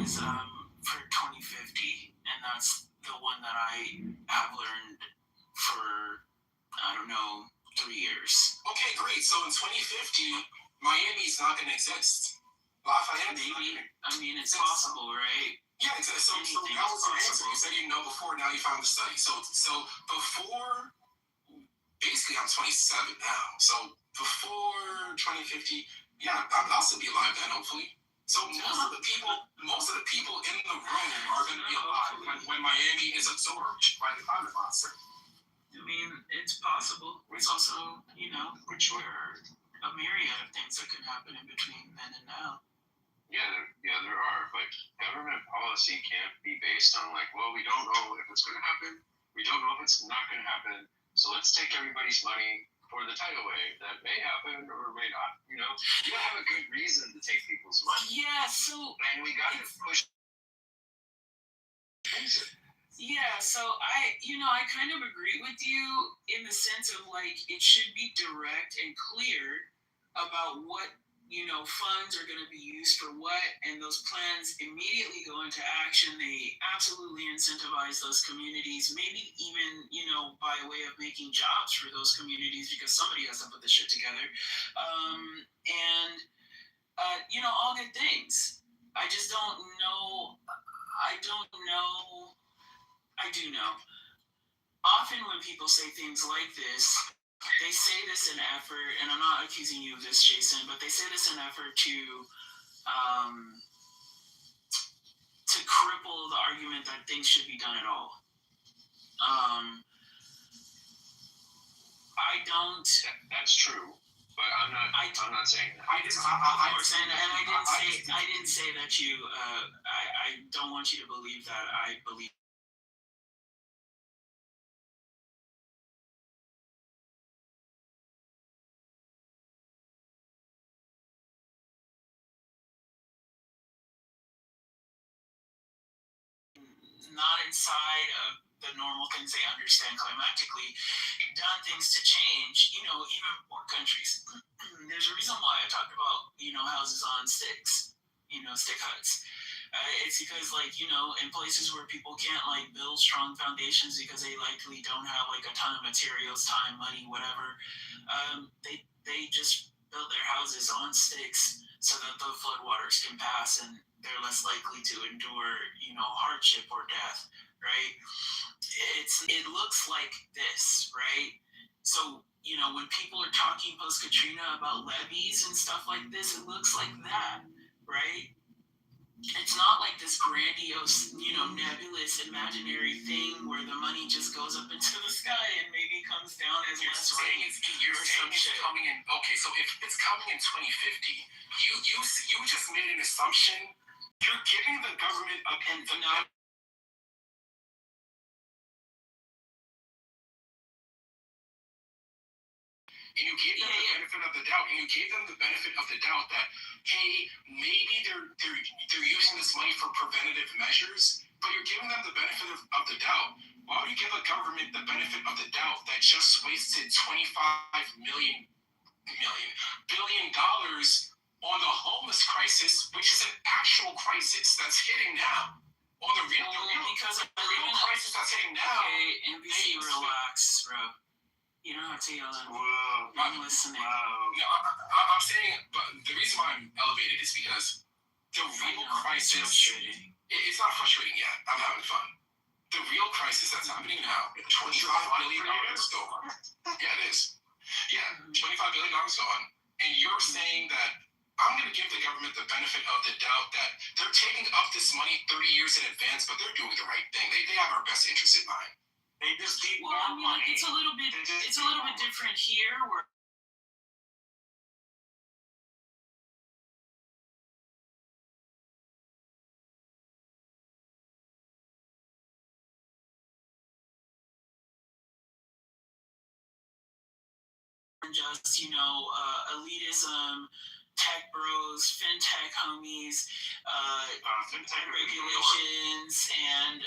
is for 2050, and that's the one that I have learned for, I don't know, 3 years. Okay, great. So in 2050, Miami's not going to exist. Lafayette. Maybe. I mean, it's possible, right? Yeah, exactly. So that was your answer. You said you know before, now you found the study. So before, basically I'm 27 now. So before 2050, yeah, I'll still be alive then, hopefully. So most of the people in the room are going to be alive when Miami is absorbed by the climate monster. I mean, it's possible. It's also, there are a myriad of things that can happen in between then and now. Yeah, there are. But government policy can't be based on well, we don't know if it's going to happen. We don't know if it's not going to happen. So let's take everybody's money for the tidal wave that may happen or may not. You gotta have a good reason to take people's money. Yeah. So. And we got to push. Yeah. So I kind of agree with you in the sense of it should be direct and clear about what. Funds are going to be used for what, and those plans immediately go into action. They absolutely incentivize those communities, maybe even, by way of making jobs for those communities, because somebody has to put this shit together. All good things. I just don't know. I do know. Often when people say things like this, they say this in effort, and I'm not accusing you of this, Jason, but they say this in effort to cripple the argument that things should be done at all. I don't. That's true, but I'm not saying that. I didn't say that you. I don't want you to believe that I believe. Not inside of the normal things they understand climatically, done things to change, even poor countries. There's a reason why I talked about, houses on sticks, stick huts. It's because, in places where people can't, build strong foundations because they likely don't have, a ton of materials, time, money, whatever, they just build their houses on sticks so that the floodwaters can pass and they're less likely to endure, hardship or death, right? It looks like this, right? So, when people are talking post-Katrina about levees and stuff like this, it looks like that, right? It's not like this grandiose, nebulous, imaginary thing where the money just goes up into the sky and maybe comes down as less rain. You're saying it's coming in. Okay, so if it's coming in 2050, you just made an assumption. You're giving the government and you gave them the benefit of the doubt, that hey, maybe they're using this money for preventative measures, but you're giving them the benefit of the doubt. Why would you give a government the benefit of the doubt that just wasted $25 billion on the homeless crisis, which is an actual crisis that's hitting now? On the real crisis that's hitting now. Okay, NBC, relax, bro. You don't have to yell at me. I'm listening. I'm saying, but the reason why I'm elevated is because the real crisis. It's not frustrating yet. I'm having fun. The real crisis that's happening now, $25 billion gone. Yeah, it is. Yeah, $25 billion gone. And you're saying that I'm going to give the government the benefit of the doubt that they're taking up this money 30 years in advance, but they're doing the right thing. They have our best interest in mind. They just keep money. It's a little bit different here where just, elitism, tech bros, fintech homies, regulations, and,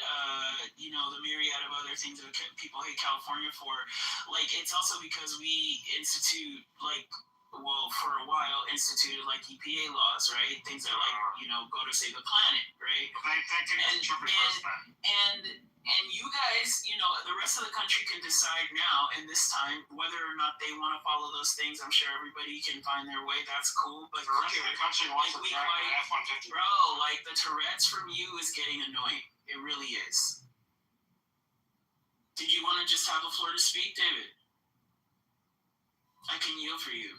the myriad of other things that people hate California for. It's also because we institute, well, for a while, instituted like EPA laws, right? Things that go to save the planet, right? And you guys, the rest of the country can decide now and this time whether or not they want to follow those things. I'm sure everybody can find their way. That's cool. But the rest of the country wants to drive an F-150. Bro, like the Tourette's from you is getting annoying. It really is. Did you want to just have the floor to speak, David? I can yield for you.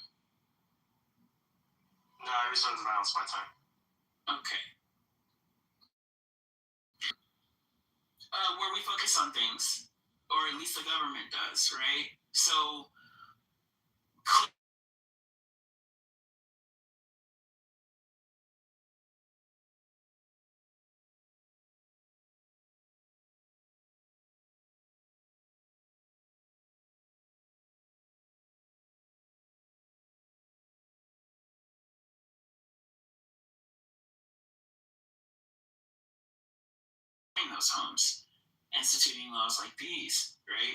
No, I reserve the balance of my time. Okay. Where we focus on things, or at least the government does, right? So, those homes, instituting laws like these, right?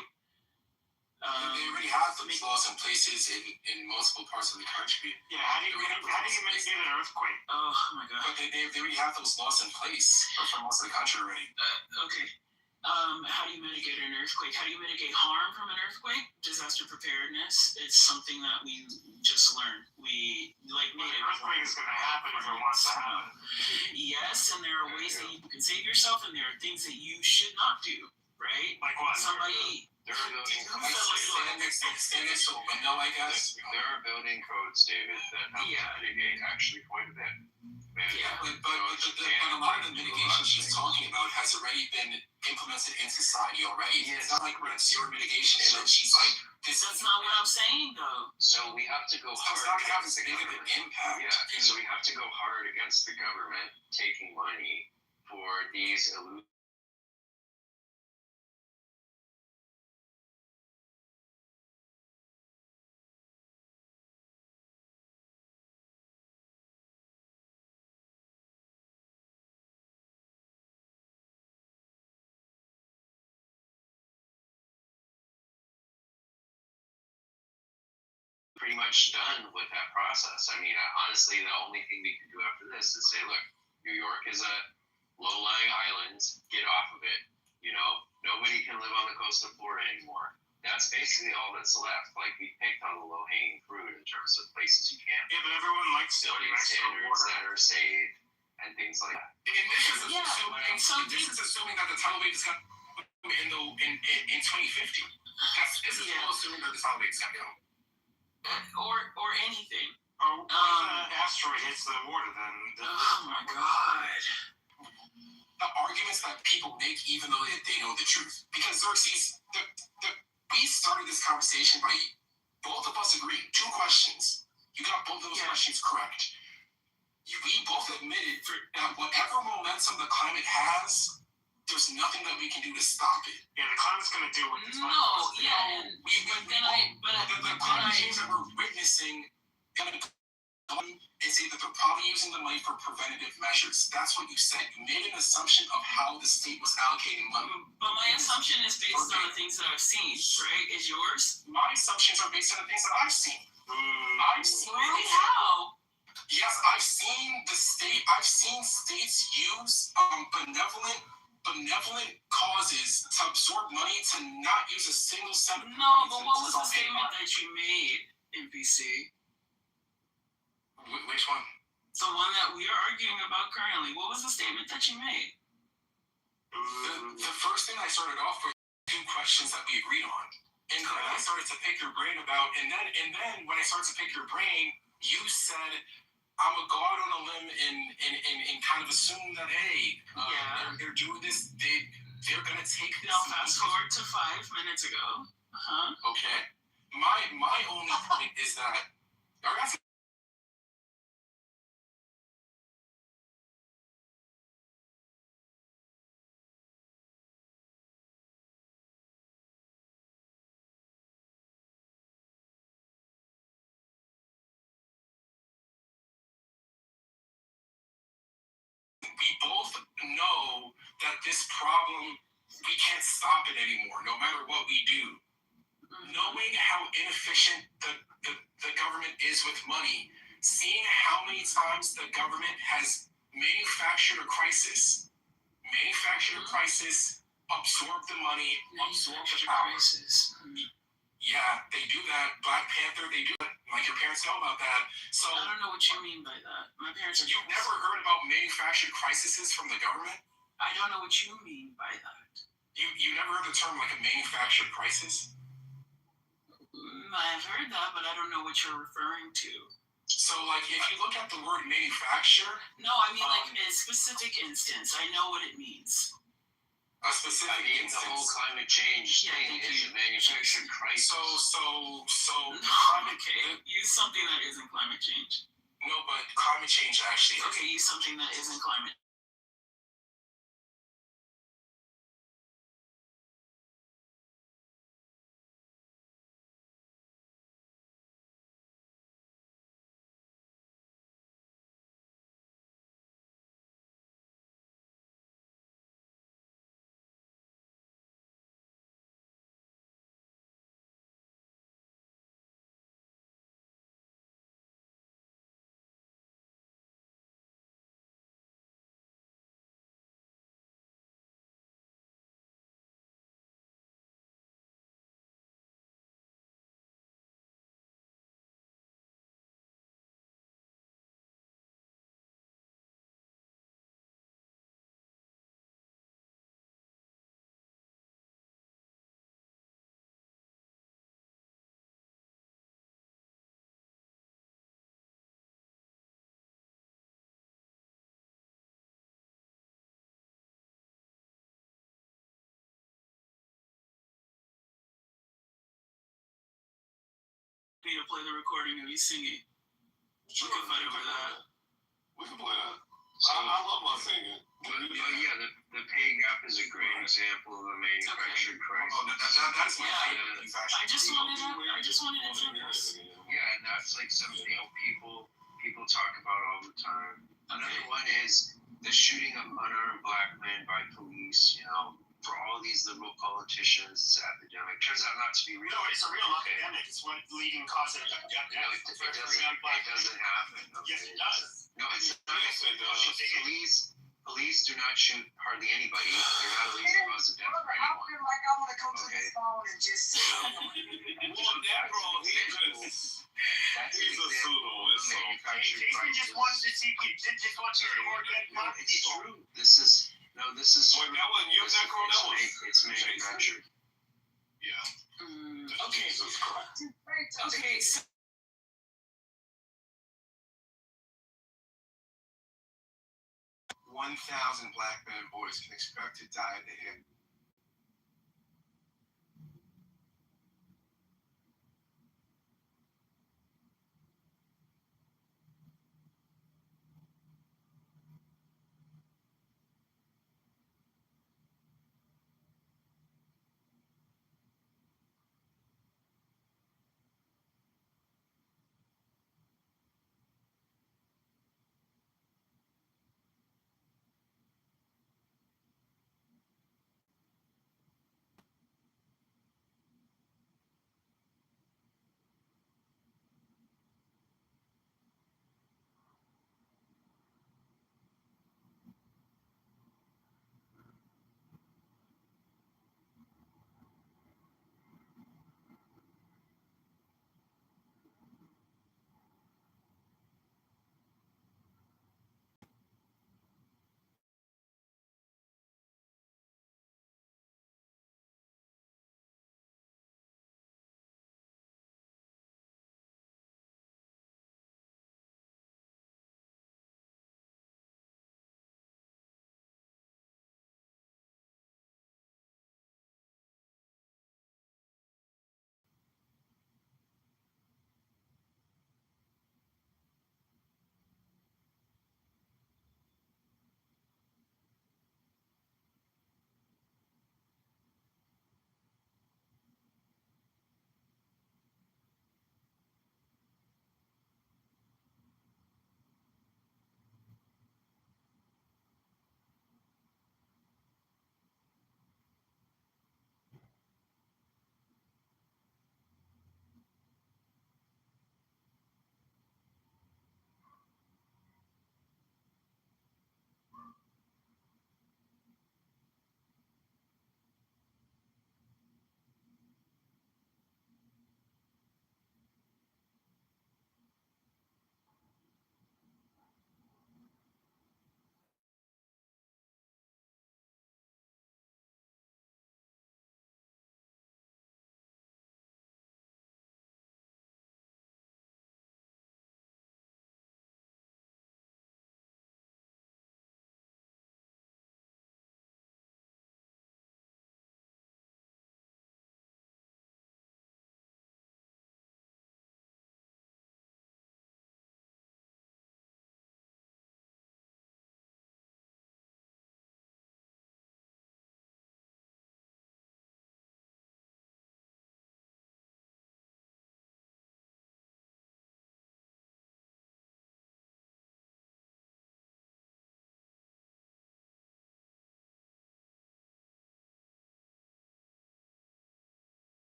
They already have those laws in places in multiple parts of the country. Yeah, how do you mitigate an earthquake? Oh my god. But they already have those laws in place for most of the country already. Okay. How do you mitigate an earthquake? How do you mitigate harm from an earthquake? Disaster preparedness. It's something that we just learned. We an earthquake is going to happen if it wants to happen. Yes, and there are ways that you can save yourself, and there are things that you should not do. Right? Like what? Somebody. There are building codes, David, that help mitigate actually quite a bit. But a lot of the mitigation she's talking about has already been implemented in society already. It's not like we're at zero mitigation and then she's like, that's not what I'm saying though. So we have to go hard. It's not going to have a significant impact. Yeah, so we have to go hard against the government taking money for these pretty much done with that process. I mean, honestly, the only thing we can do after this is say, look, New York is a low-lying island. Get off of it. Nobody can live on the coast of Florida anymore. That's basically all that's left. Like, we picked on the low-hanging fruit in terms of places you can't. Yeah, but everyone likes building standards that are safe and things like that. This is assuming that the tidal wave is going to in 2050. This is all assuming that the tidal wave is going to go. Or anything. When the asteroid hits the water, then. Oh my god. The arguments that people make, even though they know the truth. Because Xerxes, we started this conversation by both of us agreeing. 2 questions. You got both those questions correct. We both admitted that whatever momentum the climate has, there's nothing that we can do to stop it. Yeah, the climate's going to do what it's the climate change that we're witnessing and say that they're probably using the money for preventative measures. That's what you said. You made an assumption of how the state was allocating money. But my assumption is based on the things that I've seen, right? Is yours? My assumptions are based on the things that I've seen. I've seen really how? Yes, I've seen states use benevolent causes to absorb money to not use a single cent. No, but what was the statement that you made in BC? Which one? The one that we are arguing about currently. What was the statement that you made? The first thing I started off with 2 questions that we agreed on. And then I started to pick your brain about, and then when I started to pick your brain, you said, I'm gonna go out on a limb and kind of assume that, hey, they're doing this, they're gonna take this. Now fast forward to 5 minutes ago. Okay. My only point is that we both know that this problem, we can't stop it anymore, no matter what we do. Knowing how inefficient the the government is with money. Seeing how many times the government has manufactured a crisis, absorb the money, absorb the power. Yeah, they do that. Black Panther, they do that. Like, your parents know about that. So I don't know what you mean by that. My parents are. You've never heard about manufactured crises from the government? I don't know what you mean by that. You never heard the term like a manufactured crisis? I've heard that, but I don't know what you're referring to. So, like, if you look at the word manufacture. No, I mean, like, in a specific instance, I know what it means. A specific instance. The whole climate change thing is a manufactured crisis. So okay, use something that isn't climate change. No, but climate change actually. Okay, use something that isn't climate. To play the recording of you singing. Sure, we can fight over that. We can play that. I love my singing. Yeah, the pay gap is a great example of a manufactured crisis. That's my favorite manufactured. I just wanted examples. Yeah, and that's like something people talk about all the time. Another one is the shooting of unarmed black men by police. For all these liberal politicians, it's an epidemic. Turns out not to be real. No, it's a real epidemic. It's one leading cause of death. It doesn't happen. Okay. Yes, it does. No, it's not. Police do not shoot hardly anybody. They're not a leading cause of death for I anyone. feel like I want to come to this phone and just sit. He's a pseudoist. Jason just wants to see more dead black It's people. true. This is true. Wait, that wasn't you, Necro? That was It's manufactured. Yeah. Okay. Jesus Christ. Okay. So 1,000 black men and boys can expect to die at the hand.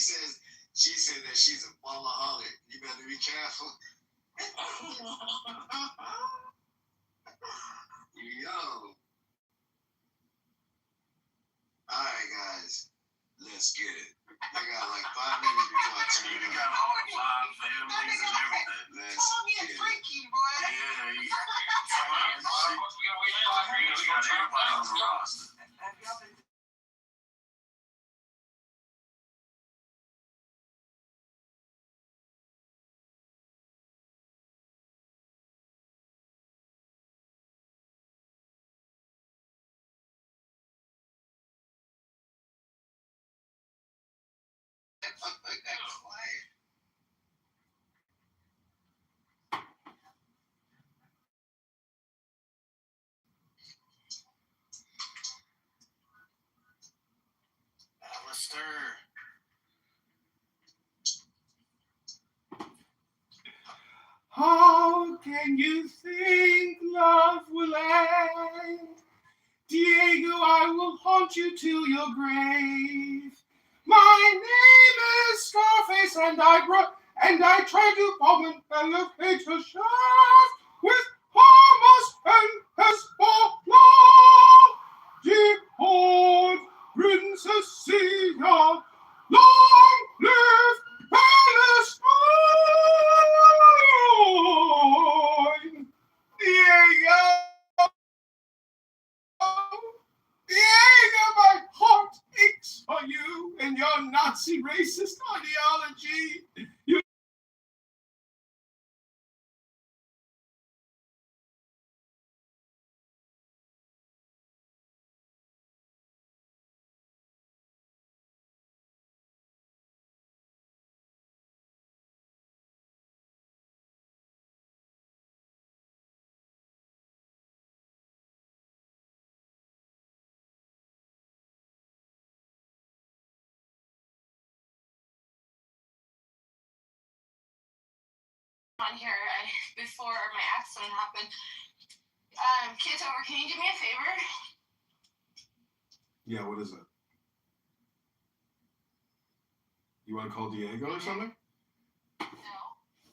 She said that she's a ballaholic. You better be careful. Yo. Alright, guys. Let's get it. I got like 5 minutes before I turn it got on. all 5 families and everything. Let's Call me a get it. freaky, boy. Yeah, We gotta wait 5 minutes. we got everybody on the roster. Have y'all been Alistair. How can you think love will end? Diego, I will haunt you to your grave. My name is Scarface, and I try to bomb an elevator shaft with Hamas and Hezbollah. Deport, Princess Sia, long live Palestine! Diego! Diego, my heart aches for you and your Nazi racist ideology. You on here before my accident happened. Kitover, can you do me a favor? Yeah, what is it? You want to call Diego or something? No. Can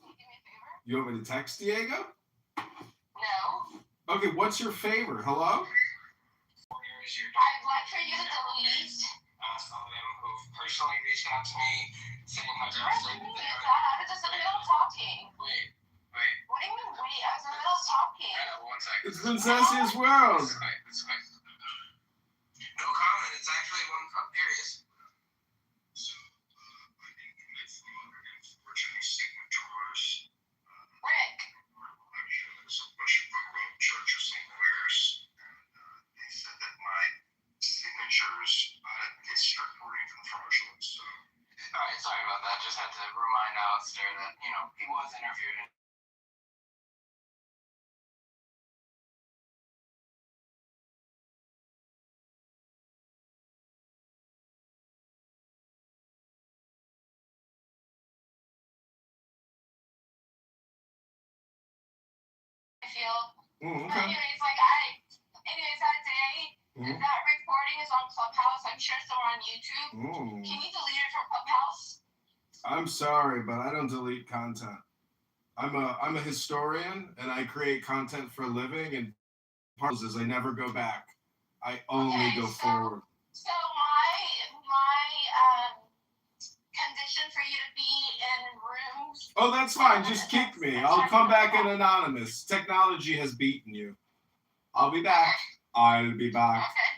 you do me a favor? You want me to text Diego? No. Okay, what's your favor? Hello? I'd like for you to delete. Some of them who've personally reached out to me saying how Where's the meeting? I was just in the middle of talking. Wait. What do you mean, wait? I was in the middle of talking. One second. It's Princessia's World. It's quick. No comment. It's actually one. There he is. So, I think with unfortunate signatories, Rick. there's a bunch of corrupt churches somewhere, and they said that my signatures get stripped or even fraudulent. So, Alright, sorry about that. Just had to remind Alistair that, he was interviewed. I feel. Okay. Anyways, that day, that recording is on Clubhouse. I'm sure it's on YouTube. Can you delete it from Clubhouse? I'm sorry, but I don't delete content. I'm a historian, and I create content for a living, and part is I never go back. I only go forward. So my condition for you to be in rooms. Oh, that's fine. Just kick me. I'll come back in anonymous. Technology has beaten you. I'll be back. I'll be back. Okay.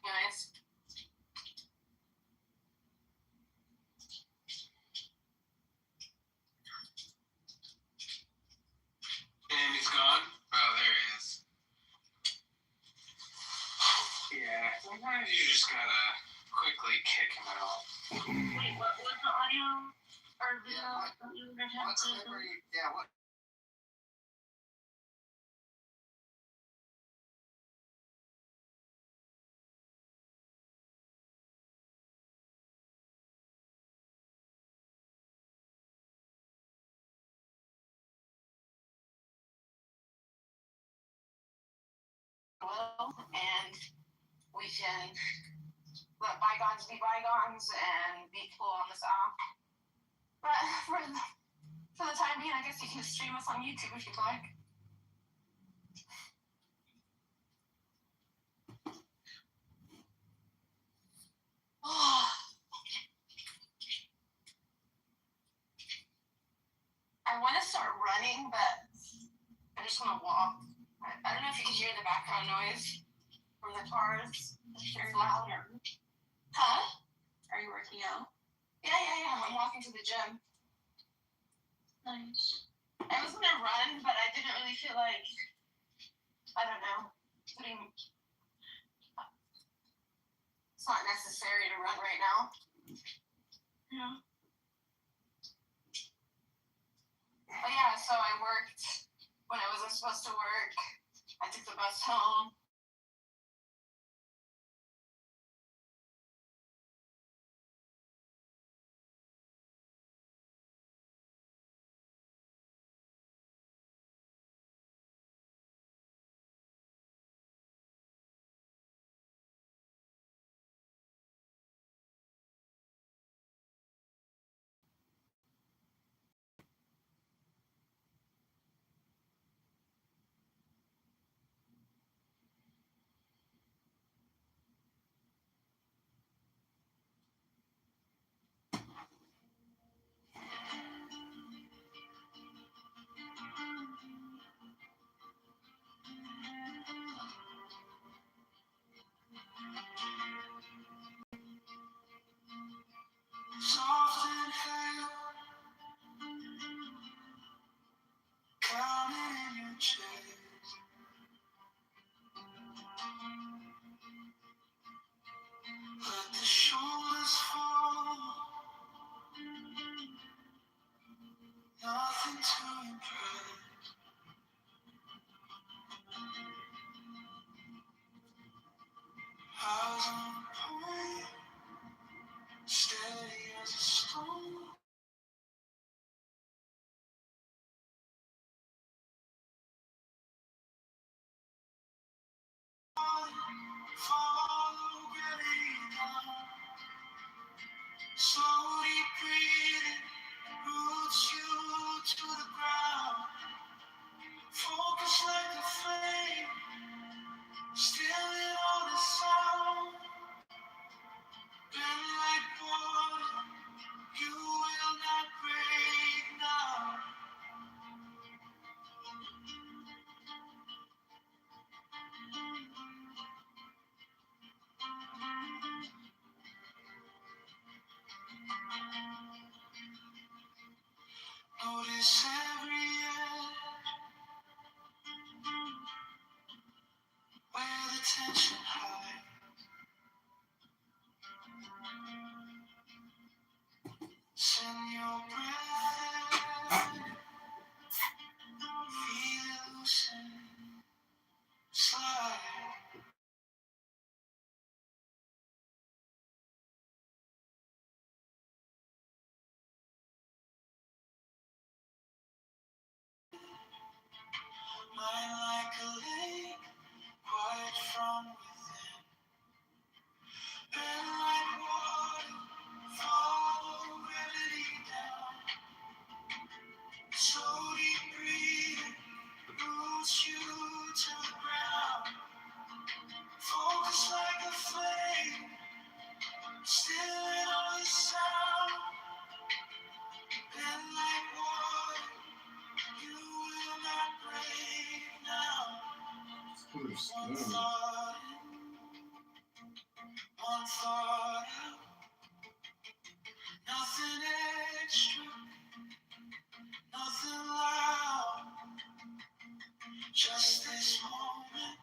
Anyways. And he's gone? Oh, there he is. Yeah, sometimes you just gotta quickly kick him out. Wait, what was the audio or video that you were gonna have to do? Yeah, what? And we can let bygones be bygones and be cool on this app. But for the time being, I guess you can stream us on YouTube if you'd like. I want to start running, but I just want to walk. I don't know if you can hear the background noise from the cars. It's very loud. Huh? Are you working out? Yeah. I'm walking to the gym. Nice. I was gonna run, but I didn't really feel like, I don't know, it's not necessary to run right now. Yeah. But yeah, so I worked when I wasn't supposed to work. I took the bus home. Soft and hale, counting in your chest. Let the shoulders fall, nothing to impress. Eyes on point, steady as a stone. Follow gravity down, slowly breathing, roots you to the ground. Focus like a flame, still in all the sound. Bend like water, you will not break now. Notice every edge where the tension hides. Send your breath in, feel it loosen, slide. Mind like a lake, quiet from within. Bend like water, follow gravity down. Slowly breathing, roots you to the ground. Focus like a flame, still in all the sound. Bend like water, you will not break now. One thought out, nothing extra, nothing loud. Just this moment,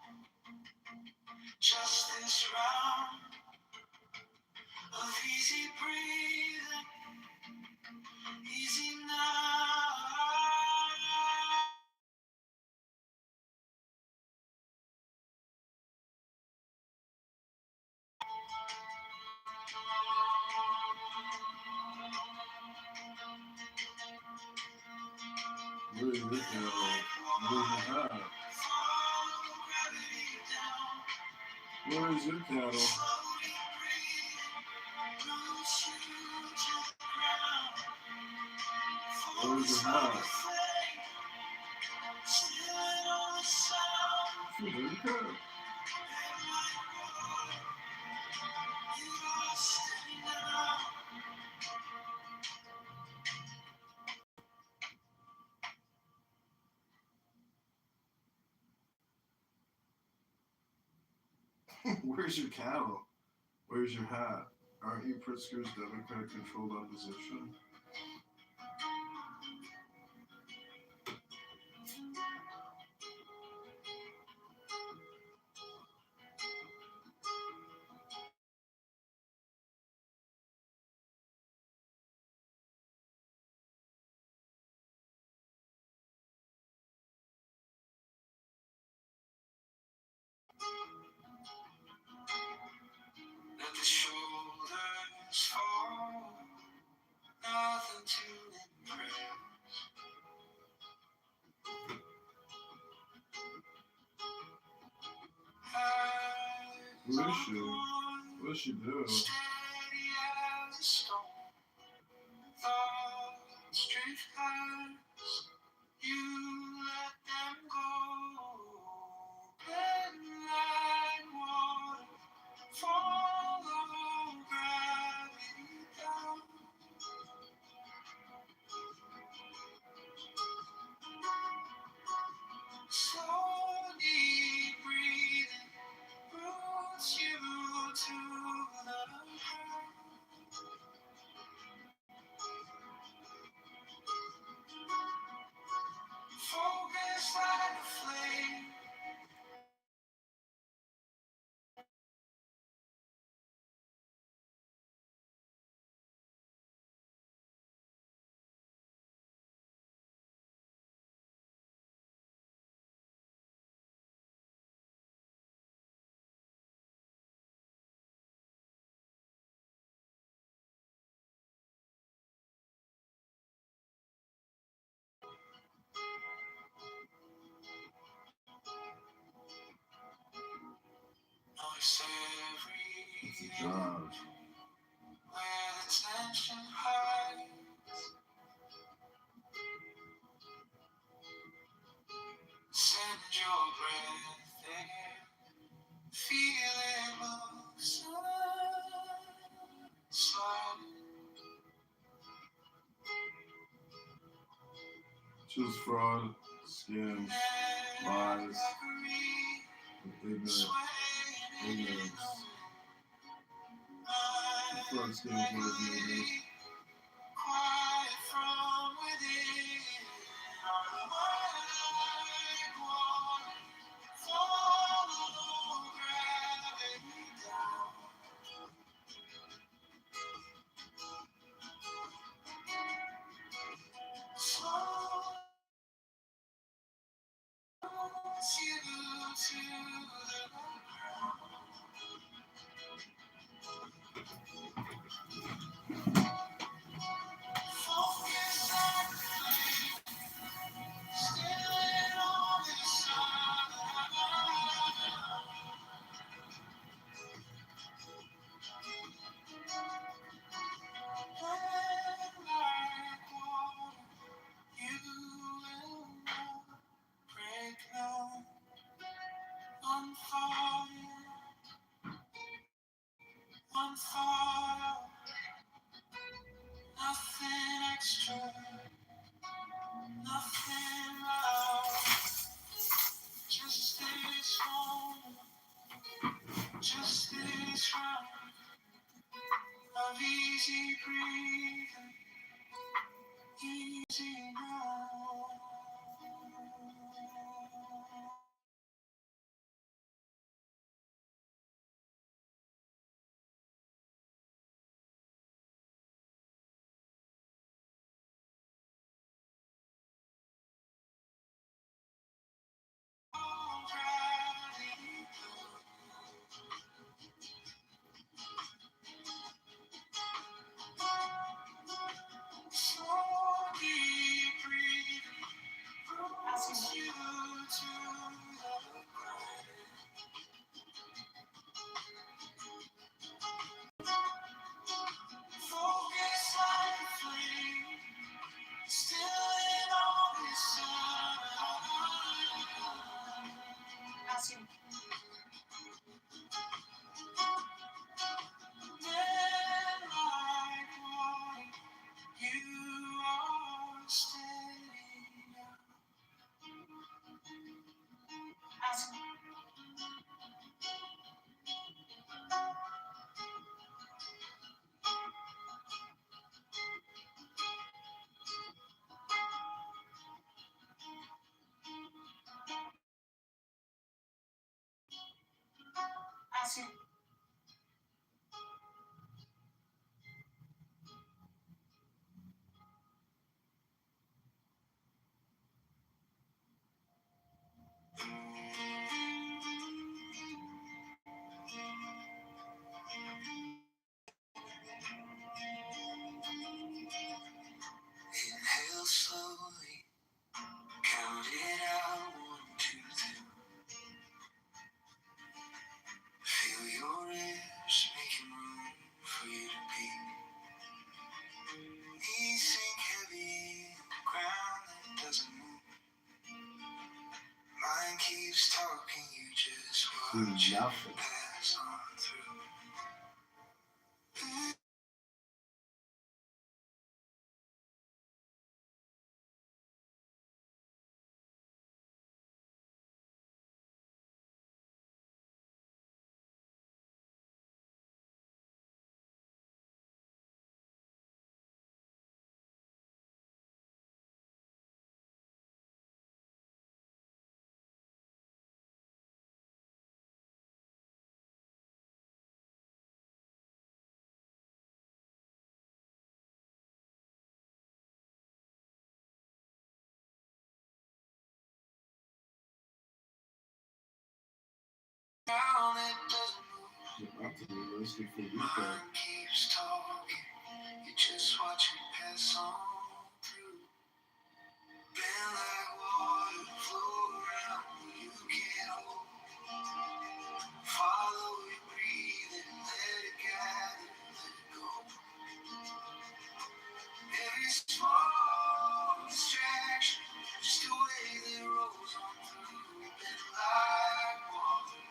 just this round of easy breathing, easy now. Where's this girl? Where's your cattle? Where's your hat? Where's your cattle? Where's your hat? Aren't you Pritzker's Democrat-controlled opposition? Let the shoulders fall, nothing to impress. Who is she? What does she do? Steady as a stone, thoughts drift past, you let them go. Bend like water, follow gravity down. Slowly breathing roots you to the ground. Focus like a flame. Notice It's a every job. where the tension hides. Send your breath there. Feel it move slide. Choose fraud, scams, lies, and ignorance. The fraud, scams, lies, and ignorance. Quiet from within. Our like water, follow gravity down. Slow you to the ground. Focus like a flame, still on the sun. Let like water, you will not break down. On fire, nothing extra, nothing loud. Just this moment, just this round of easy breathing, easy now. Slowly breathing, roots you to the ground. Focus like a flame, still Inhale slowly, count it out, 1, 2, 3. Feel your ribs making room for you to be. Knees sink heavy in the ground that doesn't move. Mind keeps talking, you just watch it pass on through. Down it doesn't move. Mind keeps talking, you just watch it pass on through. Bend like water, flow around where you can't hold. Follow your breathing, let it guide and let it go. Every small distraction, just a wave that rolls on through. Bend like water.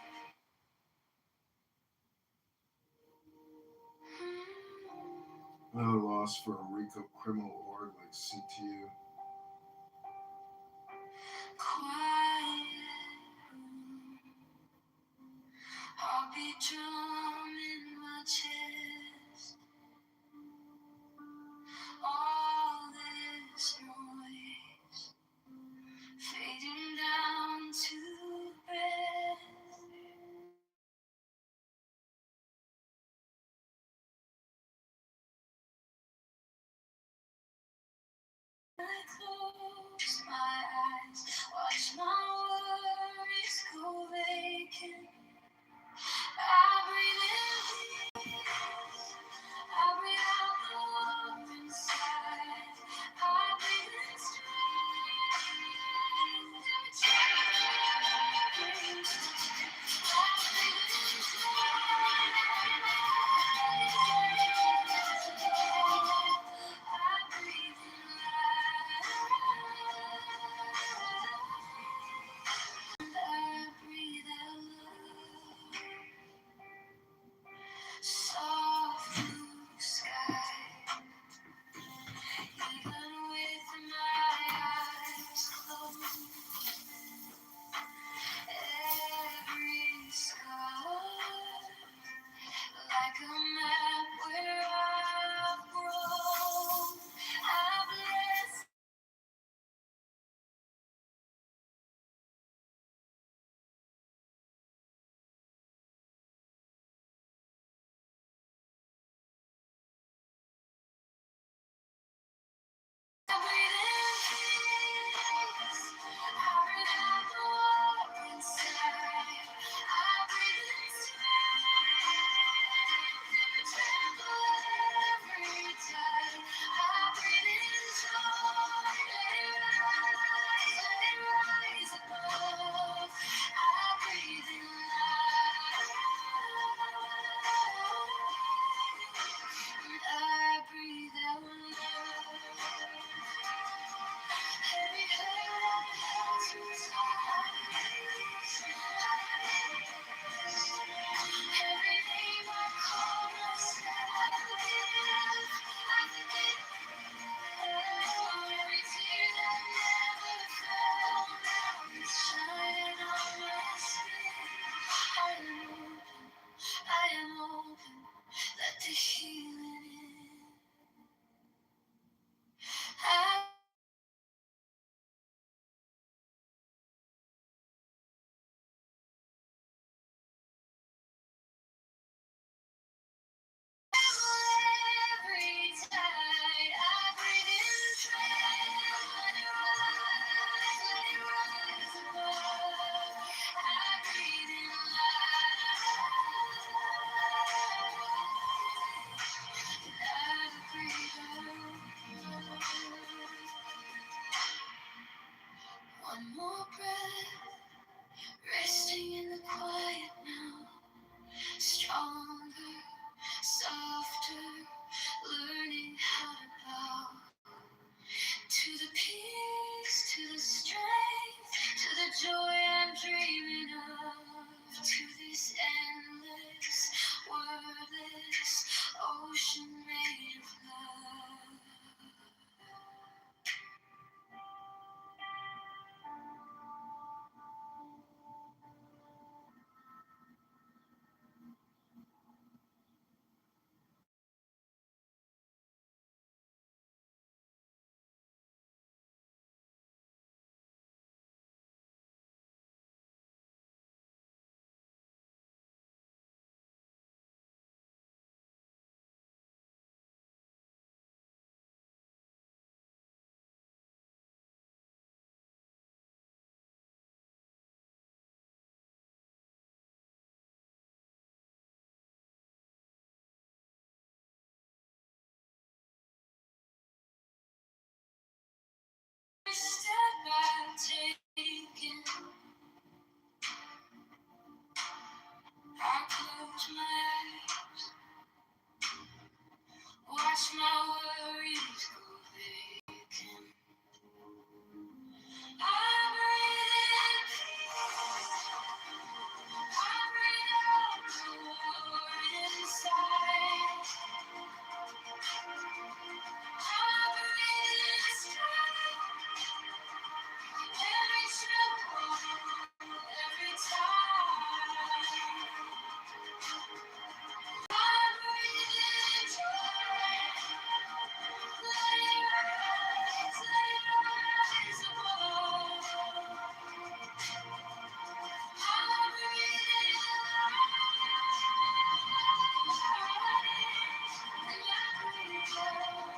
Another loss for a RICO criminal org like CTU. Quiet room. I'll be drumming my chest. All this noise fading down to breath. your breath, resting in the quiet now. Stronger, softer, learning how to bow to the peace, to the strength, to the joy I'm dreaming of, to this endless, wordless ocean made of love. Step I've taken, I close my eyes, watch my worries go vacant. I breathe in, I breathe out the war inside. I breathe in strength, every tremble, every time. I breathe in joy, let it rise above. I breathe in light, and I breathe out.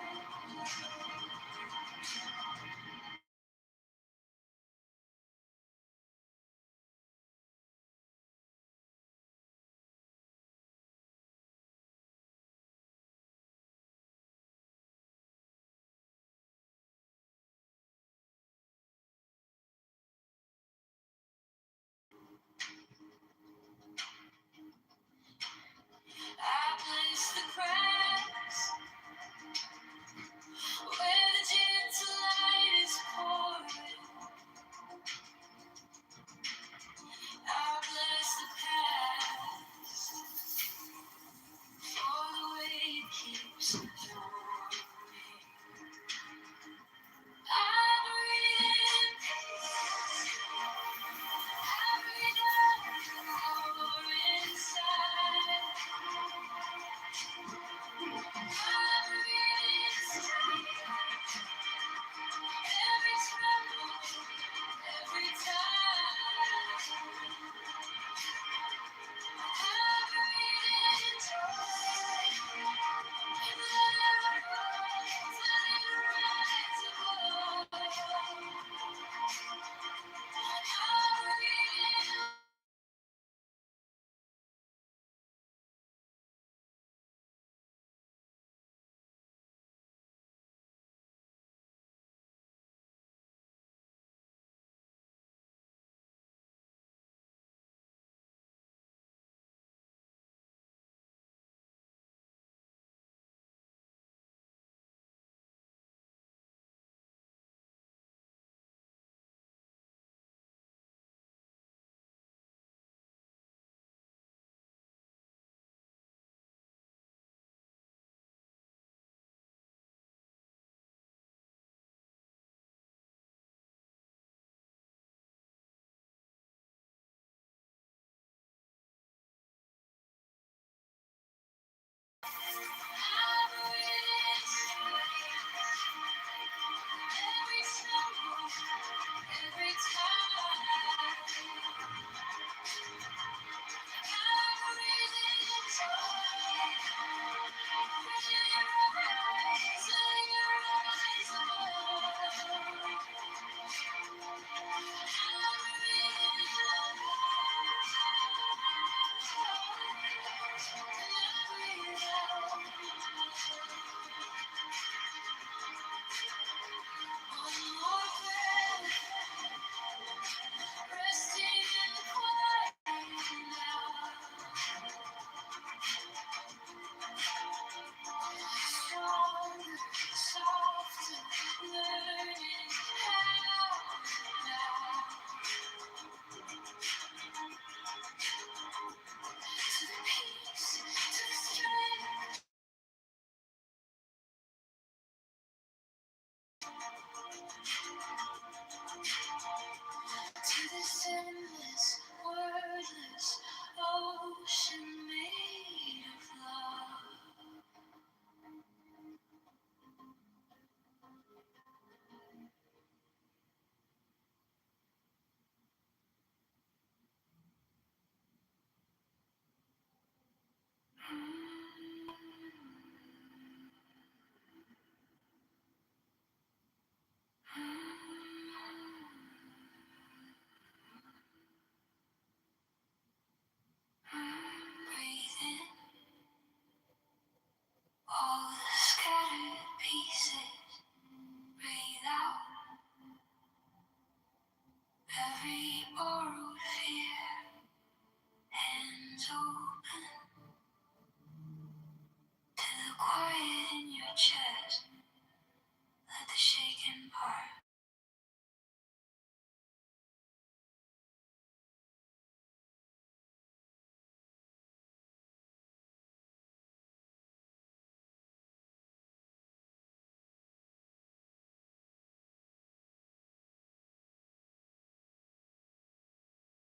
I place the cracks where the gentle light is pouring. I bless the past for the way it keeps me going. I breathe in peace, I breathe out the war inside. Hands open to the quiet in your chest. Let the shaken part.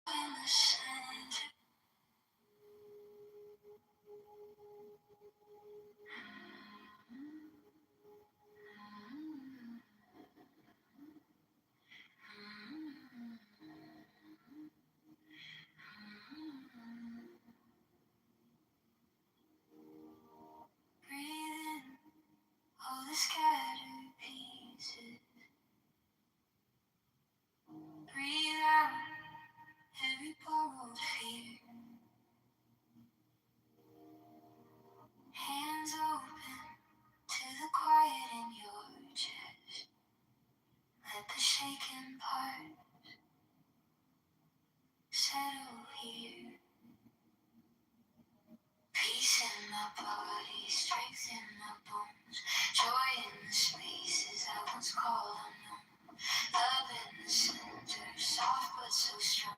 In the center. Breathe in all the scattered pieces. Breathe out every borrowed fear. Hands open to the quiet in your chest. Let the shaken part settle here. Peace in my body, strength in my bones, joy in the spaces I once called unknown. Love in the center, soft but so strong.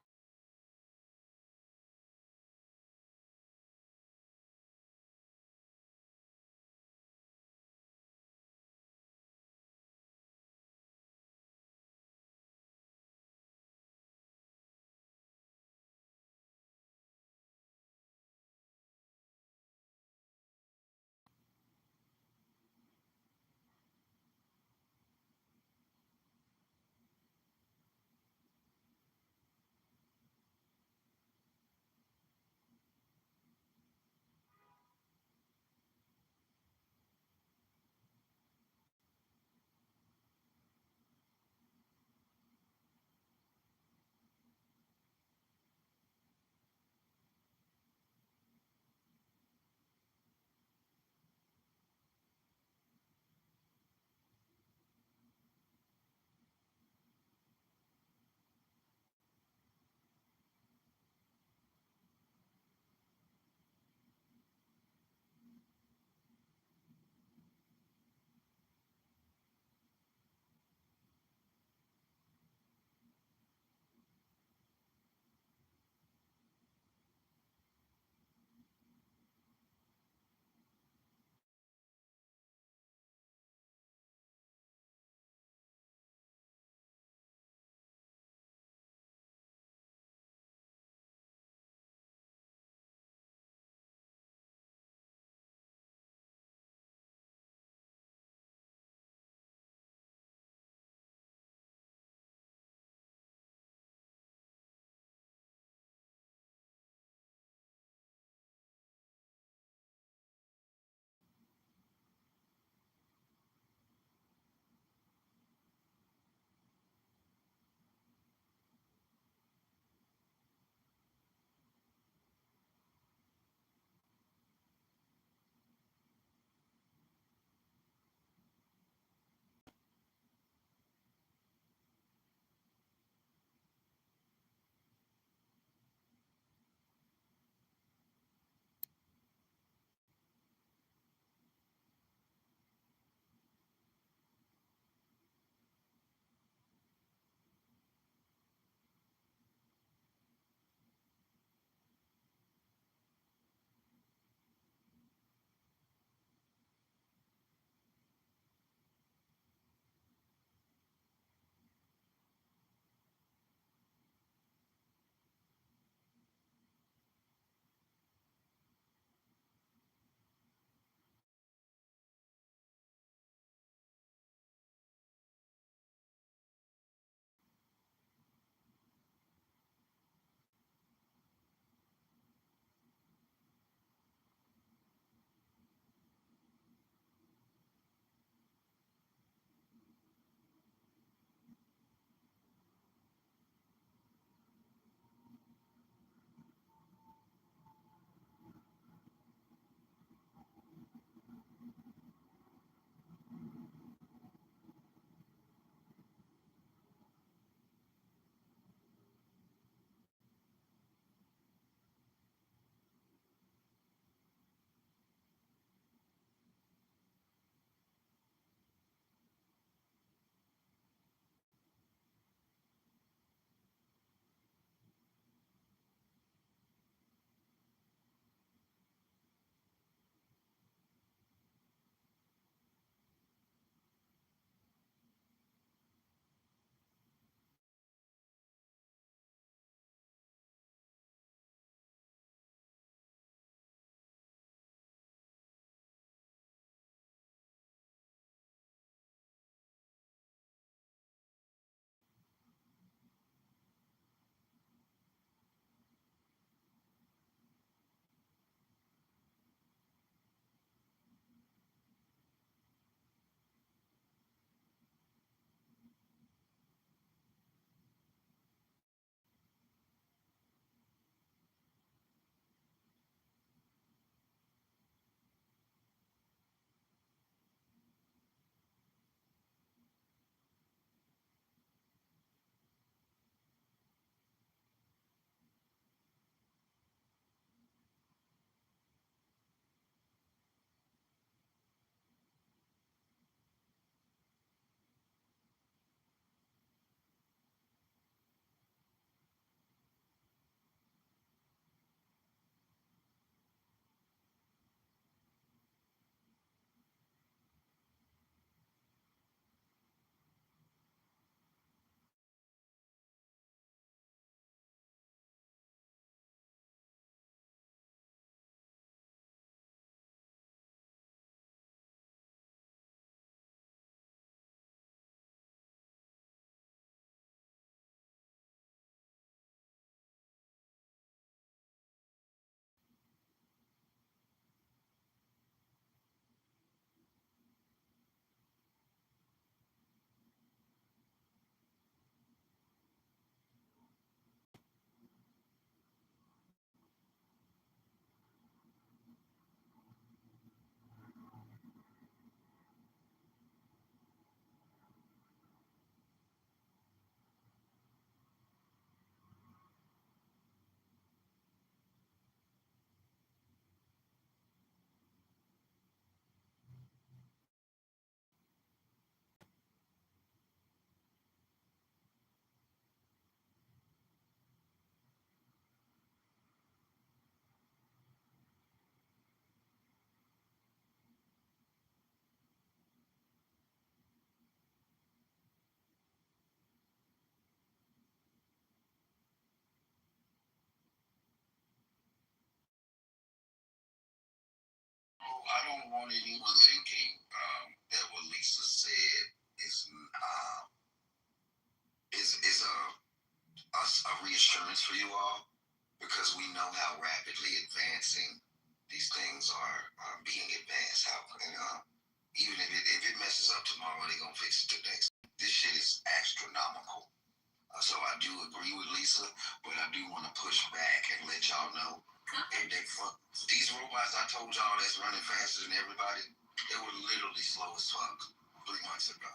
don't want anyone thinking that what Lisa said is a reassurance for you all, because we know how rapidly advancing these things are being advanced. How even if it messes up tomorrow, they're gonna fix it the next. This shit is astronomical. So I do agree with Lisa, but I do want to push back and let y'all know. And these robots I told y'all that's running faster than everybody, they were literally slow as fuck 3 months ago.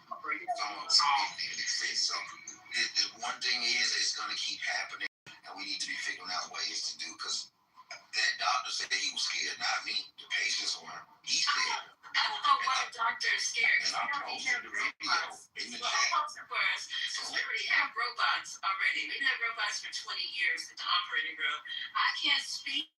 Some of them didn't exist. So the one thing is, it's going to keep happening, and we need to be figuring out ways to do, because that doctor said he was scared, not me. The patients were. He said. I don't know why the doctor is scared. And I posted the video in the chat. Because we already have robots already. We've had robots for 20 years in the operating room. I can't speak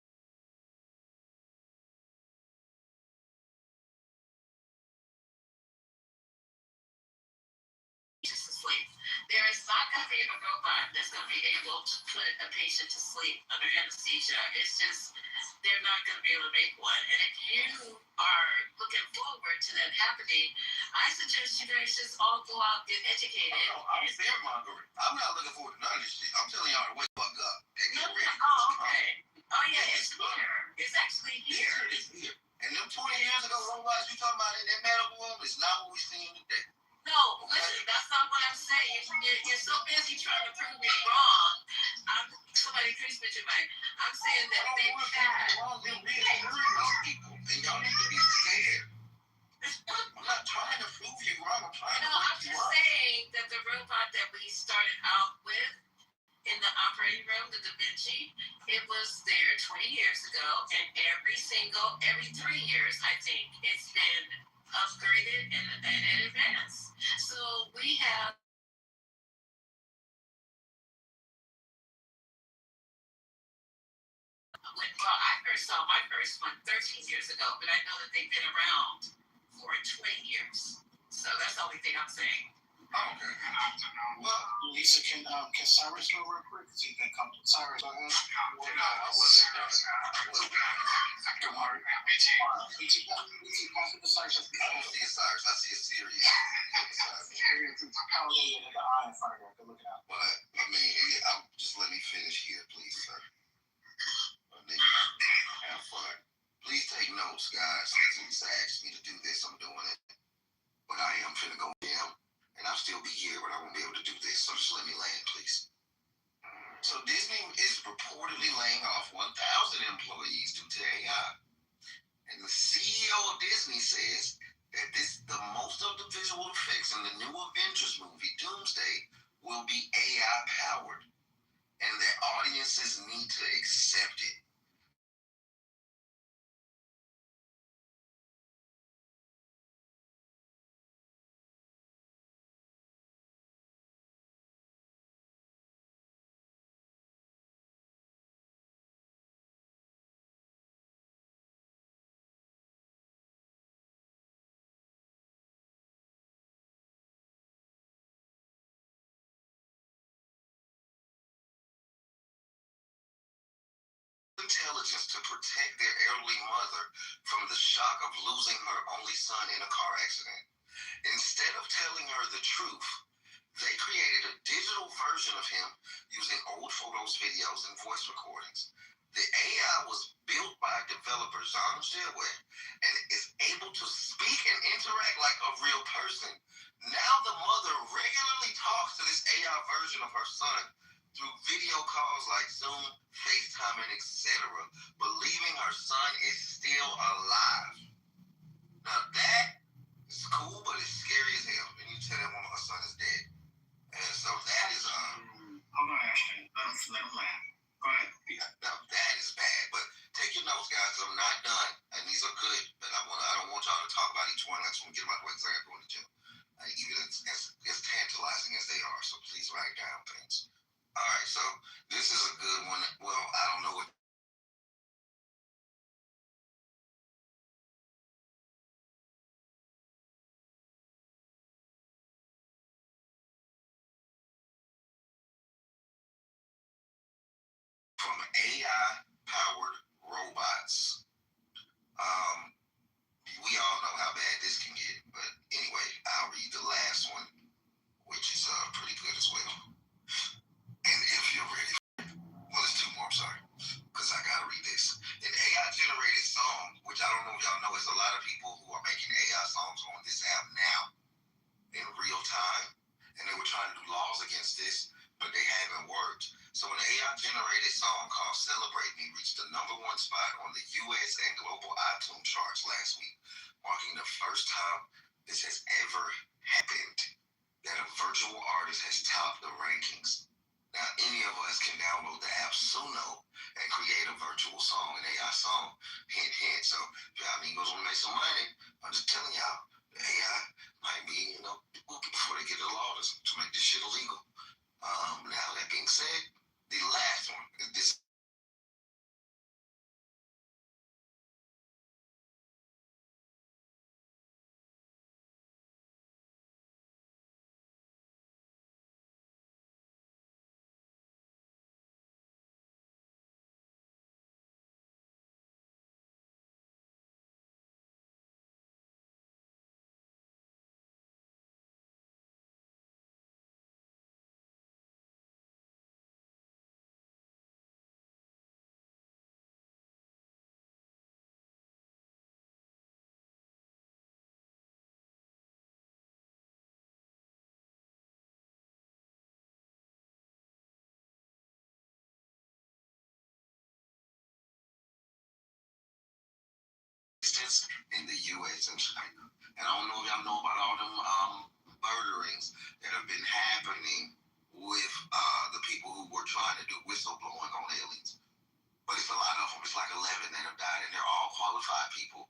to sleep. There is not going to be a robot that's going to be able to put a patient to sleep under anesthesia. It's just, they're not going to be able to make one. And if you are looking forward to that happening, I suggest you guys just all go out and get educated. No, I'm fear-mongering. I'm not looking forward to none of this shit. I'm telling y'all to wake the fuck up. Okay. Oh, yeah, it's here. It's actually here. It's here. And them 20 years ago robots you talking about in that medical room is not what we're seeing today. No, listen, that's not what I'm saying. You're so busy trying to prove me wrong. Somebody please put your mic. I'm saying that they had. They're reassuring those people, and y'all need to be scared. I'm not trying to prove you wrong. I'm trying to I'm just saying that the robot that we started out with in the operating room, the Da Vinci, it was there 20 years ago, and every 3 years, I think, it's been upgraded and advanced. So we have. Well, I first saw my first one 13 years ago, but I know that they've been around for 20 years. So that's the only thing I'm saying. Okay. Well, Lisa, can Cyrus go real quick? So you can come to Cyrus. Go ahead. Well, no, I wasn't done. Come on. BT, pass it to Cyrus. I don't see a Cyrus. I see a Sirius. How are you in the eye in front of her? Good looking out. But, I mean, just let me finish here, please, sir. Have fun. Please take notes, guys. Since Lisa asked me to do this, I'm doing it. But I am finna go down, and I'll still be here, but I won't be able to do this. So just let me land, please. So Disney is reportedly laying off 1,000 employees due to AI. And the CEO of Disney says that the most of the visual effects in the new Avengers movie, Doomsday, will be AI powered. And that audiences need to accept it. Intelligence to protect their elderly mother from the shock of losing her only son in a car accident. Instead of telling her the truth, they created a digital version of him using old photos, videos, and voice recordings. The AI was built by developer Jean Gilway and is able to speak and interact like a real person. Now the mother regularly talks to this AI version of her son through video calls like Zoom, FaceTime, and etc., believing her son is still alive. Now that is cool, but it's scary as hell. And you tell that woman her son is dead. And so that is Hold on, Ashton. Let him land. Go ahead. Yeah, now that is bad. But take your notes, guys, because I'm not done. And these are good. But I don't want y'all to talk about each one. I just want to get them out of the way because I got to go in the gym. Even as tantalizing as they are. So please write down things. All right, so this is a good one. Well, I don't know what. From AI-powered robots. we all know how bad this can get. But anyway, I'll read the last one, which is pretty good as well. And if you're ready, well, it's two more, I'm sorry, because I gotta read this. An AI generated song, which I don't know if y'all know, it's a lot of people who are making AI songs on this app now in real time, and they were trying to do laws against this, but they haven't worked. So an AI generated song called Celebrate Me reached the #1 spot on the US and global iTunes charts last week, marking the first time this has ever happened, that a virtual artist has topped the rankings. Now, any of us can download the app Suno and create a virtual song, an AI song. Hint, hint. So, if y'all amigos want to make some money, I'm just telling y'all, the AI might be, before they get the law to make this shit illegal. Now, that being said, the last one, this in the US and China. And I don't know if y'all know about all them murderings that have been happening with the people who were trying to do whistleblowing on aliens. But it's a lot of them. It's like 11 that have died, and they're all qualified people,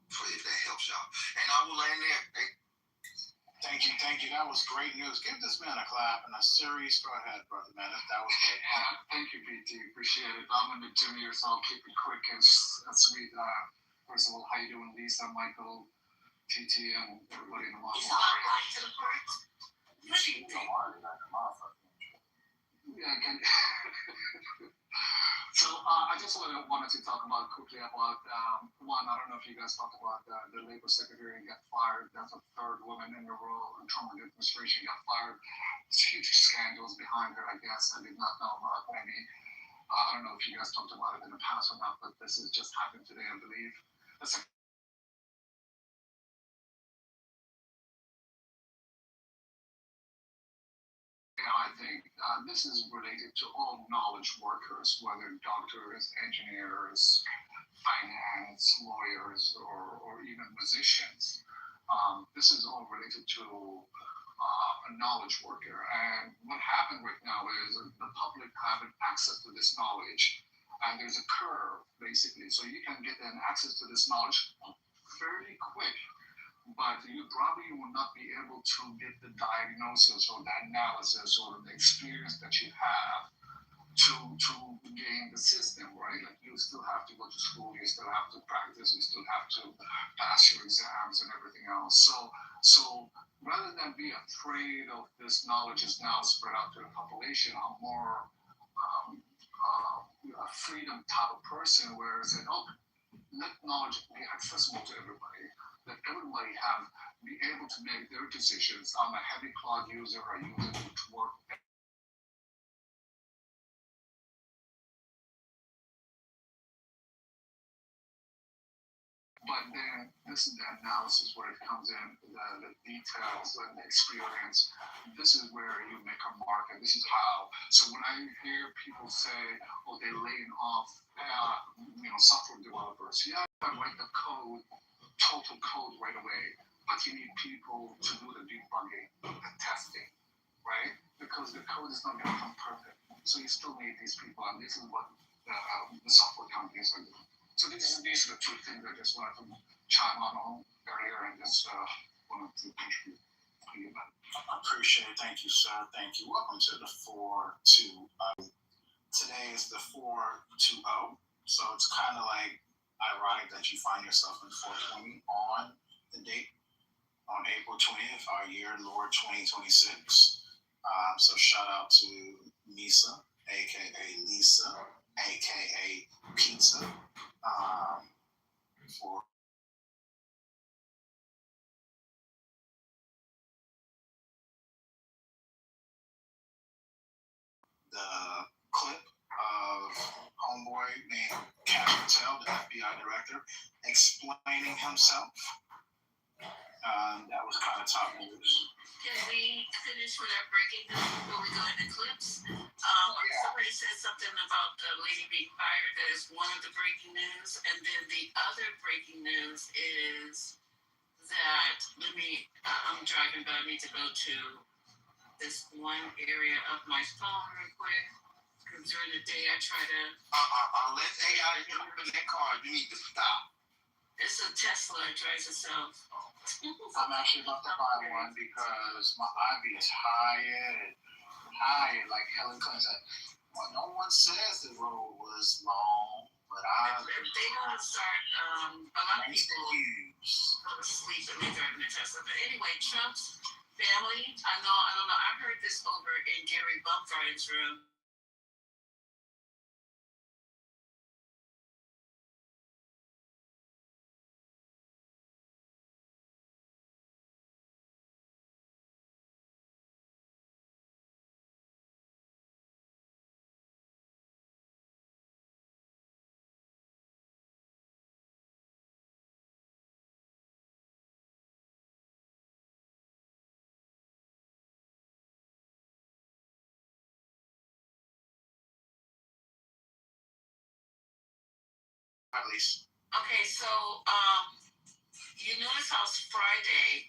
for if that helps y'all. And I will land there. Thank you. That was great news. Give this man a clap and a series. Go ahead, brother man. That was great. Thank you, BT. Appreciate it. I'm going to do here, so I'll keep it quick and sweet. First of all, how you doing, Lisa, Michael, TT, and everybody in the model? So I just wanted to talk about quickly about one. I don't know if you guys talked about the labor secretary got fired. That's a third woman in the role. The Trump administration got fired. There's huge scandals behind her. I guess I did not know about any. I don't know if you guys talked about it in the past or not, but this has just happened today, I believe. I think this is related to all knowledge workers, whether doctors, engineers, finance, lawyers, or even musicians. This is all related to a knowledge worker. And what happened right now is the public have access to this knowledge, and there's a curve, basically. So you can get an access to this knowledge fairly quick, but you probably will not be able to get the diagnosis or the analysis or the experience that you have to gain the system, right? Like you still have to go to school, you still have to practice, you still have to pass your exams and everything else. So rather than be afraid of this knowledge is now spread out to the population, I'm more a freedom type of person where it's like, oh, let knowledge be accessible to everybody. Let everybody be able to make their decisions. I'm a heavy cloud user. I use it to work. But then this is the analysis where it comes in, the details and the experience. This is where you make a market. This is how. So when I hear people say, "Oh, they're laying off, software developers," yeah, I write the code, total code right away. But you need people to do the debugging, the testing, right? Because the code is not going to come perfect. So you still need these people, and this is what the software companies are doing. So these are the two things I just wanted to chime on earlier and just wanted to contribute. Appreciate it. Thank you, sir. Thank you. Welcome to the 420. Today is the 420. So it's kind of like ironic that you find yourself in 420 on the date on April 20th, our year, Lord 2026. So shout out to Misa, aka Lisa, aka Pizza, for the clip of homeboy named Patel, the FBI director, explaining himself. That was kind of top news. Can we finish with our breaking news before we go into clips? Somebody said something about the lady being fired. That is one of the breaking news. And then the other breaking news is that, I'm driving, but I need to go to this one area of my phone real quick. Because during the day I try to... Unless AI get up in that car, you need to stop. It's a Tesla. It drives itself. I'm actually about to buy one because my Ivy is high, like Helen Clinton said. Well, no one says the road was long, but they don't start, a lot of people go to sleep and they drive in a Tesla. But anyway, Trump's family, I don't know, I heard this over in Gary Bumgarden's room. at least. Okay, so you notice how Friday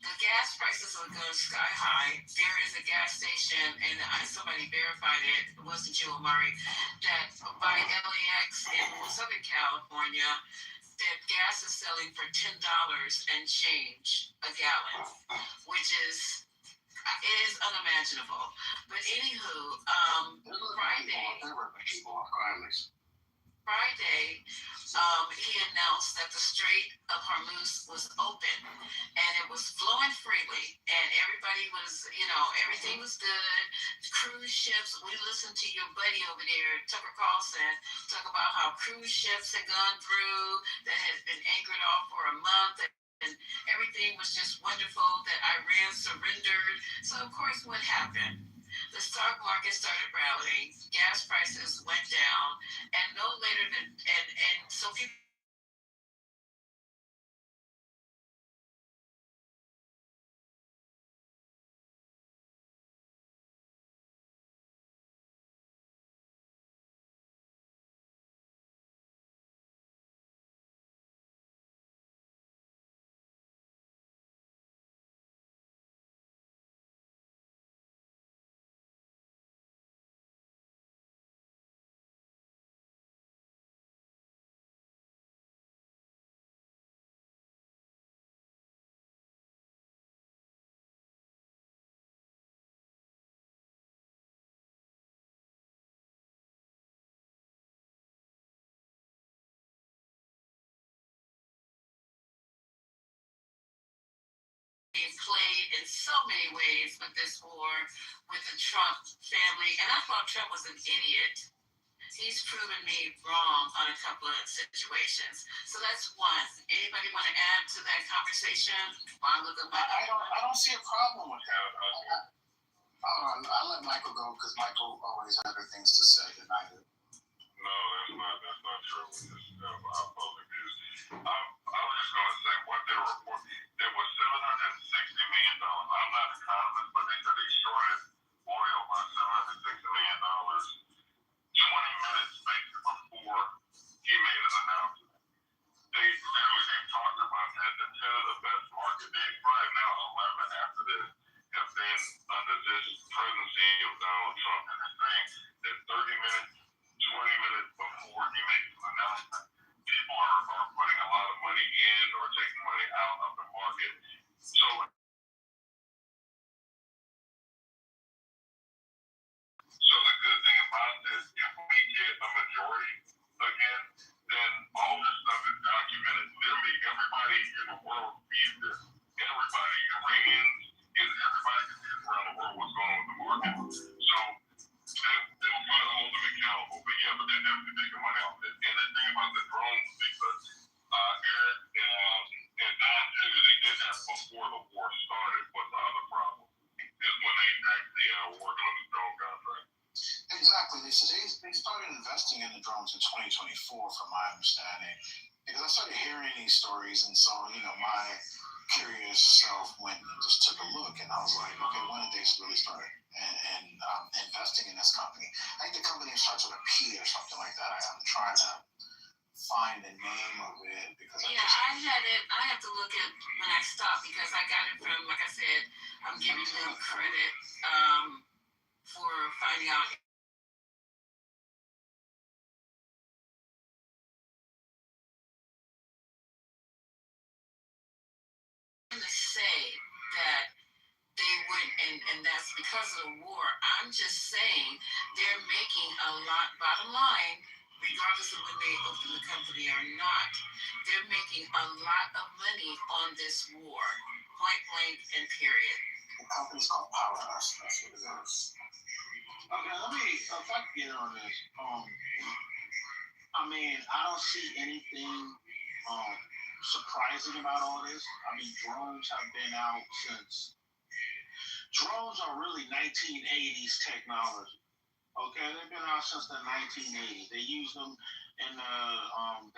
the gas prices are going sky high. There is a gas station, and somebody verified it. It wasn't you, Amari. That by LAX in Southern California, that gas is selling for $10 and change a gallon, which is unimaginable. But anywho, Friday, he announced that the Strait of Hormuz was open and it was flowing freely, and everybody was, everything was good. Cruise ships, we listened to your buddy over there, Tucker Carlson, talk about how cruise ships had gone through, that had been anchored off for a month, and everything was just wonderful, that Iran surrendered. So, of course, what happened? The stock market started rallying, gas prices went down, and no later than, and so people played in so many ways with this war with the Trump family, and I thought Trump was an idiot. He's proven me wrong on a couple of situations. So that's one. Anybody want to add to that conversation? I don't see a problem with that. I'll let Michael go because Michael always had other things to say than I do. No, that's not true. Our public views. I was just going to say what they reported. There was $760 million. I'm not an economist, but they said they shorted oil by $760 million 20 minutes before he made an announcement. They talked about that the 10 of the best market days, probably now 11 after this, have been under this presidency of Donald Trump. And they're saying that 30 minutes, 20 minutes before he makes an announcement, people are putting a lot of money in or taking money out of the market. So the good thing about this, if we get a majority again, then all this stuff is documented. Literally, everybody in the world sees this. Everybody, Iranians, everybody can see around the world what's going on with the market. So they'll try to hold them accountable. But yeah, but they're definitely taking money off it. And the thing about the drones, because Eric and Don, they did that before the war started. What's the other problem? Is when they actually working on the drone contract. investing in the drones in 2024, from my understanding, because I started hearing these stories, and so my curious self went and just took a look, and I was like, okay, when did they really start and investing in this company? I think the company starts with a P or something like that. I'm trying to find the name of it because I have to look at when I stopped because I got it from, like I said, I'm giving them credit for finding out. To say that they went and that's because of the war. I'm just saying they're making a lot, bottom line, regardless of when they open the company or not, they're making a lot of money on this war. Point blank and period. The company's called Powerhouse. That's what it is. Okay, let me, if I can get on this. I mean, I don't see anything surprising about all this. I mean, drones have been out since. Drones are really 1980s technology. Okay, they've been out since the 1980s. They use them in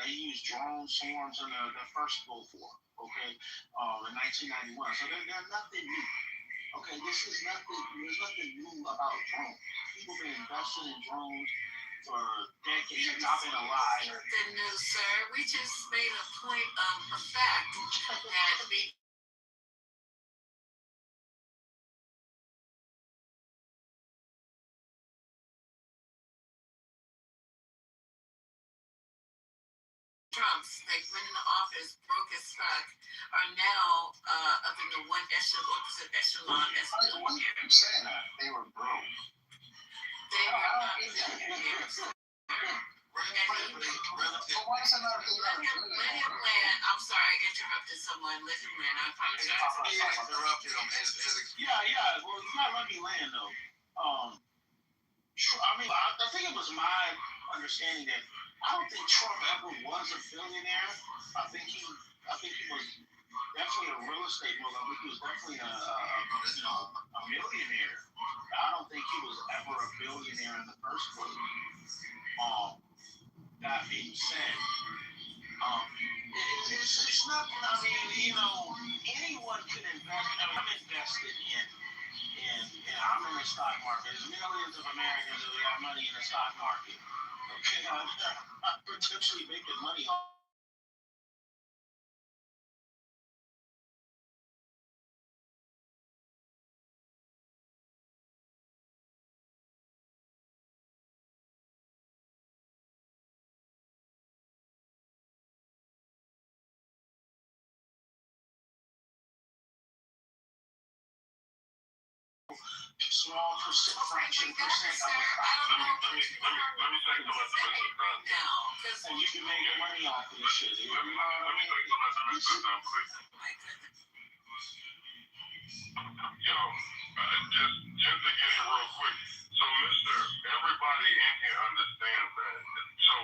they use drone swarms in the first Gulf War. Okay, in 1991. So they're nothing new. Okay, this is nothing. There's nothing new about drones. People have been investing in drones for decades. I've been alive. Nothing new, sir. We just made a point of a fact that Trumps, they went into office, broke his stock, are now up in the one echelon as billionaires. I'm saying that they were broke. They are not billionaires. Let him land. I'm sorry, I interrupted someone. Let him land. I apologize. Yeah. Well, you gotta let me land though. I mean, I think it was my understanding that I don't think Trump ever was a billionaire. I think he was definitely a real estate mogul. I think he was definitely a millionaire. I don't think he was ever a billionaire in the first place. That being said, it's nothing. I mean, anyone can invest. I'm invested in I'm in the stock market. There's millions of Americans who got money in the stock market. Okay, I'm potentially making money off. Small fraction percent of the Let me take the rest of this now. And you can make money off of this shit. Let me take the rest of this down, please. Yo, just to get it real quick. So, Mister, everybody in here understands that. So,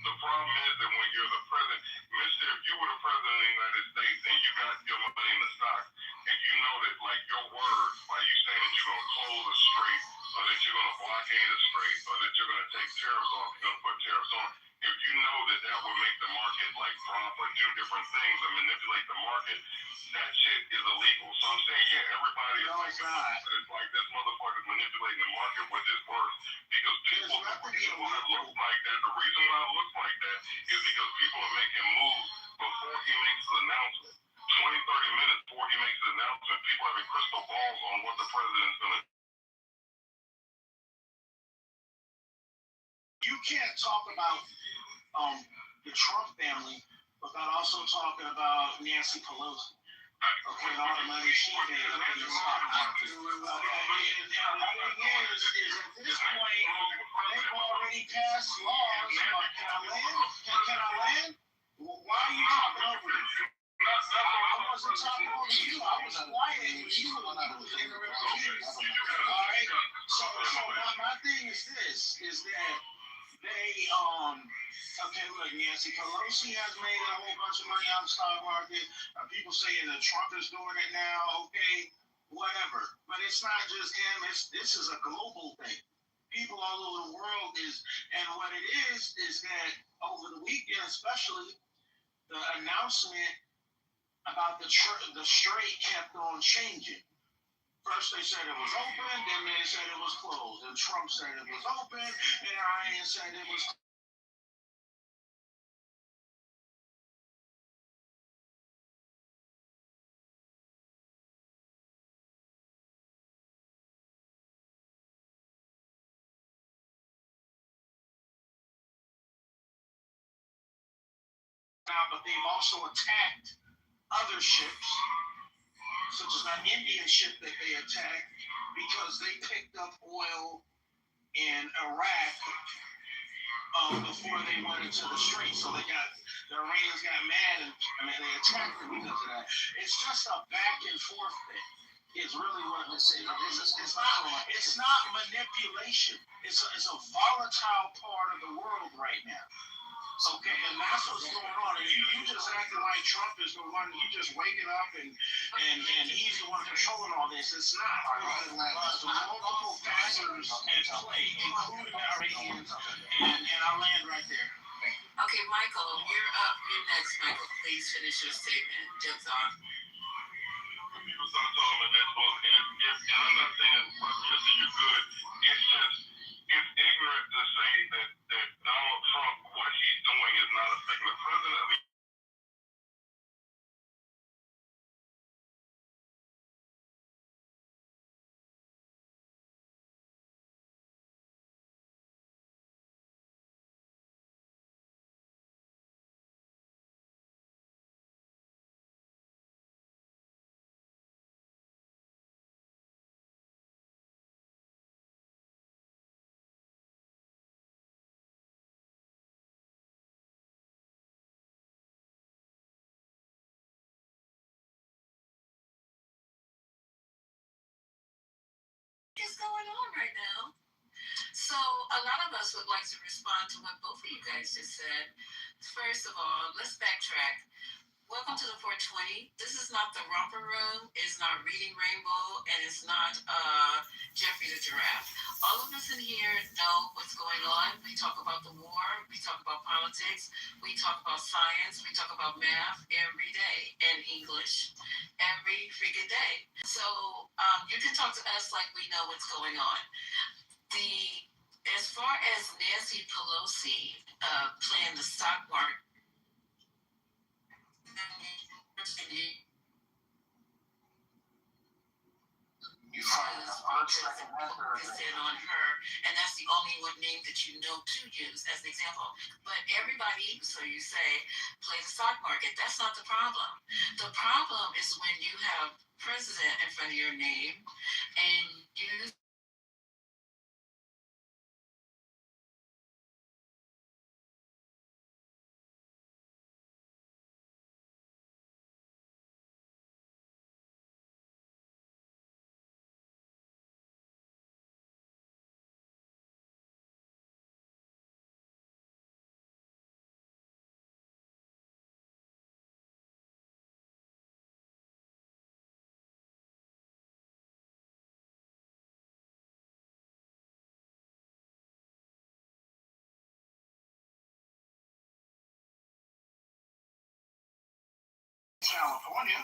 the problem is that when you're the president, Mister, if you were the president of the United States and you got your money in the stock, and you know that, like, your words, like you saying that you're going to close a strait, or that you're going to blockade a strait, or that you're going to take tariffs off, you're going to put tariffs on, if you know that that would make the market, like, drop or do different things and manipulate the market, that shit is illegal. So I'm saying, yeah, everybody is like, it's like this motherfucker's manipulating the market with his words. Because people, the reason why it looks like that, is because people are making moves before he makes his announcement. 20, 30 minutes before he makes his announcement, people having crystal balls on what the president's going to do. You can't talk about the Trump family without also talking about Nancy Pelosi. Okay, and all the money she made up in the stock market. Okay, and the thing is at this point, they've already passed laws. Can I land? Why are you talking over me? I wasn't talking over you. I was quiet when you was interrupting me. All right. So my thing is this: is that they okay, look, Nancy Pelosi has made a whole bunch of money on the stock market. People saying that Trump is doing it now. Okay, whatever. But it's not just him. This is a global thing. people all over the world and what it is that over the weekend, especially, the announcement about the strait kept on changing. First they said it was open, then they said it was closed, and Trump said it was open, and Iran said it was. Now, but they've also attacked other ships, such as that Indian ship that they attacked, because they picked up oil in Iraq before they went into the strait. So the Iranians got mad and they attacked them because of that. It's just a back and forth thing. Is really what this is. It's not manipulation. It's a volatile part of the world right now. Okay, and that's what's going on. And you just acting like Trump is the one. You just waking up and he's the one controlling all this. It's not. There's multiple factors at play, including the Iranians. And I'll land right there. Okay, Michael, you're up. You're next, Michael. Please finish your statement. Jump on. People start talking about that book, and I'm not saying you're good. It's just it's ignorant to say that Donald Trump, what he's doing is not affecting the president of the What is going on right now? So a lot of us would like to respond to what both of you guys just said. First of all, let's backtrack. Welcome to the 420. This is not the romper room. It's not Reading Rainbow, and it's not Jeffrey the Giraffe. All of us in here know what's going on. We talk about the war. We talk about politics. We talk about science. We talk about math every day and English every freaking day. So you can talk to us like we know what's going on. As far as Nancy Pelosi playing the stock market, You find the first, second, and third. On her, and that's the only one name that you know to use as an example. But everybody, so you say, play the stock market. That's not the problem. The problem is when you have president in front of your name and you California.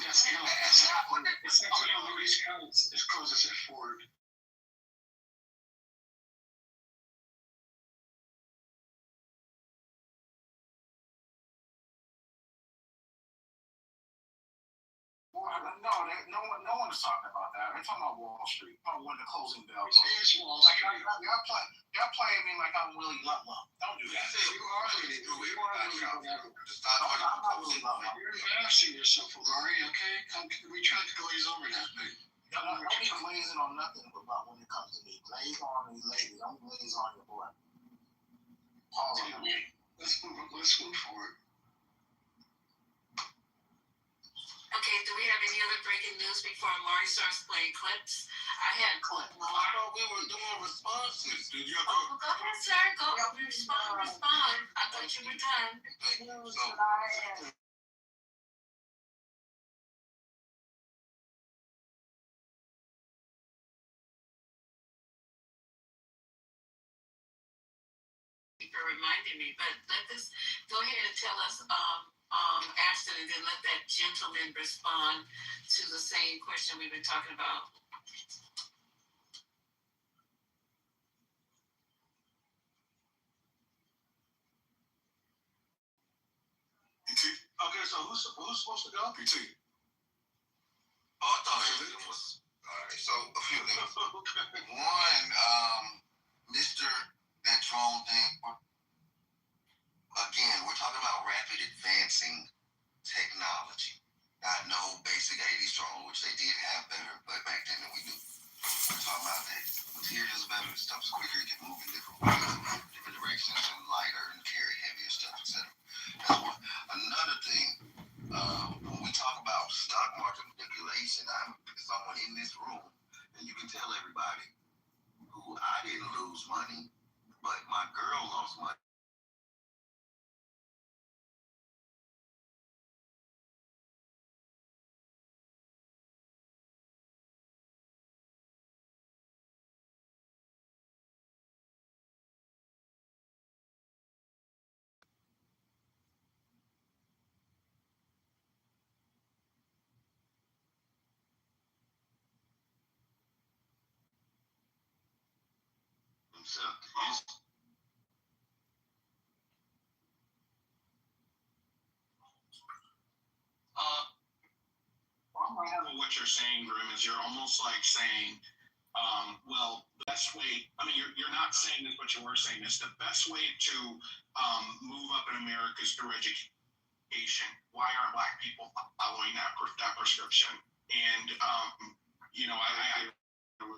That's actually on Louis County. It's closest at Ford. No one is talking about that. They're talking about Wall Street. When the closing bell goes. Wall Street. Y'all playing me like I'm Willie Ludlow. Don't do that. You are really do it. I'm not Willie Ludlow. You're embarrassing yourself, Larry, okay? We tried to glaze over that thing. Don't be glazing on nothing about when it comes to me. Glaze on these ladies. Don't glaze on your boy. Let's move forward. Okay, do we have any other breaking news before Amari starts playing clips? I had clips. I thought we were doing responses. Did you have go ahead, sir. Go respond. I thought you were done. you for reminding me. But let this go ahead and tell us, Ashton, and then let that gentleman respond to the same question we've been talking about. PT. Okay, so who's supposed to go? PT. Oh, I thought everything was all right. So a few things. One, Mr. That drone thing. Again, we're talking about rapid advancing technology. Not no basic 80s drone, which they did have better, but back then we knew. We're talking about that materials better, stuff's quicker, it can move in different ways, different directions, and lighter and carry heavier stuff, etc. That's one. Another thing, when we talk about stock market manipulation, I'm someone in this room, and you can tell everybody who I didn't lose money, but my girl lost money. What you're saying, Grim, is you're almost like saying, well, the best way, I mean, you're not saying this, but you were saying this, the best way to move up in America is through education. Why aren't Black people following that prescription? And, you know, do you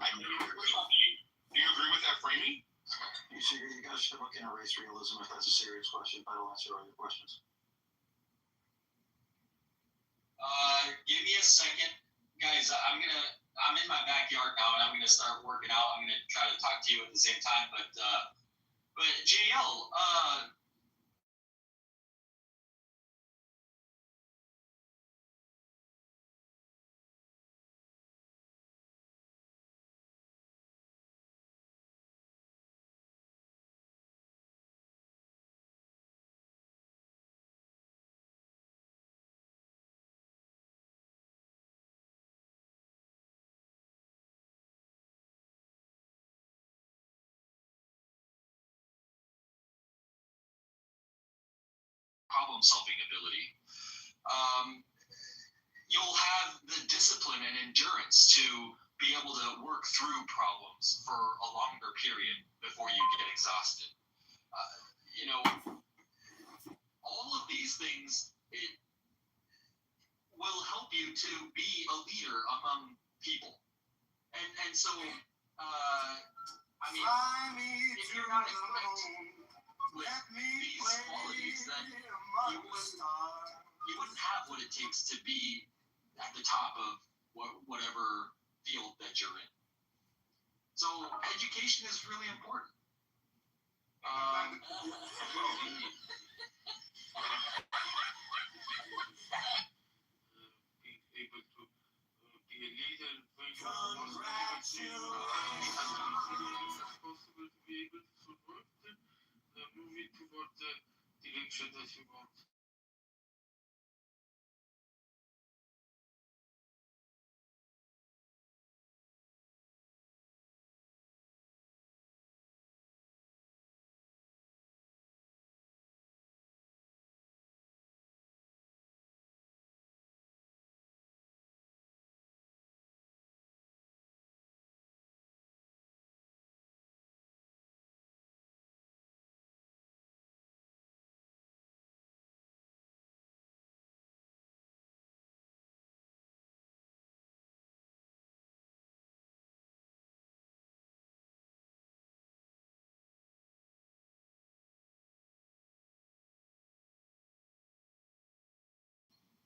agree with that framing? You guys should look into race realism if that's a serious question. That'll answer all your questions. Give me a second, guys. I'm in my backyard now, and I'm gonna start working out. I'm gonna try to talk to you at the same time, but JL, problem-solving ability. You'll have the discipline and endurance to be able to work through problems for a longer period before you get exhausted. You know, all of these things, it will help you to be a leader among people. And so, I mean, if you're not equipped with these qualities, then you wouldn't have what it takes to be at the top of whatever field that you're in. So education is really important.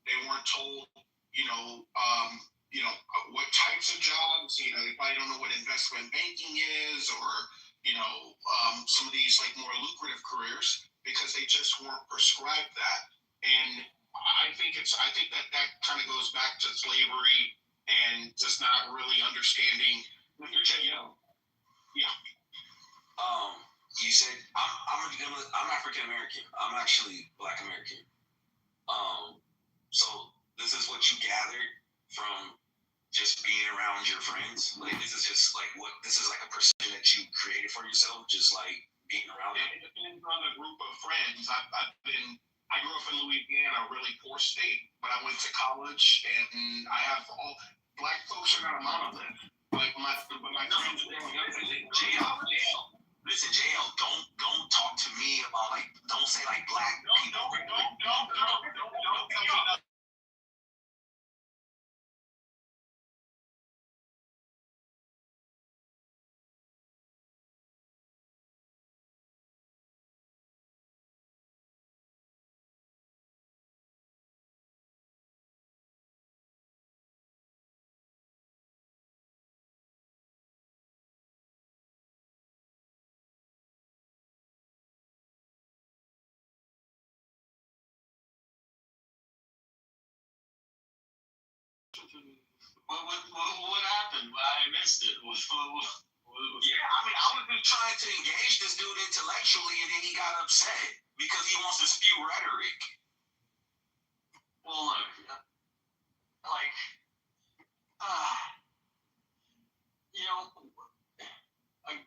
They weren't told, what types of jobs. They probably don't know what investment banking is, or some of these like more lucrative careers, because they just weren't prescribed that. And I think that kind of goes back to slavery and just not really understanding. You said I'm I'm African American. I'm actually Black American. So this is what you gathered from just being around your friends. Like this is just like what this is like a perception that you created for yourself, just like being around them. It depends on the group of friends. I grew up in Louisiana, a really poor state, but I went to college, and I have all black folks are not a monolith. Like my friends growing up, JL. Listen, JL, don't talk to me about like don't say like black people. Don't tell me nothing. What happened? I missed it. Yeah, I mean, I was just trying to engage this dude intellectually, and then he got upset because he wants to spew rhetoric. Well, look, like,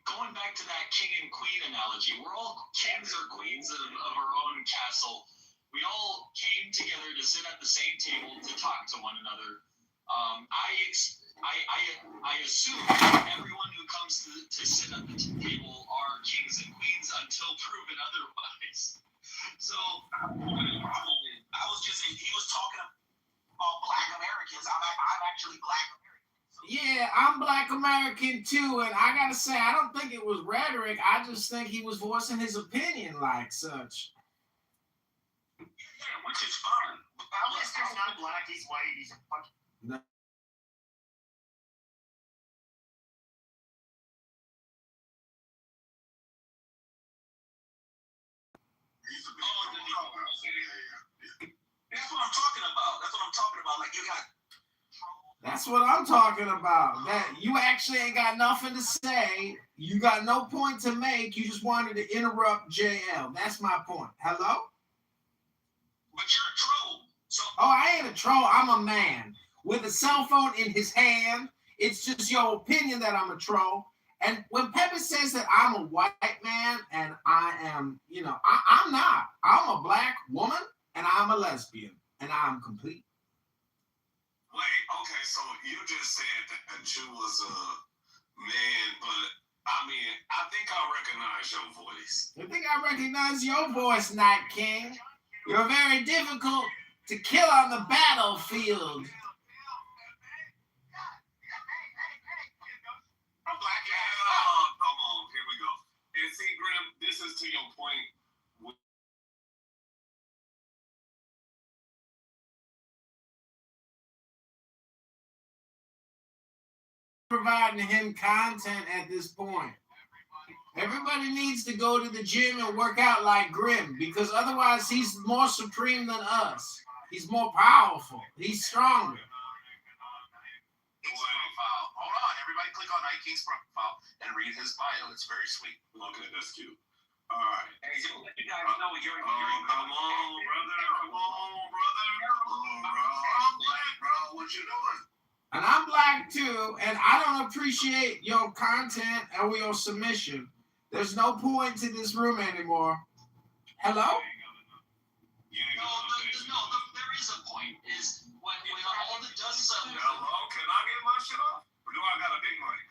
going back to that king and queen analogy, we're all kings or queens of our own castle. We all came together to sit at the same table to talk to one another. I assume everyone who comes to sit at the table are kings and queens until proven otherwise. So I was just he was talking about Black Americans. I'm actually Black American. Yeah, I'm Black American too, and I gotta say, I don't think it was rhetoric. I just think he was voicing his opinion like such. Yeah, which is fine. Alistair's not black, he's white, he's a fucking... No. That's what I'm talking about. Like you got. That's what I'm talking about. That you actually ain't got nothing to say. You got no point to make. You just wanted to interrupt JL. That's my point. Hello? But you're a troll. So. Oh, I ain't a troll. I'm a man with a cell phone in his hand. It's just your opinion that I'm a troll. And when Pepe says that I'm a white man and I am, I'm not. I'm a Black woman and I'm a lesbian and I'm complete. Wait, okay, so you just said that you was a man, but I mean, I think I recognize your voice. I think I recognize your voice, Night King. You're very difficult to kill on the battlefield. Come on, here we go. And see, Grim, this is to your point. Providing him content at this point. Everybody needs to go to the gym and work out like Grim, because otherwise he's more supreme than us. He's more powerful. He's stronger. Hold on, everybody click on Night King's profile and read his bio. It's very sweet. Okay, that's cute. All right. Hey, so let you guys know you're come on, brother. Come on, brother. I'm Black, bro. What you doing? And I'm Black too, and I don't appreciate your content or your submission. There's no point to this room anymore. Hello? No, there is a point. Is when all the dust settles. Hello, can I get my shit off? Or do I got a big mic?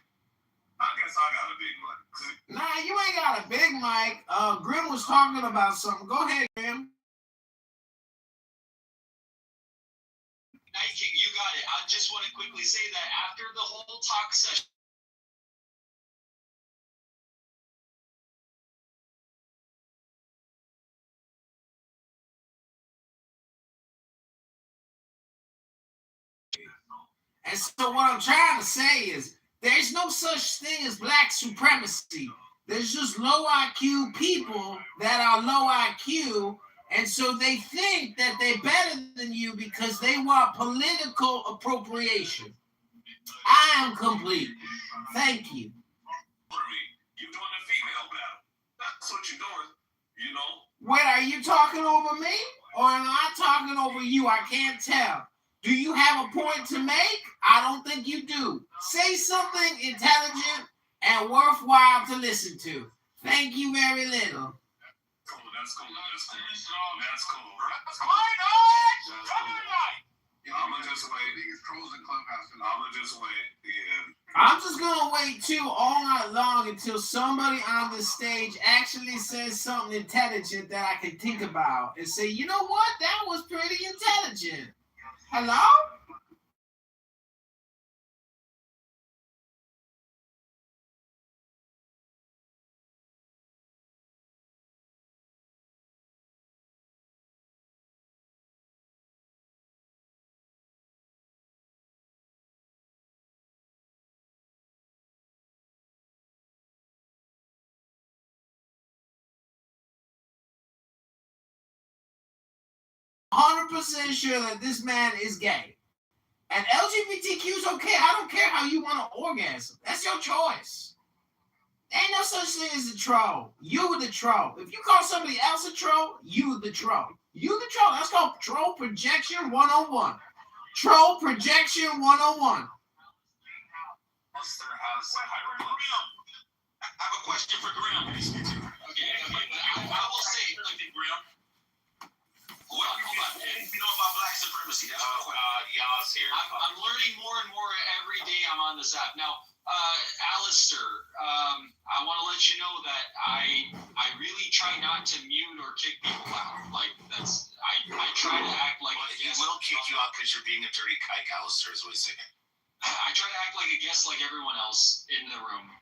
I guess I got a big mic. Nah, you ain't got a big mic. Grim was talking about something. Go ahead, Grim. Night King, you got it. I just want to quickly say that after the whole talk session, and so what I'm trying to say is there's no such thing as Black supremacy. There's just low IQ people that are low IQ, and so they think that they're better than you because they want political appropriation. I am complete. Thank you. You're doing a female battle. That's what you're doing. know. Wait, are you talking over me? Or am I talking over you? I can't tell. Do you have a point to make? I don't think you do. Say something intelligent and worthwhile to listen to. Thank you very little. Cool, that's cool. That's cool. I'ma just wait. I'ma just wait. Yeah. I'm just gonna wait too all night long until somebody on the stage actually says something intelligent that I can think about and say, you know what? That was pretty intelligent. Hello? 100% sure that this man is gay. And LGBTQ is okay. I don't care how you want to orgasm. That's your choice. There ain't no such thing as a troll. You the troll. If you call somebody else a troll, you the troll. You the troll. That's called troll projection 101. Troll projection 101. I have a question for Graham. Okay, I will say, Graham. Hold on. You know about black supremacy? That's Yas here. I'm learning more and more every day I'm on this app. Now, Alistair, I want to let you know that I really try not to mute or kick people out. Like I try to act like he will kick you out because you're being a dirty kike, Alistair, is what he's saying. I try to act like a guest like everyone else in the room.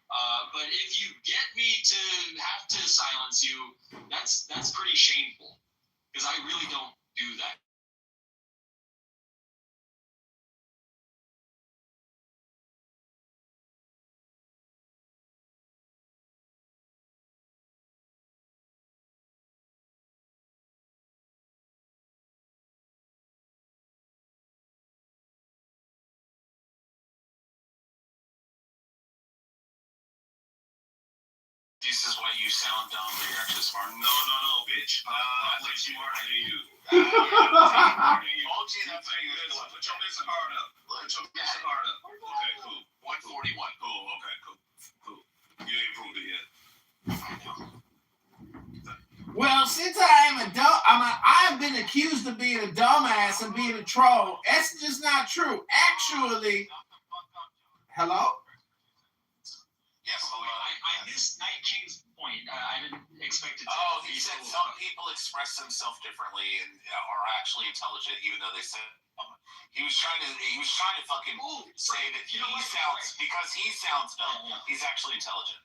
But if you get me to have to silence you, that's pretty shameful. Because I really don't do that. This is why you sound dumb, but you're actually smart. No, bitch. I'm way smarter than you. OG, that's how you Put your missing heart up. Okay, cool. 141. Cool. Okay, cool. You ain't proved it yet. Well, since I am I've been accused of being a dumbass and being a troll. That's just not true. Actually, hello? Yes, I missed Night King's point. I didn't expect it to. Oh, he said some people express themselves differently and are actually intelligent, even though they say. He was trying to fucking say that because he sounds dumb, he's actually intelligent.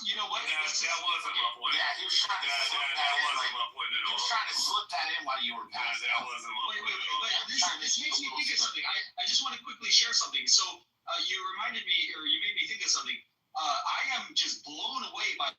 You know what? That wasn't my point. Yeah, he was trying to slip that in. My point at all. He was trying to slip that in while you were passing. That wasn't my point at all. This makes me think of something. I just want to quickly share something. So you reminded me, or you made me think of something. I am just blown away by.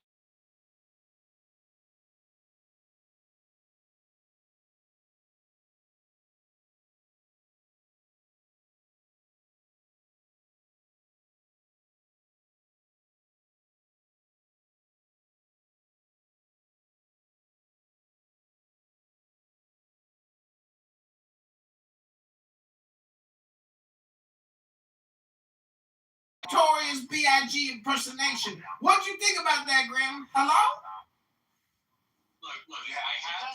Notorious B.I.G. impersonation. What do you think about that, Graham? Hello? Look, I have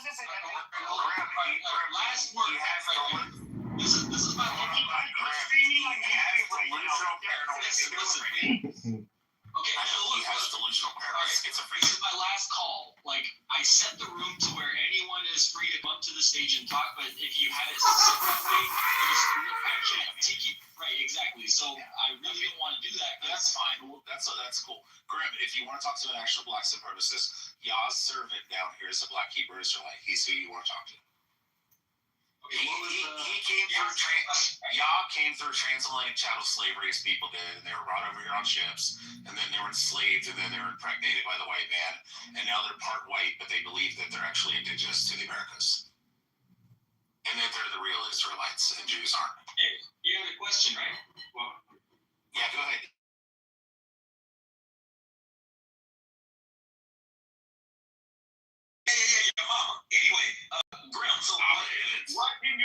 last word. This is my listen. Okay, he has delusional paranoia, schizophrenia. This is my last call. Like, I set the room to where anyone is free to come up to the stage and talk, but if you had it set that way, I can't take you. Right, exactly. So I really don't want to do that. That's fine. That's cool. Graham, if you want to talk to an actual black supremacist, Yah's servant down here is a black Hebrew Israelite. He's who you want to talk to. He came through Yah came through transatlantic chattel slavery as people did, and they were brought over here on ships, and then they were enslaved, and then they were impregnated by the white man, and now they're part white, but they believe that they're actually indigenous to the Americas, and that they're the real Israelites, and Jews aren't. Hey, you had a question, right? Well, yeah, go ahead.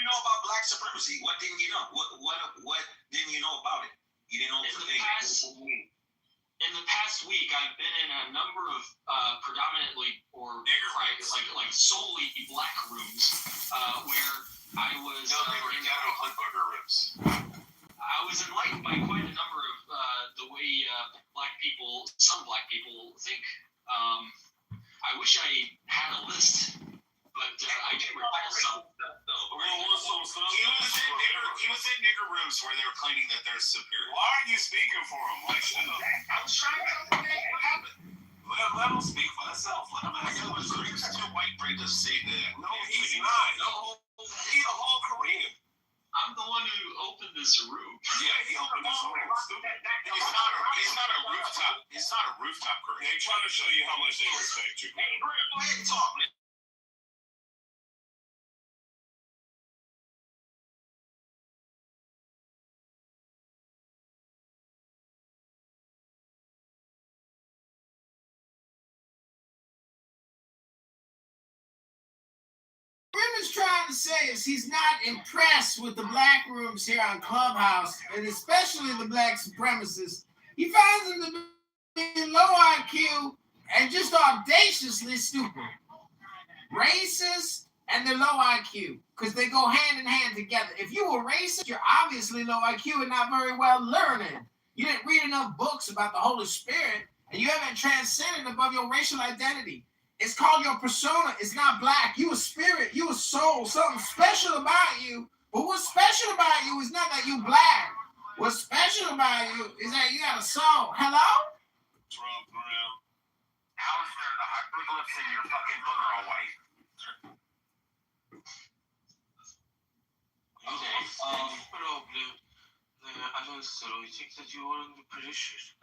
know about black supremacy? What didn't you know? What didn't you know about it? You didn't know In the past week, I've been in a number of predominantly or like solely black rooms where I was. No, they were ghetto hoodbugger rooms. I was enlightened by quite a number of the way some black people think. I wish I had a list, but I do recall some. He was in nigger rooms where they were claiming that they're superior. Why are you speaking for him? Like, I was trying to understand what happened. Let him speak for himself. Let him ask him what's going on. Your white brain doesn't say that. No, he's not. No, he's a whole Korean. I'm the one who opened this room. Yeah, he opened this room. It's not a rooftop. It's not a rooftop Korean. They're trying to show you how much they respect you. Talk, man. Is trying to say is he's not impressed with the black rooms here on Clubhouse, and especially the black supremacists. He finds them to be low IQ and just audaciously stupid. Racist and they're low IQ because they go hand in hand together. If you were racist, you're obviously low IQ and not very well learning. You didn't read enough books about the Holy Spirit, and you haven't transcended above your racial identity. It's called your persona. It's not black. You a spirit. You a soul. Something special about you. But what's special about you is not that you black. What's special about you is that you got a soul. Hello? Trump around. How is there the hieroglyphs in your fucking book are all white?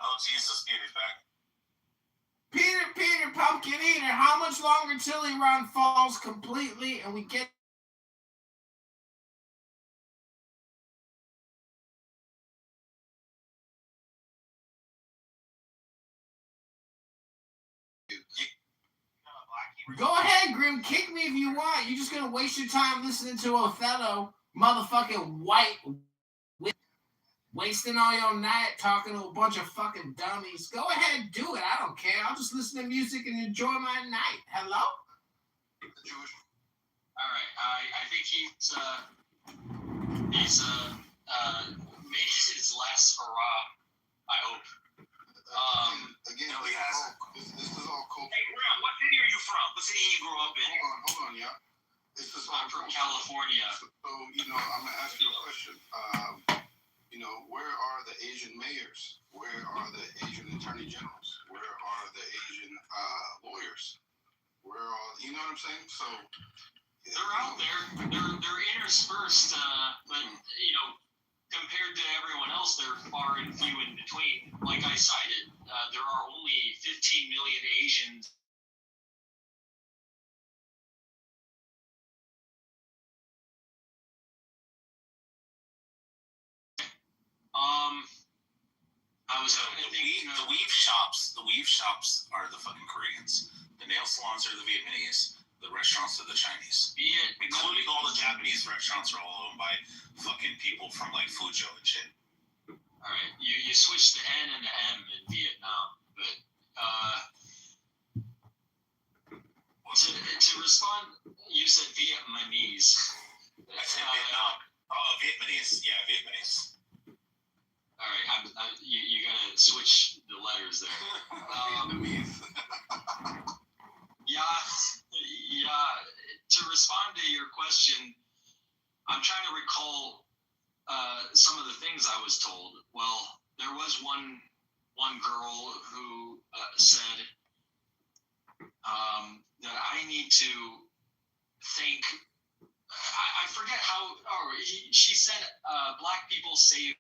Oh, Jesus, get it back. Peter, Pumpkin Eater, how much longer till he run falls completely and we get Go ahead, Grim, kick me if you want. You're just gonna waste your time listening to Othello, motherfucking white wasting all your night talking to a bunch of fucking dummies. Go ahead and do it. I don't care. I'll just listen to music and enjoy my night. Hello? All right. I think he's made his last hurrah. I hope. Again, no, he hasn't. This is all cool. Hey, Graham, what city are you from? What city you grew up in? Hold on, yeah. I'm from California. So, I'm gonna ask you a question. Where are the Asian mayors? Where are the Asian attorney generals? Where are the Asian lawyers? Where are you know what I'm saying? So they're out there. They're interspersed, but compared to everyone else, they're far and few in between. Like I cited, there are only 15 million Asians. I was the weave shops are the fucking Koreans. The nail salons are the Vietnamese. The restaurants are the Chinese. Including all the Japanese restaurants are all owned by fucking people from like Fuzhou and shit. Alright, you switched the N and the M in Vietnam, but to respond, you said Vietnamese. I said Vietnam. Oh, Vietnamese. Yeah, Vietnamese. All right, you gotta switch the letters there. Yeah. To respond to your question, I'm trying to recall some of the things I was told. Well, there was one girl who said that I need to think. I forget how. She said black people save